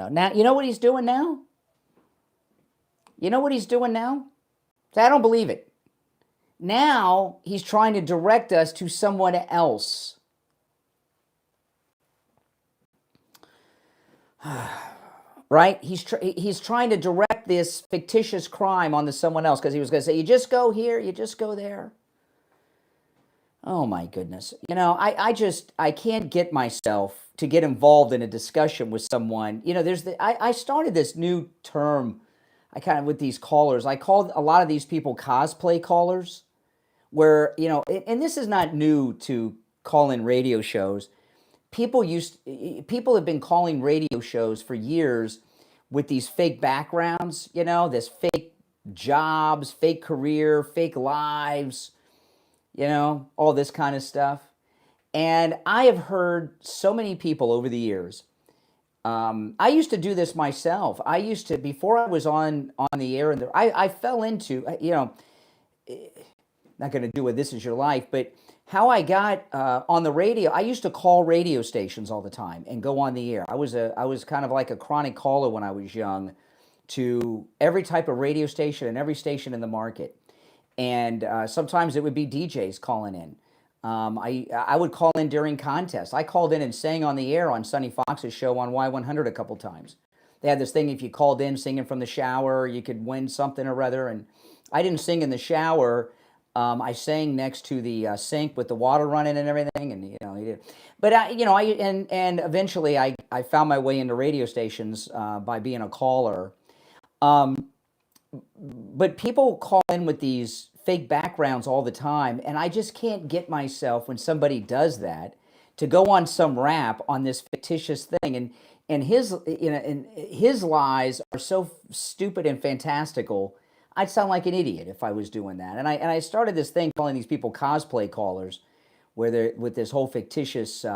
Now, you know what he's doing now? So I don't believe it. Now, he's trying to direct us to someone else. Right? He's trying to direct this fictitious crime onto someone else because he was going to say, you just go here, you just go there. Oh my goodness. You know, I can't get myself to get involved in a discussion with someone. You know, I started this new term, with these callers. I called a lot of these people cosplay callers, where, you know, and this is not new to call-in radio shows. People have been calling radio shows for years with these fake backgrounds, you know, this fake jobs, fake career, fake lives, you know, all this kind of stuff. And I have heard so many people over the years I used to do this myself. I used to, before I was on the air, and I fell into, not going to do with This Is Your Life, but how I got on the radio. I used to call radio stations all the time and go on the air. I was kind of like a chronic caller when I was young to every type of radio station and every station in the market. And sometimes it would be DJs calling in. I would call in during contests. I called in and sang on the air on Sonny Fox's show on Y100 a couple times. They had this thing, if you called in singing from the shower, you could win something or other. And I didn't sing in the shower. I sang next to the sink with the water running and everything, and he did. But and eventually I found my way into radio stations by being a caller. But people call in with these fake backgrounds all the time, and I just can't get myself, when somebody does that, to go on some rap on this fictitious thing. And his lies are so stupid and fantastical. I'd sound like an idiot if I was doing that. And I started this thing calling these people cosplay callers, where they're with this whole fictitious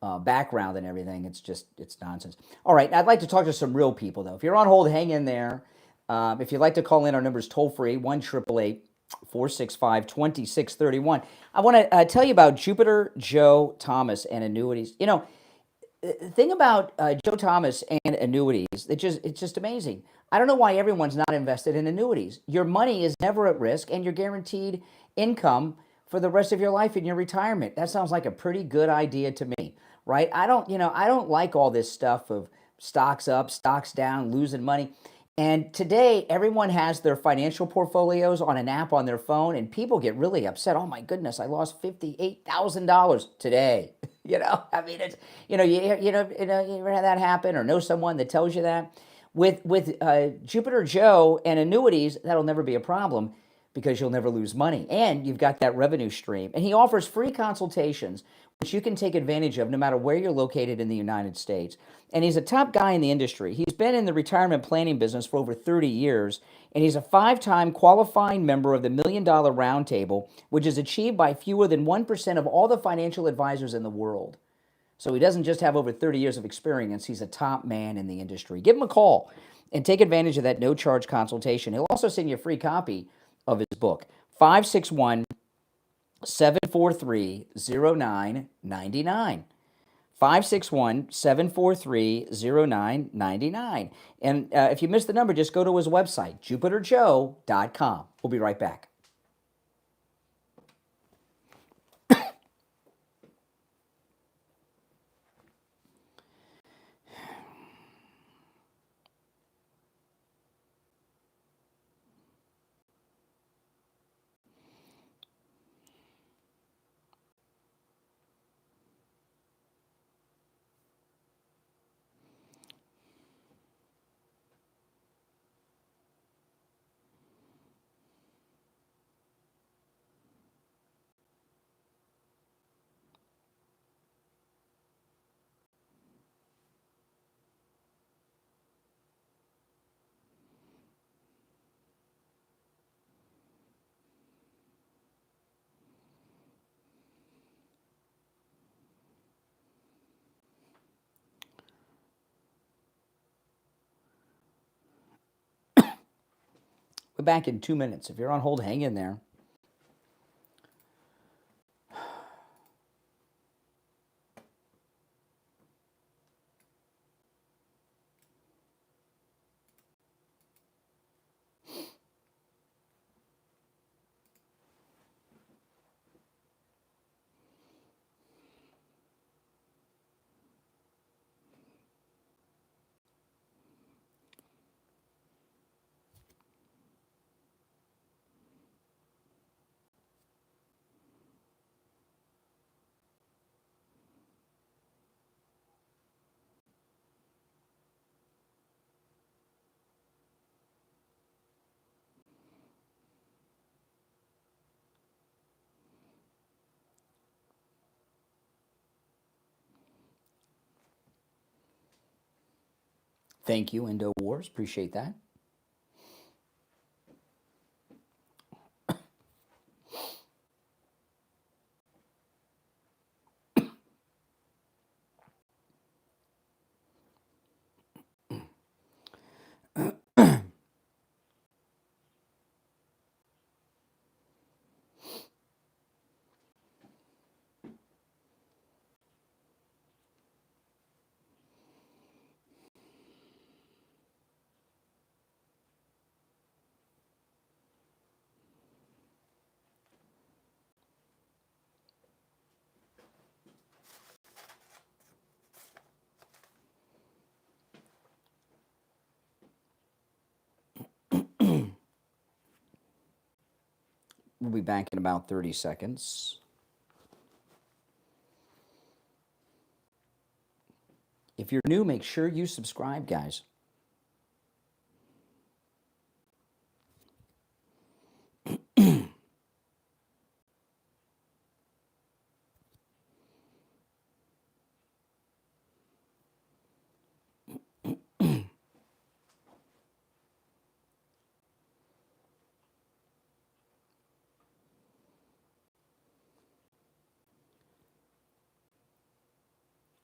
background and everything. It's nonsense. All right, I'd like to talk to some real people though. If you're on hold, hang in there. If you'd like to call in, our number's toll free, 1-888-465-2631. I want to tell you about Jupiter Joe Thomas and annuities. The thing about Joe Thomas and annuities, it's just amazing. I don't know why everyone's not invested in annuities. Your money is never at risk, and you're guaranteed income for the rest of your life in your retirement. That sounds like a pretty good idea to me, right? I don't like all this stuff of stocks up, stocks down, losing money. And today, everyone has their financial portfolios on an app on their phone, and people get really upset. Oh my goodness, I lost $58,000 today. I mean, it's you ever had that happen or know someone that tells you that? With Jupiter Joe and annuities, that'll never be a problem because you'll never lose money, and you've got that revenue stream. And he offers free consultations, which you can take advantage of no matter where you're located in the United States. And he's a top guy in the industry. He's been in the retirement planning business for over 30 years, and he's a 5-time qualifying member of the $1 Million Roundtable, which is achieved by fewer than 1% of all the financial advisors in the world. So he doesn't just have over 30 years of experience, he's a top man in the industry. Give him a call and take advantage of that no-charge consultation. He'll also send you a free copy of his book, 561-743-0999. 561-743-0999. And if you missed the number, just go to his website, jupiterjoe.com. We'll be right back. We're back in 2 minutes. If you're on hold, hang in there. Thank you, Indo Wars. Appreciate that. We'll be back in about 30 seconds. If you're new, make sure you subscribe, guys.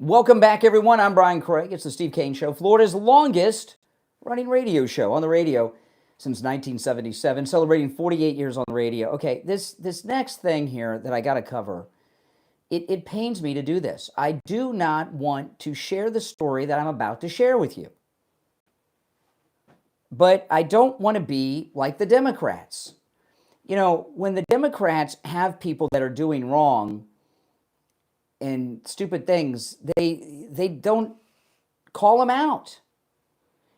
Welcome back, everyone. I'm Brian Craig. It's the Steve Kane Show, Florida's longest running radio show on the radio since 1977, celebrating 48 years on the radio. Okay, this next thing here that I got to cover, it pains me to do this. I do not want to share the story that I'm about to share with you. But I don't want to be like the Democrats. You know, when the Democrats have people that are doing wrong and stupid things, they don't call them out.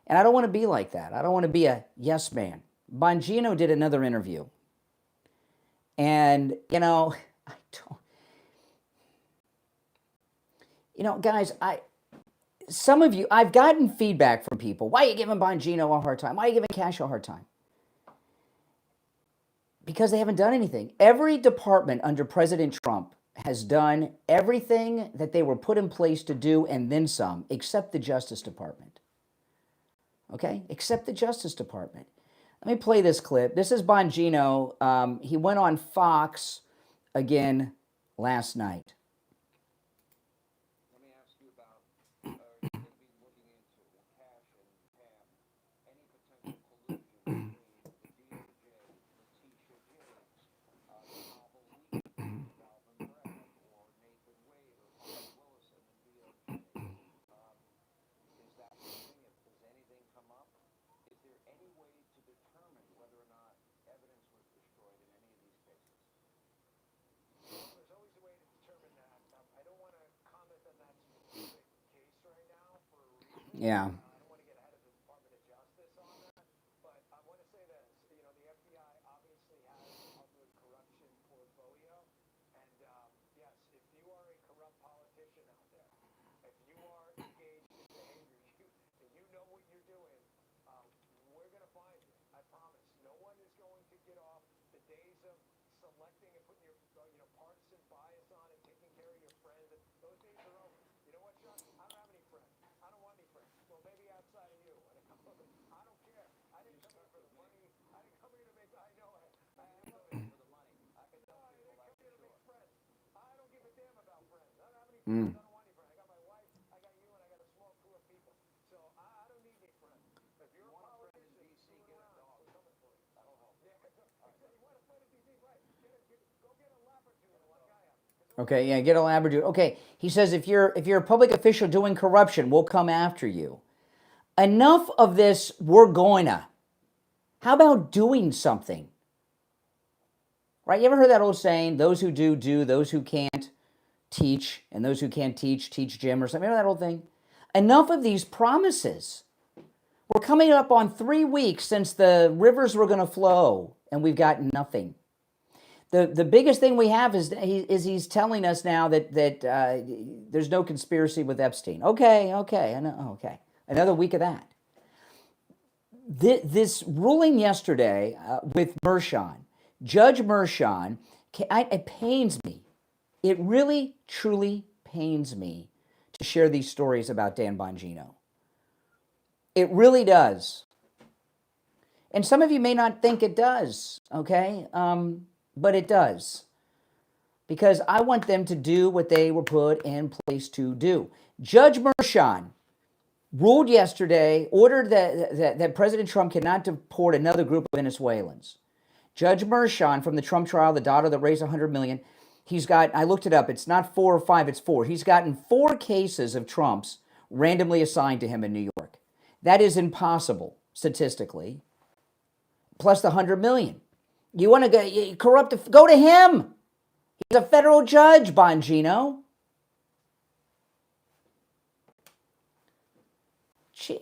And I don't want to be like that. I don't want to be a yes man. Bongino did another interview. And, you know, I don't. You know, guys, some of you, I've gotten feedback from people. Why are you giving Bongino a hard time? Why are you giving Cash a hard time? Because they haven't done anything. Every department under President Trump has done everything that they were put in place to do and then some, except the Justice Department. Okay? Except the Justice Department. Let me play this clip. This is Bongino. He went on Fox again last night. Let me ask you about, are you going to be looking into Cash and Pam, any potential collusion between the DOJ, Letitia James, Novel Lee, Calvin Bragg, or Nathan Wade, or Paul Wilkerson and DOJ? Is that something, if does anything come up? Is there any way to determine whether or not evidence was destroyed in any of these cases? There's always a way to determine that. I don't want to comment on that specific case right now for a reason. Yeah. I don't want to get ahead of the Department of Justice on that. But I want to say this. You know, the FBI obviously has a public corruption portfolio. And yes, if you are a corrupt politician out there, if you are engaged in behavior, and you know what you're doing, we're going to find you. I promise. No one is going to get off the days of selecting and putting your partisan bias on and taking care of your friends. Those days are over. You know what, John? I don't have any friends. I don't want any friends. Well, maybe outside of you. I don't care. I didn't come here for the money. I didn't come here to make. I know. I am coming for the money. I can tell people that for sure. Friends. I don't give a damn about friends. I don't have any friends. I don't want any friends. I got my wife. I got you, and I got a small crew of people. So I don't need any friends. If you're a politician, DC, get a dog. We're coming for you. That'll help. Yeah. You want to fight a DC, right? Go get a Labradoodle like I am. Okay, yeah, get a Labradoodle. Okay, he says if you're a public official doing corruption, we'll come after you. Enough of this, we're going to. How about doing something? Right? You ever heard that old saying, those who do, those who can't, teach, and those who can't teach gym or something? Remember that old thing? Enough of these promises. We're coming up on 3 weeks since the rivers were going to flow, and we've got nothing. The biggest thing we have is he's telling us now that there's no conspiracy with Epstein. Okay, I know. Okay, another week of that. This ruling yesterday with Mershon, Judge Mershon, it pains me. It really, truly pains me to share these stories about Dan Bongino. It really does. And some of you may not think it does, okay? But it does. Because I want them to do what they were put in place to do. Judge Mershon ruled yesterday, ordered that President Trump cannot deport another group of Venezuelans. Judge Mershon from the Trump trial, the daughter that raised $100 million, he's got, I looked it up, it's not 4 or 5, it's 4. He's gotten 4 cases of Trump's randomly assigned to him in New York. That is impossible, statistically. Plus the $100 million. You want to go corrupt? Go to him. He's a federal judge, Bongino.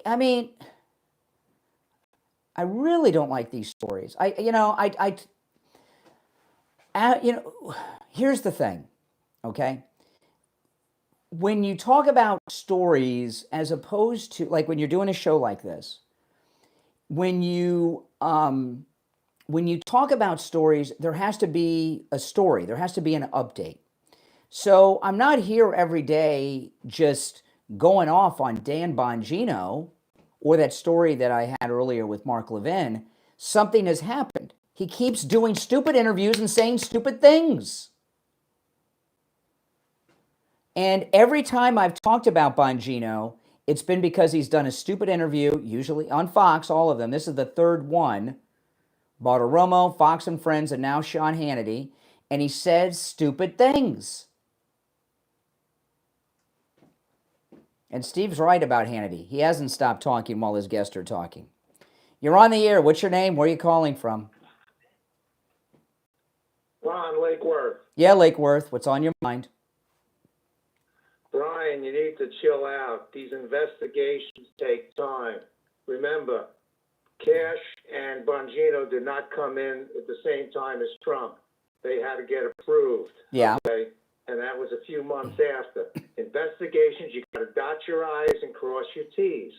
I mean, I really don't like these stories. Here's the thing, okay? When you talk about stories, as opposed to like when you're doing a show like this, when you talk about stories, there has to be a story. There has to be an update. So I'm not here every day just going off on Dan Bongino or that story that I had earlier with Mark Levin. Something has happened. He keeps doing stupid interviews and saying stupid things. And every time I've talked about Bongino, it's been because he's done a stupid interview, usually on Fox, all of them. This is the third one. Bartiromo, Fox and Friends, and now Sean Hannity. And he says stupid things. And Steve's right about Hannity. He hasn't stopped talking while his guests are talking. You're on the air. What's your name? Where are you calling from? Ron, Lake Worth. Yeah, Lake Worth. What's on your mind? Brian, you need to chill out. These investigations take time. Remember, Cash and Bongino did not come in at the same time as Trump. They had to get approved. Yeah. Okay? And that was a few months after. Investigations, you got to dot your I's and cross your T's.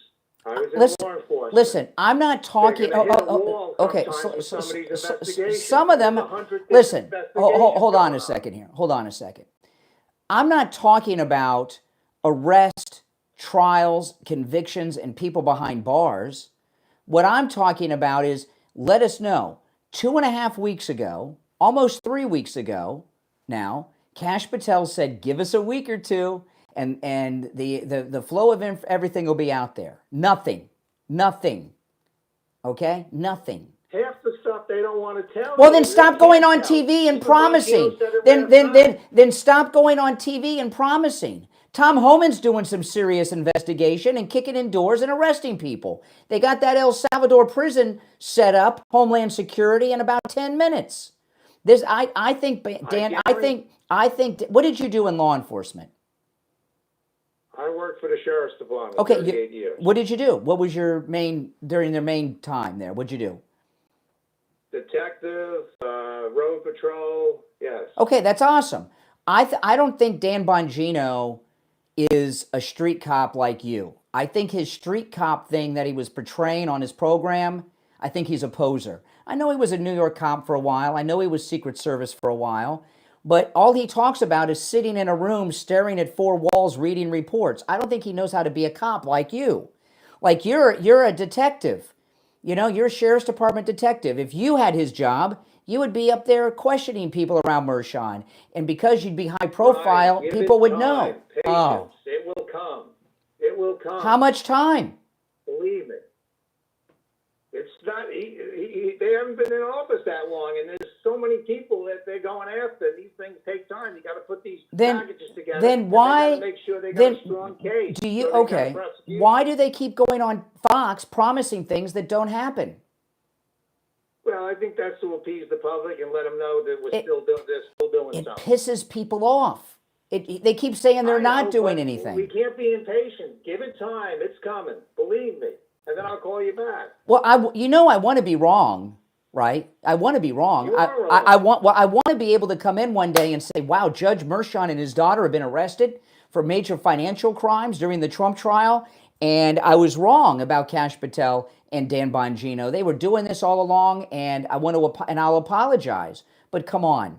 I was in law enforcement. Listen, I'm not talking. Okay, some of them. Listen, hold on a second here. Hold on a second. I'm not talking about arrest, trials, convictions, and people behind bars. What I'm talking about is let us know. 2.5 weeks ago, almost 3 weeks ago now, Kash Patel said, give us a week or two, and the flow of everything will be out there. Nothing. Okay? Nothing. Half the stuff they don't want to tell. Well, then stop going on TV and promising. Then stop going on TV and promising. Tom Homan's doing some serious investigation and kicking in doors and arresting people. They got that El Salvador prison set up, Homeland Security, in about 10 minutes. I think, Dan, I think, what did you do in law enforcement? I worked for the Sheriff's Department Okay, 38 years. What did you do? What was your during their main time there? What'd you do? Detective, road patrol, yes. Okay, that's awesome. I don't think Dan Bongino is a street cop like you. I think his street cop thing that he was portraying on his program, I think he's a poser. I know he was a New York cop for a while. I know he was Secret Service for a while. But all he talks about is sitting in a room staring at four walls reading reports. I don't think he knows how to be a cop like you. Like you're a detective. You know, you're a Sheriff's Department detective. If you had his job, you would be up there questioning people around Mershon. And because you'd be high profile, people would know. Patience. Oh. It will come. It will come. How much time? Believe me. It's not, they haven't been in office that long, and there's so many people that they're going after. These things take time. You got to put these packages together. Then why? Make sure they got a strong case. Do you okay? Why do they keep going on Fox promising things that don't happen? Well, I think that's to appease the public and let them know that they're still doing something. It pisses people off. They keep saying they're not doing anything. We can't be impatient. Give it time. It's coming. Believe me. And then I'll call you back. Well, I want to be wrong, right? I want to be wrong. You are wrong. I want to be able to come in one day and say, wow, Judge Mershon and his daughter have been arrested for major financial crimes during the Trump trial, and I was wrong about Kash Patel and Dan Bongino. They were doing this all along, and I'll apologize. But come on.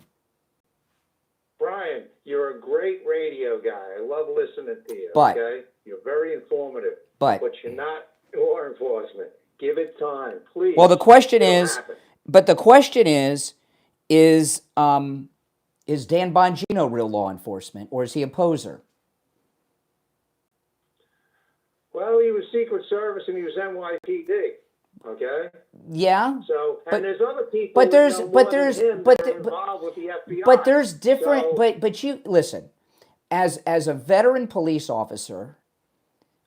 Brian, you're a great radio guy. I love listening to you. But, okay? You're very informative. But you're not law enforcement. Give it time, please. Well, the question is, is Dan Bongino real law enforcement, or is he a poser? Well, he was Secret Service and he was NYPD. Okay. Yeah. So, and there's other people. But there's involved with the FBI. But there's different. But you listen, as a veteran police officer.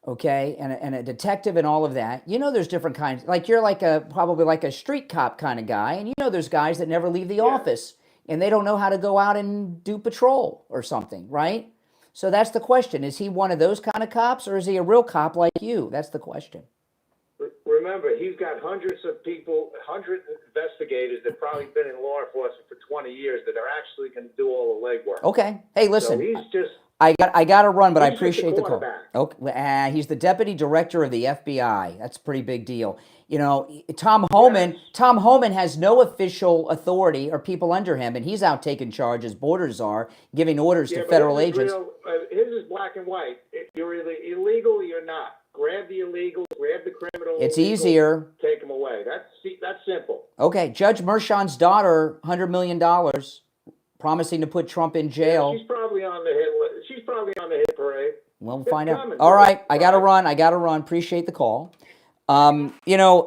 Okay, and a detective and all of that. You know, there's different kinds. Like you're probably like a street cop kind of guy, and you know there's guys that never leave the office and they don't know how to go out and do patrol or something, right? So that's the question: is he one of those kind of cops, or is he a real cop like you? That's the question. remember, he's got hundreds of people, 100 investigators that probably been in law enforcement for 20 years that are actually going to do all the legwork. Okay. Hey, listen. So he's just. I got to run, but I He's just a appreciate the call. quarterback. Okay, he's the deputy director of the FBI. That's a pretty big deal. You know, Tom Homan. Yes. Tom Homan has no official authority or people under him, and he's out taking charge as borders are, giving orders to but federal his is agents. his is black and white. If you're either illegal or you're not. Grab the illegal, grab the criminal. It's illegal, easier. Take them away. That's simple. Okay, Judge Merchan's daughter, $100 million, promising to put Trump in jail. Yeah, she's probably on the hit list. She's probably on the hit parade. Well, we'll It's find out. coming, All bro. right, I got to run. Appreciate the call. You know,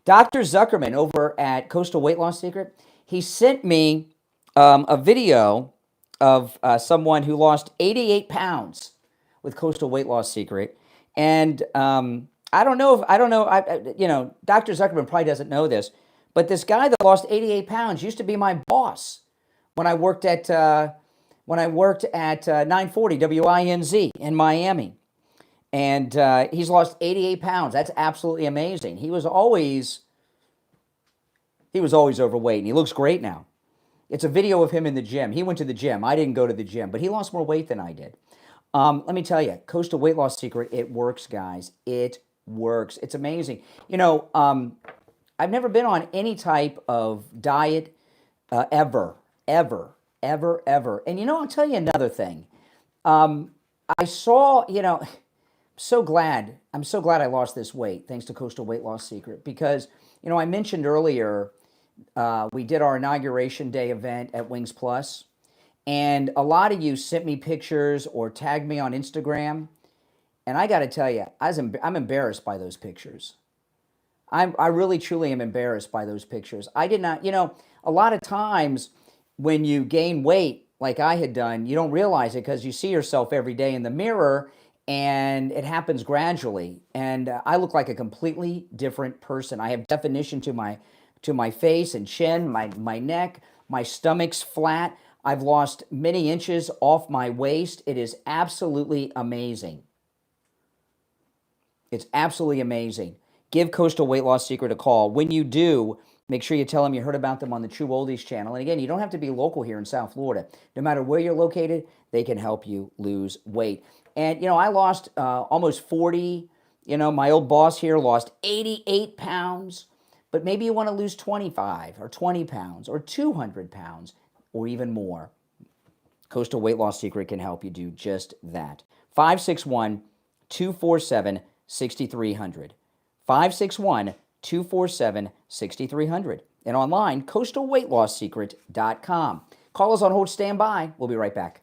Dr. Zuckerman over at Coastal Weight Loss Secret, he sent me a video of someone who lost 88 pounds with Coastal Weight Loss Secret. And I don't know, you know, Dr. Zuckerman probably doesn't know this, but this guy that lost 88 pounds used to be my boss when I worked at 940 WINZ in Miami. And he's lost 88 pounds. That's absolutely amazing. He was always overweight, and he looks great now. It's a video of him in the gym. He went to the gym. I didn't go to the gym, but he lost more weight than I did. Let me tell you, Coastal Weight Loss Secret, it works, guys. It works. It's amazing. You know, I've never been on any type of diet ever. And, you know, I'll tell you another thing. I saw, you know, I'm so glad I lost this weight thanks to Coastal Weight Loss Secret because, you know, I mentioned earlier we did our inauguration day event at Wings Plus. And a lot of you sent me pictures or tagged me on Instagram. And I got to tell you, I'm embarrassed by those pictures. I really, truly am embarrassed by those pictures. I did not, you know, a lot of times when you gain weight like I had done, you don't realize it because you see yourself every day in the mirror and it happens gradually. And I look like a completely different person. I have definition to my face and chin, my neck, my stomach's flat. I've lost many inches off my waist. It is absolutely amazing. It's absolutely amazing. Give Coastal Weight Loss Secret a call. When you do, make sure you tell them you heard about them on the True Oldies channel. And again, you don't have to be local here in South Florida. No matter where you're located, they can help you lose weight. And, you know, I lost almost 40. You know, my old boss here lost 88 pounds. But maybe you want to lose 25 or 20 pounds or 200 pounds. Or even more. Coastal Weight Loss Secret can help you do just that. 561-247-6300. 561-247-6300. And online, coastalweightloss.secret.com. Call us on hold, stand by. We'll be right back.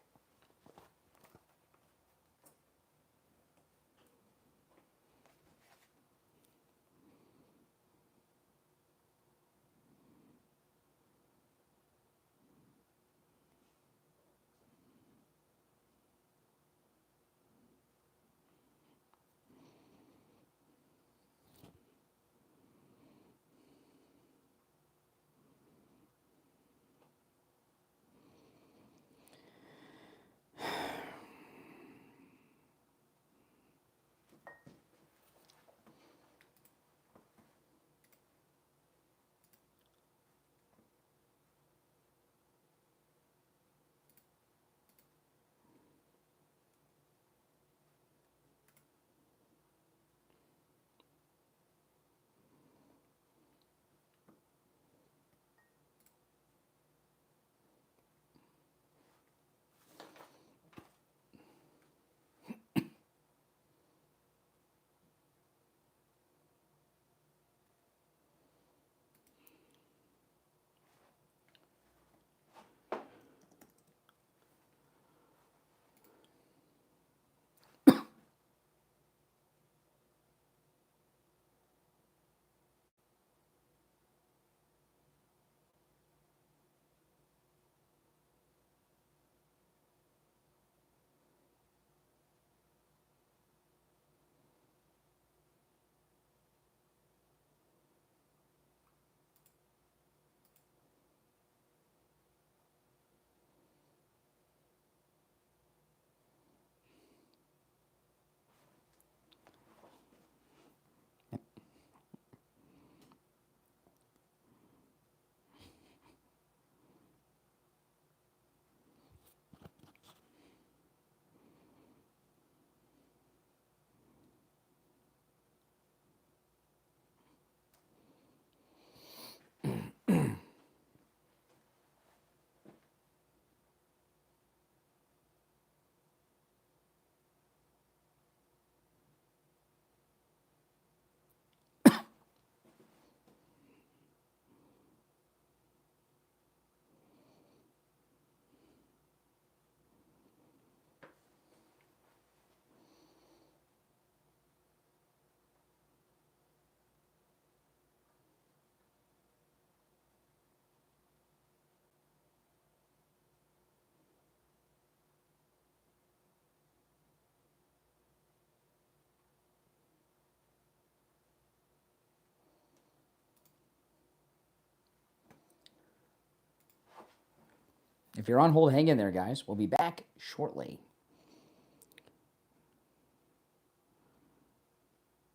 If you're on hold, hang in there, guys. We'll be back shortly.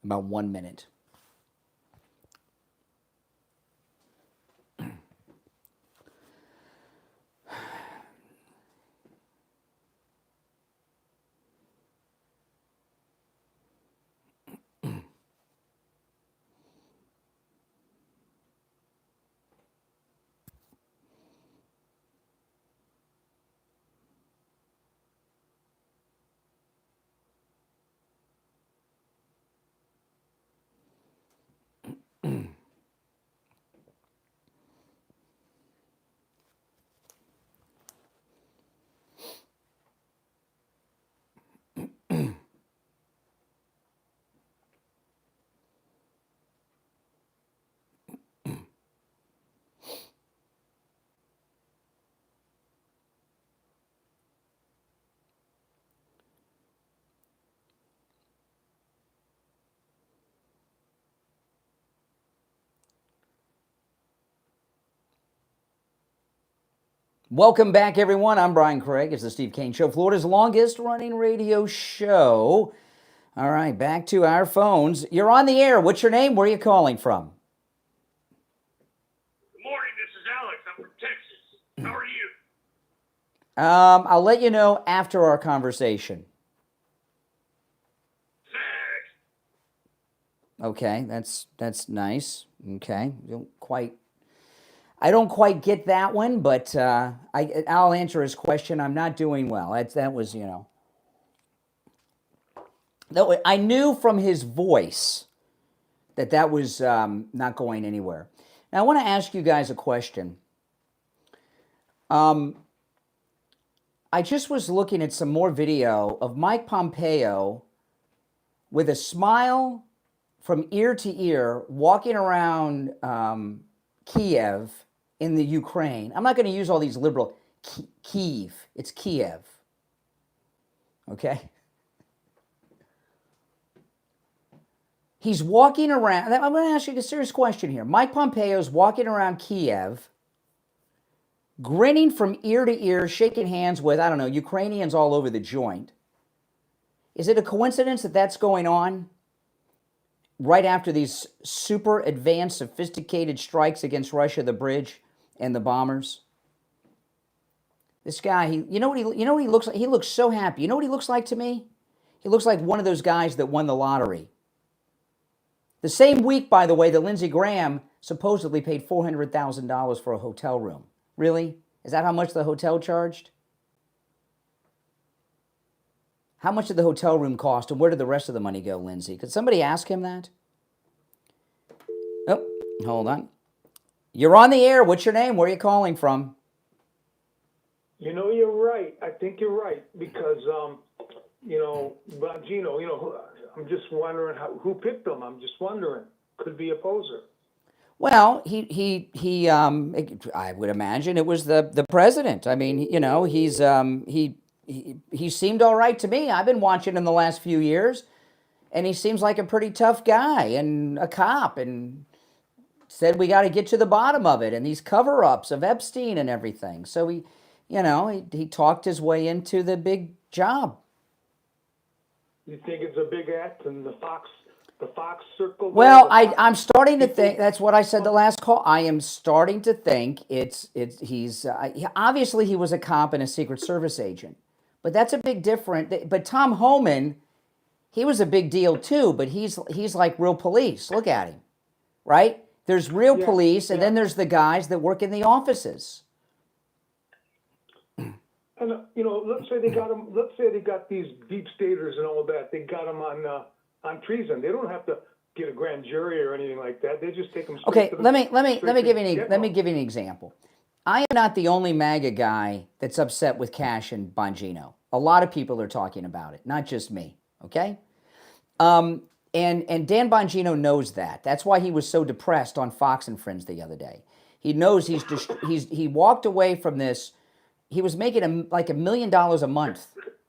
About 1 minute. Welcome back, everyone. I'm Brian Craig. It's the Steve Kane Show, Florida's longest running radio show. All right, back to our phones. You're on the air. What's your name? Where are you calling from? Good morning, this is Alex. I'm from Texas. How are you? I'll let you know after our conversation. Thanks. Okay, that's nice. Okay, I don't quite get that one, but I'll answer his question. I'm not doing well. That was, I knew from his voice that was not going anywhere. Now, I want to ask you guys a question. I just was looking at some more video of Mike Pompeo with a smile from ear to ear walking around Kiev in the Ukraine. I'm not going to use all these liberal Kiev. It's Kiev. Okay? He's walking around. I'm going to ask you a serious question here. Mike Pompeo's walking around Kiev, grinning from ear to ear, shaking hands with, I don't know, Ukrainians all over the joint. Is it a coincidence that that's going on right after these super advanced, sophisticated strikes against Russia, the bridge and the bombers? This guy, you know what he looks like? He looks so happy. You know what he looks like to me? He looks like one of those guys that won the lottery. The same week, by the way, that Lindsey Graham supposedly paid $400,000 for a hotel room. Really? Is that how much the hotel charged? How much did the hotel room cost, and where did the rest of the money go, Lindsey? Could somebody ask him that? Oh, hold on. You're on the air. What's your name? Where are you calling from? You're right. I think you're right because, Bongino, I'm just wondering who picked him. I'm just wondering. Could be a poser. Well, I would imagine it was the president. I mean, he seemed all right to me. I've been watching him the last few years, and he seems like a pretty tough guy and a cop, and said we got to get to the bottom of it and these cover-ups of Epstein and everything. So he talked his way into the big job. You think it's a big act in the Fox circle? Well, I'm starting to think, that's what I said the last call. I am starting to think obviously he was a cop and a Secret Service agent, but that's a big difference. But Tom Homan, he was a big deal too, but he's like real police. Look at him, right? There's real police, and then there's the guys that work in the offices. And let's say they got him. Let's say they got these deep staters and all that. They got him on treason. They don't have to get a grand jury or anything like that. They just take them. Okay, let me give you an example. I am not the only MAGA guy that's upset with Cash and Bongino. A lot of people are talking about it, not just me. Okay, and Dan Bongino knows that. That's why he was so depressed on Fox and Friends the other day. He knows he walked away from this. He was making like $1 million a month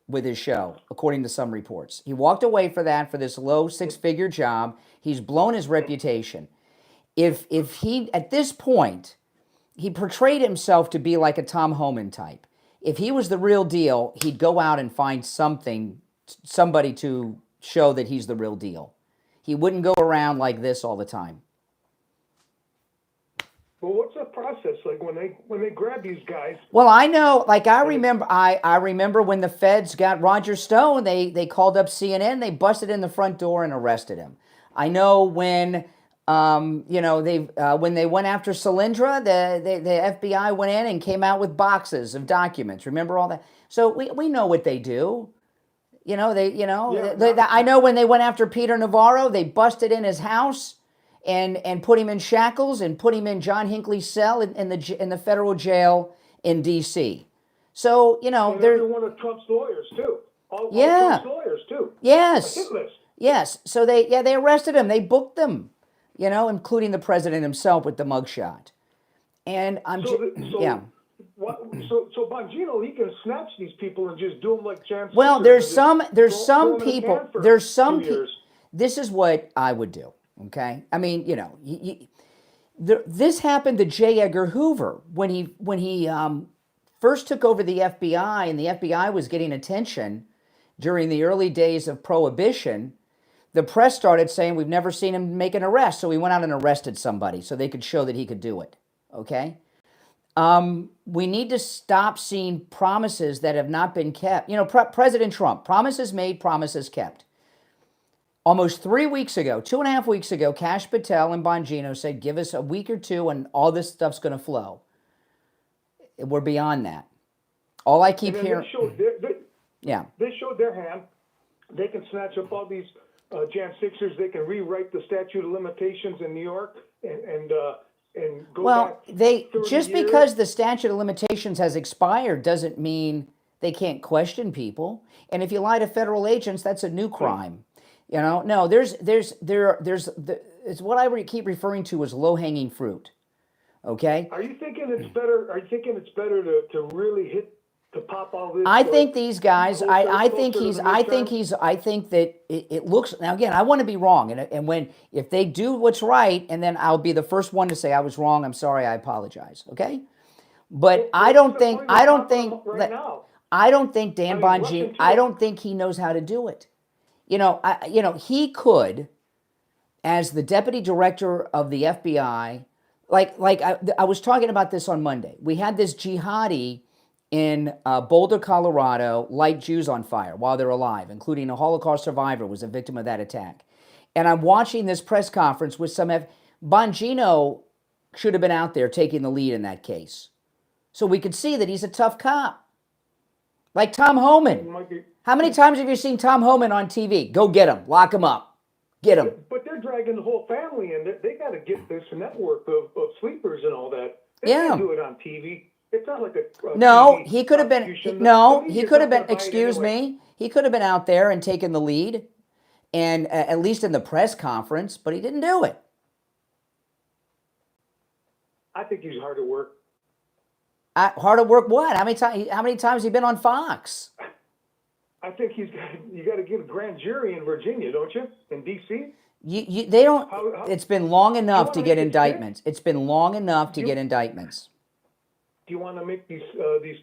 with his show, according to some reports. He walked away for this low six-figure job. He's blown his reputation. If he, at this point, he portrayed himself to be like a Tom Homan type. If he was the real deal, he'd go out and find somebody to show that he's the real deal. He wouldn't go around like this all the time. Well, what's the process like when they grab these guys? Well, I know, like I remember when the feds got Roger Stone, they called up CNN, they busted in the front door and arrested him. I know when when they went after Solyndra, the FBI went in and came out with boxes of documents. Remember all that? So we know what they do. I know when they went after Peter Navarro, they busted in his house and put him in shackles and put him in John Hinckley's cell in the federal jail in D.C. So and every one of Trump's lawyers too. All Trump's lawyers too. Yes. A hit list. Yes. So they arrested him. They booked them. Including the president himself with the mugshot. And So Bongino, he can snatch these people and just do them like Jan. Well, there's some people. This is what I would do. Okay, I mean, this happened to J. Edgar Hoover when he first took over the FBI, and the FBI was getting attention during the early days of Prohibition. The press started saying, we've never seen him make an arrest, so he went out and arrested somebody so they could show that he could do it. Okay. We need to stop seeing promises that have not been kept. President Trump, promises made, promises kept. Almost 3 weeks ago, 2.5 weeks ago, Kash Patel and Bongino said, give us a week or two and all this stuff's going to flow. We're beyond that. All I keep hearing... They showed their hand. They can snatch up all these Jan 6ers. They can rewrite the statute of limitations in New York and go back 30 years. Because the statute of limitations has expired doesn't mean they can't question people. And if you lie to federal agents, that's a new crime. No, it's what I keep referring to as low-hanging fruit. Okay. Are you thinking it's better? To really to pop all this? I think these guys. I think that it looks. Now again, I want to be wrong, and if they do what's right, and then I'll be the first one to say I was wrong. I'm sorry. I apologize. Okay. But I don't think Dan Bongino. I don't think he knows how to do it. He could, as the deputy director of the FBI, I was talking about this on Monday. We had this jihadi in Boulder, Colorado, light Jews on fire while they're alive, including a Holocaust survivor was a victim of that attack. And I'm watching this press conference with Bongino should have been out there taking the lead in that case. So we could see that he's a tough cop. Like Tom Homan. How many times have you seen Tom Homan on TV? Go get him. Lock him up. Get him. But they're dragging the whole family in. They got to get this network of sleepers and all that. They can't do it on TV. It's not like a No, TV he could have been. No, he could have been. Excuse me. He could have been out there and taken the lead, and at least in the press conference, but he didn't do it. I think he's hard to work. Hard at work what? How many times has he been on Fox? I think you got to give a grand jury in Virginia, don't you? In D.C.? They don't. It's been long enough to get indictments. It's been long enough to get indictments. Do you want to make these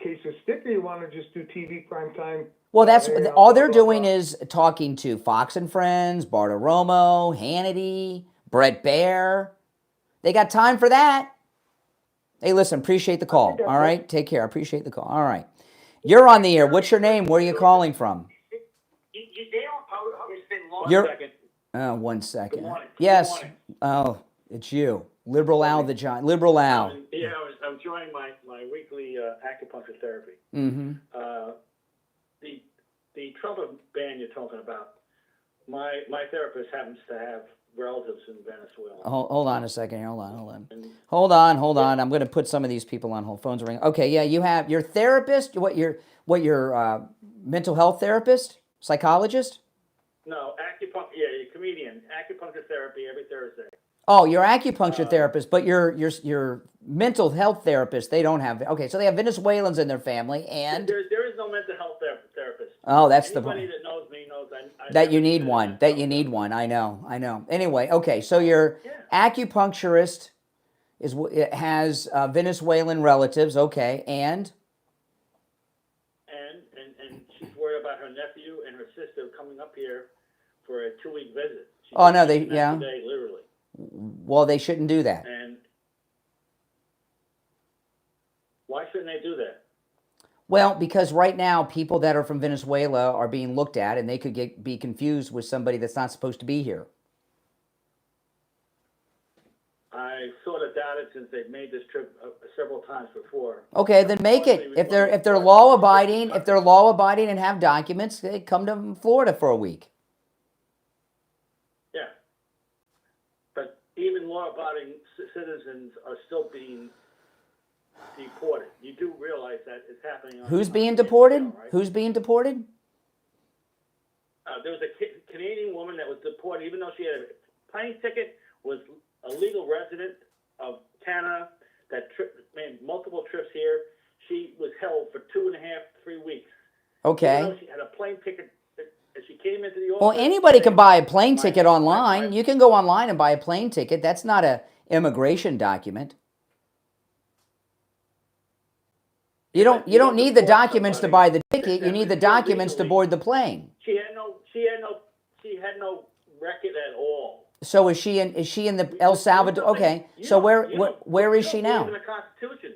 cases stick, or you want to just do TV prime time? Well, that's all they're doing is talking to Fox and Friends, Bartiromo, Hannity, Brett Baer. They got time for that. Hey, listen, appreciate the call. All right, take care. I appreciate the call. All right. You're on the air. What's your name? Where are you calling from? It's been long. Oh, 1 second. Good morning. Yes. Good morning. Oh, it's you. Liberal Al the Giant. Liberal Al. Yeah, I'm enjoying my weekly acupuncture therapy. Mm-hmm. The Trump ban you're talking about, my therapist happens to have relatives in Venezuela. Hold on a second. Hold on. I'm going to put some of these people on hold. Phones ringing. Okay, yeah, you have your therapist. Your mental health therapist, psychologist? No, acupuncture. Yeah, you're a comedian. Acupuncture therapy every Thursday. Oh, your acupuncture therapist, but your mental health therapist, they don't have. Okay, so they have Venezuelans in their family, and there is no mental health therapist. Oh, that's Anybody that knows me knows that you need one. That you need one. I know. Anyway, okay, so your acupuncturist it has Venezuelan relatives. Okay, and And she's worried about her nephew and her sister coming up here for a 2-week visit. Oh, no, Today, literally. Well, they shouldn't do that. And why shouldn't they do that? Well, because right now people that are from Venezuela are being looked at, and they could be confused with somebody that's not supposed to be here. I sort of doubt it since they've made this trip several times before. Okay, then make it. If they're law abiding, and have documents, they come to Florida for a week. Yeah, but even law-abiding citizens are still being deported. You do realize that it's happening. Who's being deported? Right? Who's being deported? There was a Canadian woman that was deported, even though she had a plane ticket, was a legal resident of Canada that made multiple trips here. She was held for 2.5, 3 weeks. Okay. Even though she had a plane ticket, and she came into the office. Well, anybody can buy a plane ticket online. You can go online and buy a plane ticket. That's not an immigration document. You don't need the documents to buy the ticket. You need the documents to board the plane. She had no record at all. So is she in the El Salvador? Okay. So where is she now? You don't believe in the Constitution.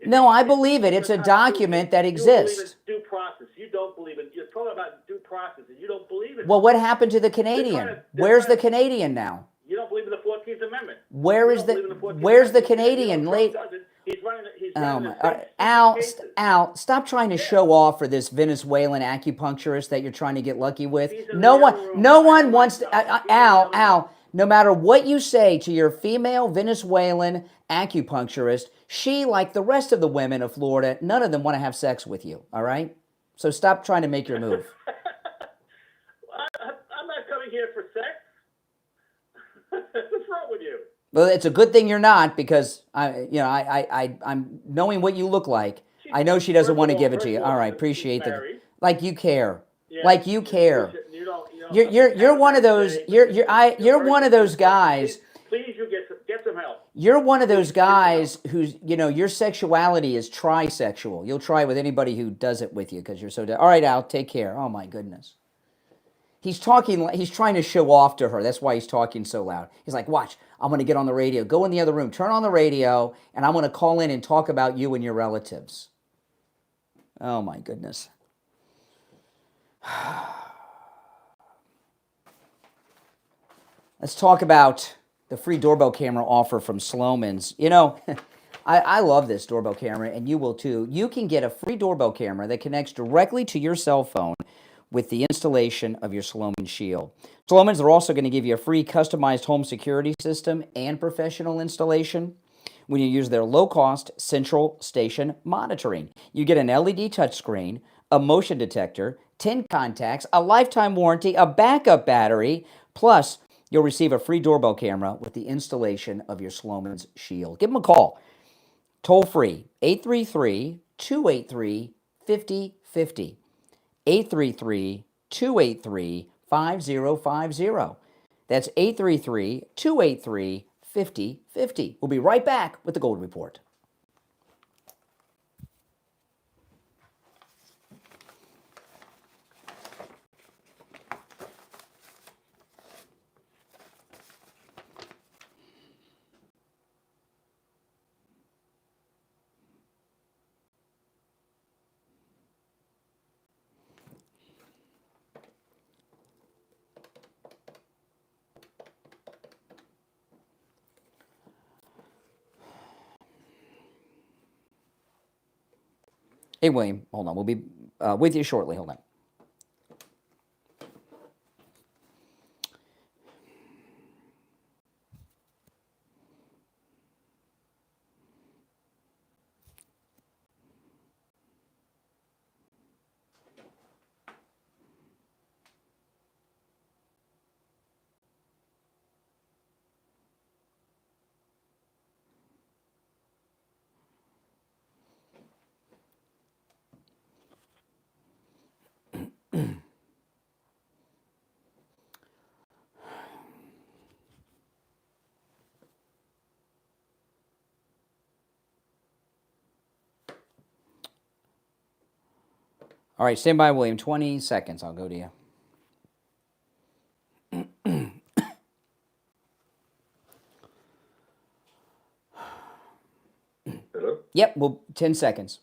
No, I believe it. It's a document that exists. You don't believe in due process. You don't believe in. You're talking about due process, and you don't believe in it. Well, what happened to the Canadian? Where's the Canadian now? You don't believe in the 14th Amendment. Where's the Canadian? He's running. Al, stop trying to show off for this Venezuelan acupuncturist that you're trying to get lucky with. No one wants to. Al, no matter what you say to your female Venezuelan acupuncturist, she, like the rest of the women of Florida, none of them want to have sex with you. All right? So stop trying to make your move. I'm not coming here for sex. What's wrong with you? Well, it's a good thing you're not, because I'm knowing what you look like. I know she doesn't want to give it to you. All right, appreciate that. Like you care. Yeah, like you care. You're one of those. You're one of those guys. Please, you get some help. You're one of those guys who's, your sexuality is trisexual. You'll try with anybody who does it with you because you're so. All right, Al, take care. Oh my goodness. He's trying to show off to her. That's why he's talking so loud. He's like, watch, I'm going to get on the radio. Go in the other room, turn on the radio, and I'm going to call in and talk about you and your relatives. Oh, my goodness. Let's talk about the free doorbell camera offer from Slomin's. I love this doorbell camera, and you will too. You can get a free doorbell camera that connects directly to your cell phone with the installation of your Slomin Shield. Slomin's are also going to give you a free customized home security system and professional installation when you use their low-cost central station monitoring. You get an LED touchscreen, a motion detector, 10 contacts, a lifetime warranty, a backup battery, plus you'll receive a free doorbell camera with the installation of your Slomin's Shield. Give them a call. Toll free, 833-283-5050. 833-283-5050. That's 833-283-5050. We'll be right back with the Gold Report. Hey, William, hold on. We'll be with you shortly. Hold on. All right, stand by, William. 20 seconds. I'll go to you. Hello? Yep, well, 10 seconds.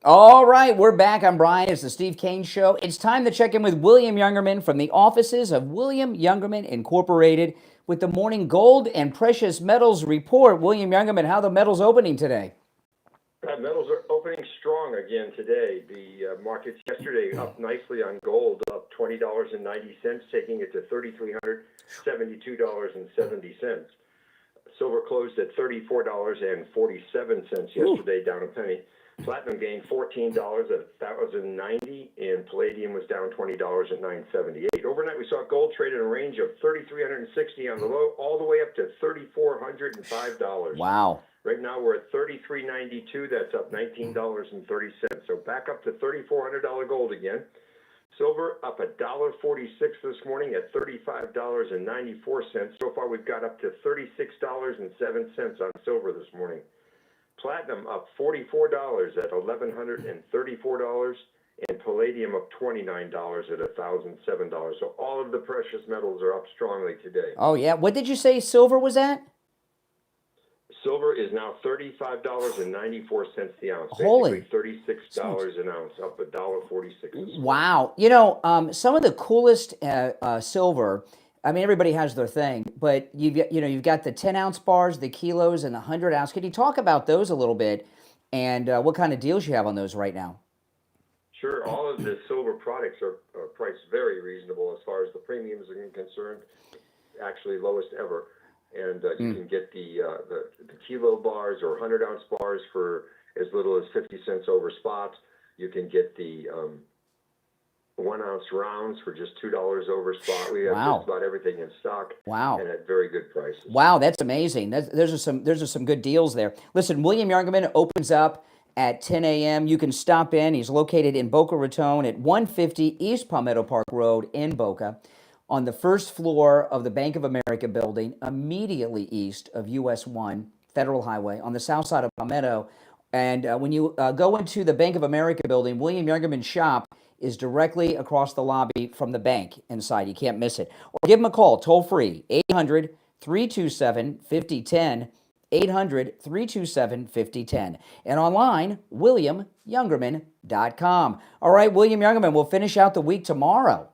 All right, we're back. I'm Brian. It's the Steve Kane Show. It's time to check in with William Youngerman from the offices of William Youngerman Incorporated with the Morning Gold and Precious Metals Report. William Youngerman, how are the metals opening today? Metals are opening strong again today. The markets yesterday up nicely on gold, up $20.90, taking it to $3,372.70. Silver closed at $34.47 yesterday, down a penny. Platinum gained $14 at $1,090, and palladium was down $20 at $978. Overnight, we saw gold trade in a range of $3,360 on the low, all the way up to $3,405. Wow. Right now, we're at $3,392. That's up $19.30. So back up to $3,400 gold again. Silver up $1.46 this morning at $35.94. So far, we've got up to $36.07 on silver this morning. Platinum up $44 at $1,134, and palladium up $29 at $1,007. So all of the precious metals are up strongly today. Oh, yeah. What did you say silver was at? Silver is now $35.94 the ounce. Holy. Basically $36 an ounce, up $1.46. Wow. You know, some of the coolest silver, I mean, everybody has their thing, but you've got the 10-ounce bars, the kilos, and the 100-ounce. Can you talk about those a little bit and what kind of deals you have on those right now? Sure. All of the silver products are priced very reasonable as far as the premiums are concerned, actually lowest ever. And you can get the kilo bars or 100-ounce bars for as little as 50 cents over spot. You can get the 1-ounce rounds for just $2 over spot. We have just about everything in stock. Wow. And at very good prices. Wow, that's amazing. Those are some good deals there. Listen, William Youngerman opens up at 10 a.m. You can stop in. He's located in Boca Raton at 150 East Palmetto Park Road in Boca, on the first floor of the Bank of America building, immediately east of US 1 Federal Highway on the south side of Palmetto. And when you go into the Bank of America building, William Youngerman's shop is directly across the lobby from the bank inside. You can't miss it. Or give him a call, toll free, 800-327-5010, 800-327-5010. And online, WilliamYoungerman.com. All right, William Youngerman, we'll finish out the week tomorrow.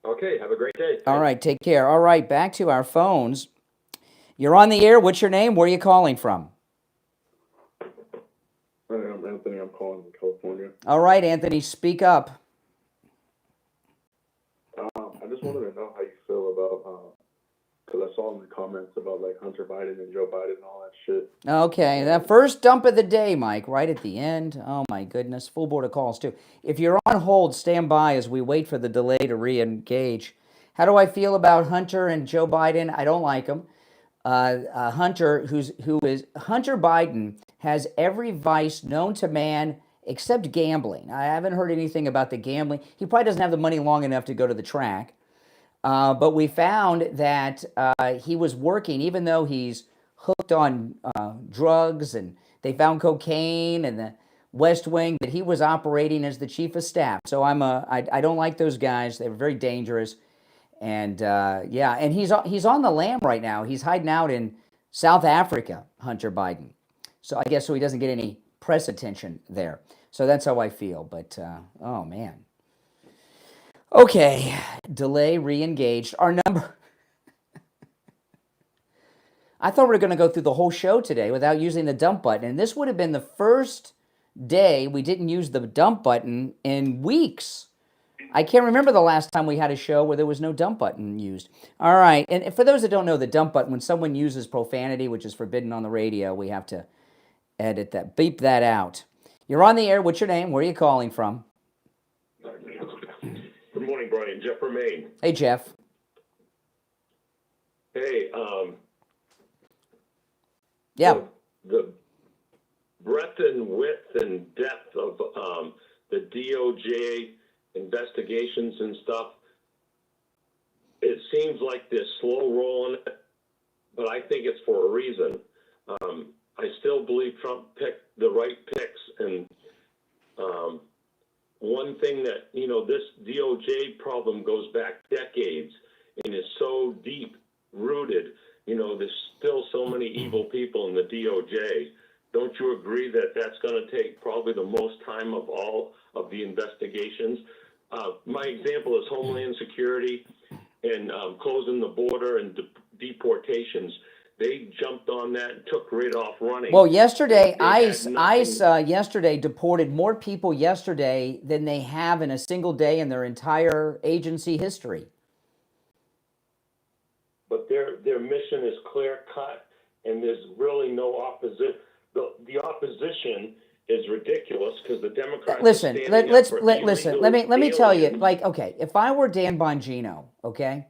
Okay, have a great day. All right, take care. All right, back to our phones. You're on the air. What's your name? Where are you calling from? Hi, I'm Anthony. I'm calling from California. All right, Anthony, speak up. I just wanted to know how you feel about, because I saw in the comments about like Hunter Biden and Joe Biden and all that shit. Okay, that first dump of the day, Mike, right at the end. Oh, my goodness. Full board of calls, too. If you're on hold, stand by as we wait for the delay to re-engage. How do I feel about Hunter and Joe Biden? I don't like him. Hunter Biden has every vice known to man except gambling. I haven't heard anything about the gambling. He probably doesn't have the money long enough to go to the track. But we found that he was working, even though he's hooked on drugs, and they found cocaine in the West Wing, that he was operating as the chief of staff. So I don't like those guys. They're very dangerous. And and he's on the lam right now. He's hiding out in South Africa, Hunter Biden. So I guess so he doesn't get any press attention there. So that's how I feel. But oh man. Okay, delay re-engaged. Our number. I thought we were going to go through the whole show today without using the dump button, and this would have been the first day we didn't use the dump button in weeks. I can't remember the last time we had a show where there was no dump button used. All right, and for those that don't know, the dump button, when someone uses profanity, which is forbidden on the radio, we have to edit that, beep that out. You're on the air. What's your name? Where are you calling from? Good morning, Brian. Jeff from Maine. Hey, Jeff. Hey, yeah. The breadth and width and depth of the DOJ investigations and stuff, it seems like they're slow rolling it, but I think it's for a reason. I still believe Trump picked the right picks, and one thing that, this DOJ problem goes back decades and is so deep rooted. There's still so many evil people in the DOJ. Don't you agree that that's going to take probably the most time of all of the investigations? My example is Homeland Security and closing the border and deportations. They jumped on that and took right off running. Well, yesterday, ICE nothing. yesterday deported more people yesterday than they have in a single day in their entire agency history. But their mission is clear cut, and there's really no opposition. The opposition is ridiculous because the Democrats. Listen, listen. Let me tell you. Like, okay, if I were Dan Bongino, okay,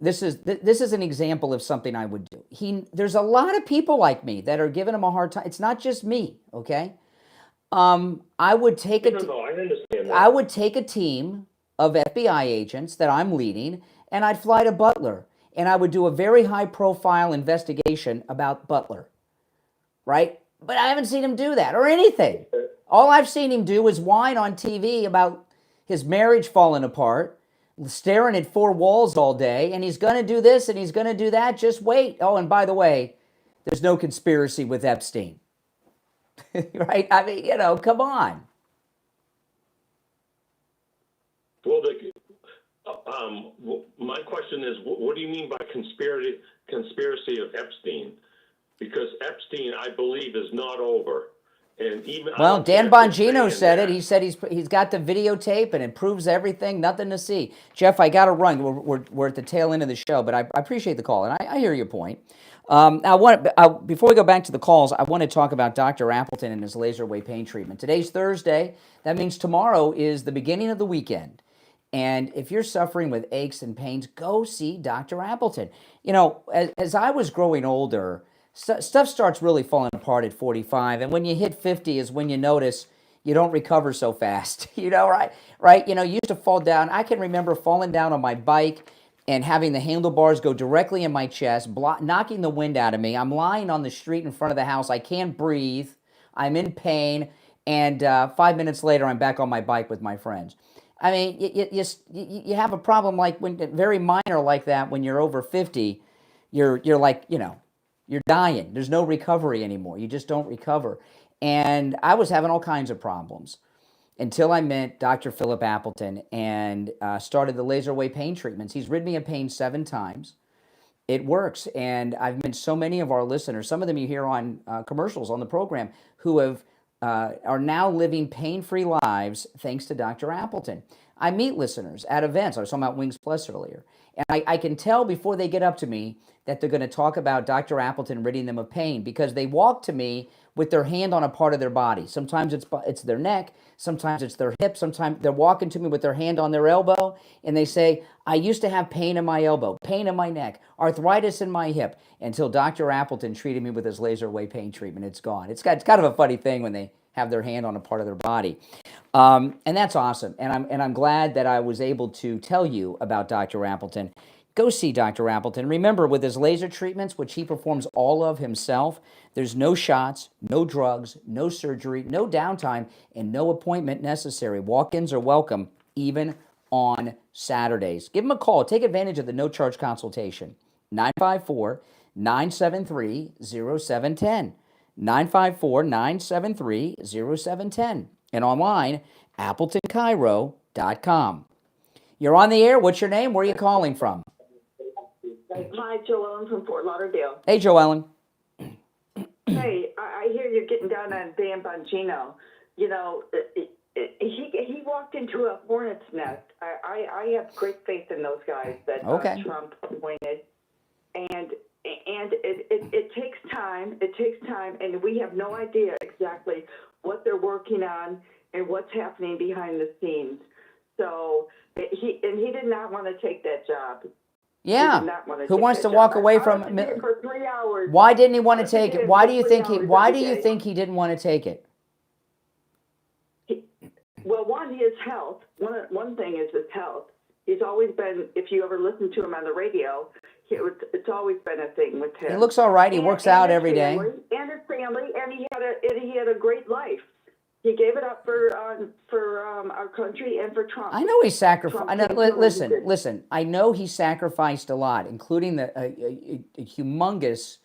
this is an example of something I would do. There's a lot of people like me that are giving him a hard time. It's not just me, okay. I would take I understand that. I would take a team of FBI agents that I'm leading, and I'd fly to Butler, and I would do a very high-profile investigation about Butler, right? But I haven't seen him do that or anything. All I've seen him do is whine on TV about his marriage falling apart, staring at four walls all day, and he's going to do this and he's going to do that. Just wait. Oh, and by the way, there's no conspiracy with Epstein. Right? I mean, come on. Well, my question is, what do you mean by conspiracy of Epstein? Because Epstein, I believe, is not over. And even Dan Bongino said it. He said he's got the videotape and it proves everything. Nothing to see. Jeff, I got to run. We're at the tail end of the show, but I appreciate the call and I hear your point. Before we go back to the calls, I want to talk about Dr. Appleton and his laser wave pain treatment. Today's Thursday. That means tomorrow is the beginning of the weekend. And if you're suffering with aches and pains, go see Dr. Appleton. As I was growing older, stuff starts really falling apart at 45, and when you hit 50 is when you notice you don't recover so fast. Right? You used to fall down. I can remember falling down on my bike and having the handlebars go directly in my chest, knocking the wind out of me. I'm lying on the street in front of the house. I can't breathe. I'm in pain, and 5 minutes later, I'm back on my bike with my friends. I mean, you have a problem like very minor like that when you're over 50. You're like, you're dying. There's no recovery anymore. You just don't recover. And I was having all kinds of problems until I met Dr. Philip Appleton and started the laser wave pain treatments. He's rid me of pain 7 times. It works. And I've met so many of our listeners, some of them you hear on commercials on the program, who are now living pain-free lives thanks to Dr. Appleton. I meet listeners at events. I was talking about Wings Plus earlier. And I can tell before they get up to me that they're going to talk about Dr. Appleton ridding them of pain because they walk to me with their hand on a part of their body. Sometimes it's their neck, sometimes it's their hip, sometimes they're walking to me with their hand on their elbow, and they say, I used to have pain in my elbow, pain in my neck, arthritis in my hip, until Dr. Appleton treated me with his laser wave pain treatment. It's gone. It's kind of a funny thing when they have their hand on a part of their body. And that's awesome. And I'm glad that I was able to tell you about Dr. Appleton. Go see Dr. Appleton. Remember, with his laser treatments, which he performs all of himself, there's no shots, no drugs, no surgery, no downtime, and no appointment necessary. Walk-ins are welcome, even on Saturdays. Give him a call. Take advantage of the no-charge consultation. 954-973-0710. 954-973-0710. And online, AppletonCairo.com. You're on the air. What's your name? Where are you calling from? Hi, Joellen from Fort Lauderdale. Hey, Joellen. Hey, I hear you're getting down on Dan Bongino. He walked into a hornet's nest. I have great faith in those guys that Trump appointed, and it takes time. It takes time, and we have no idea exactly what they're working on and what's happening behind the scenes. So he did not want to take that job. Yeah. Who wants to walk away from it for 3 hours? Why didn't he want to take it? Why do you think he didn't want to take it? Well, one, his health. One thing is his health. He's always been, if you ever listen to him on the radio, it's always been a thing with him. He looks all right. He works out every day. And his family, and he had a great life. He gave it up for our country and for Trump. I know he sacrificed. Listen. I know he sacrificed a lot, including a humongous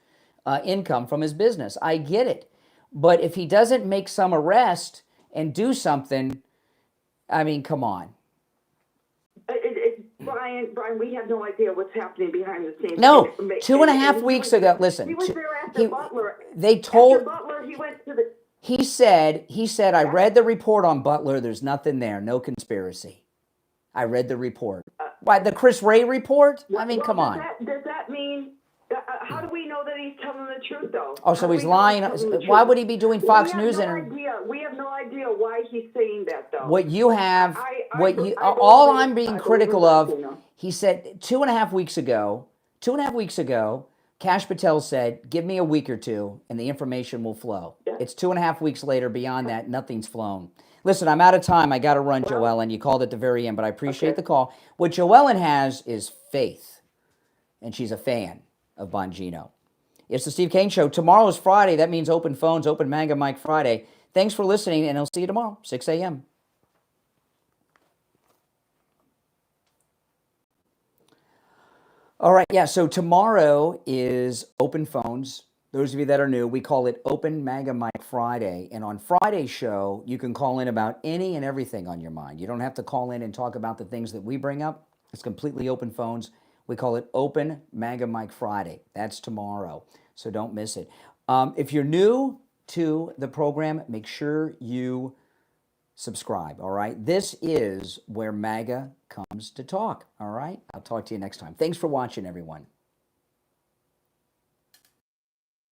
income from his business. I get it, but if he doesn't make some arrest and do something, I mean, come on. Brian, we have no idea what's happening behind the scenes. No, 2.5 weeks ago. Listen, he was there after Butler. They told. After Butler, he went to the. He said, I read the report on Butler. There's nothing there. No conspiracy. I read the report. Why, the Chris Wray report? I mean, come on. Does that mean, how do we know that he's telling the truth, though? Oh, so he's lying. Why would he be doing Fox News? We have no idea why he's saying that, though. What you have, all I'm being critical of, he said 2.5 weeks ago, Kash Patel said, give me a week or two and the information will flow. Yeah. It's 2.5 weeks later. Beyond that, nothing's flown. Listen, I'm out of time. I got to run, Joellen. You called at the very end, but I appreciate the call. What Joellen has is faith, and she's a fan of Bongino. It's the Steve Kane Show. Tomorrow is Friday. That means open phones, open MAGA Mike Friday. Thanks for listening, and I'll see you tomorrow, 6 a.m. All right, yeah, so tomorrow is open phones. Those of you that are new, we call it Open MAGA Mike Friday. And on Friday's show, you can call in about any and everything on your mind. You don't have to call in and talk about the things that we bring up. It's completely open phones. We call it Open MAGA Mike Friday. That's tomorrow, so don't miss it. If you're new to the program, make sure you subscribe, all right? This is where MAGA comes to talk, all right? I'll talk to you next time. Thanks for watching, everyone.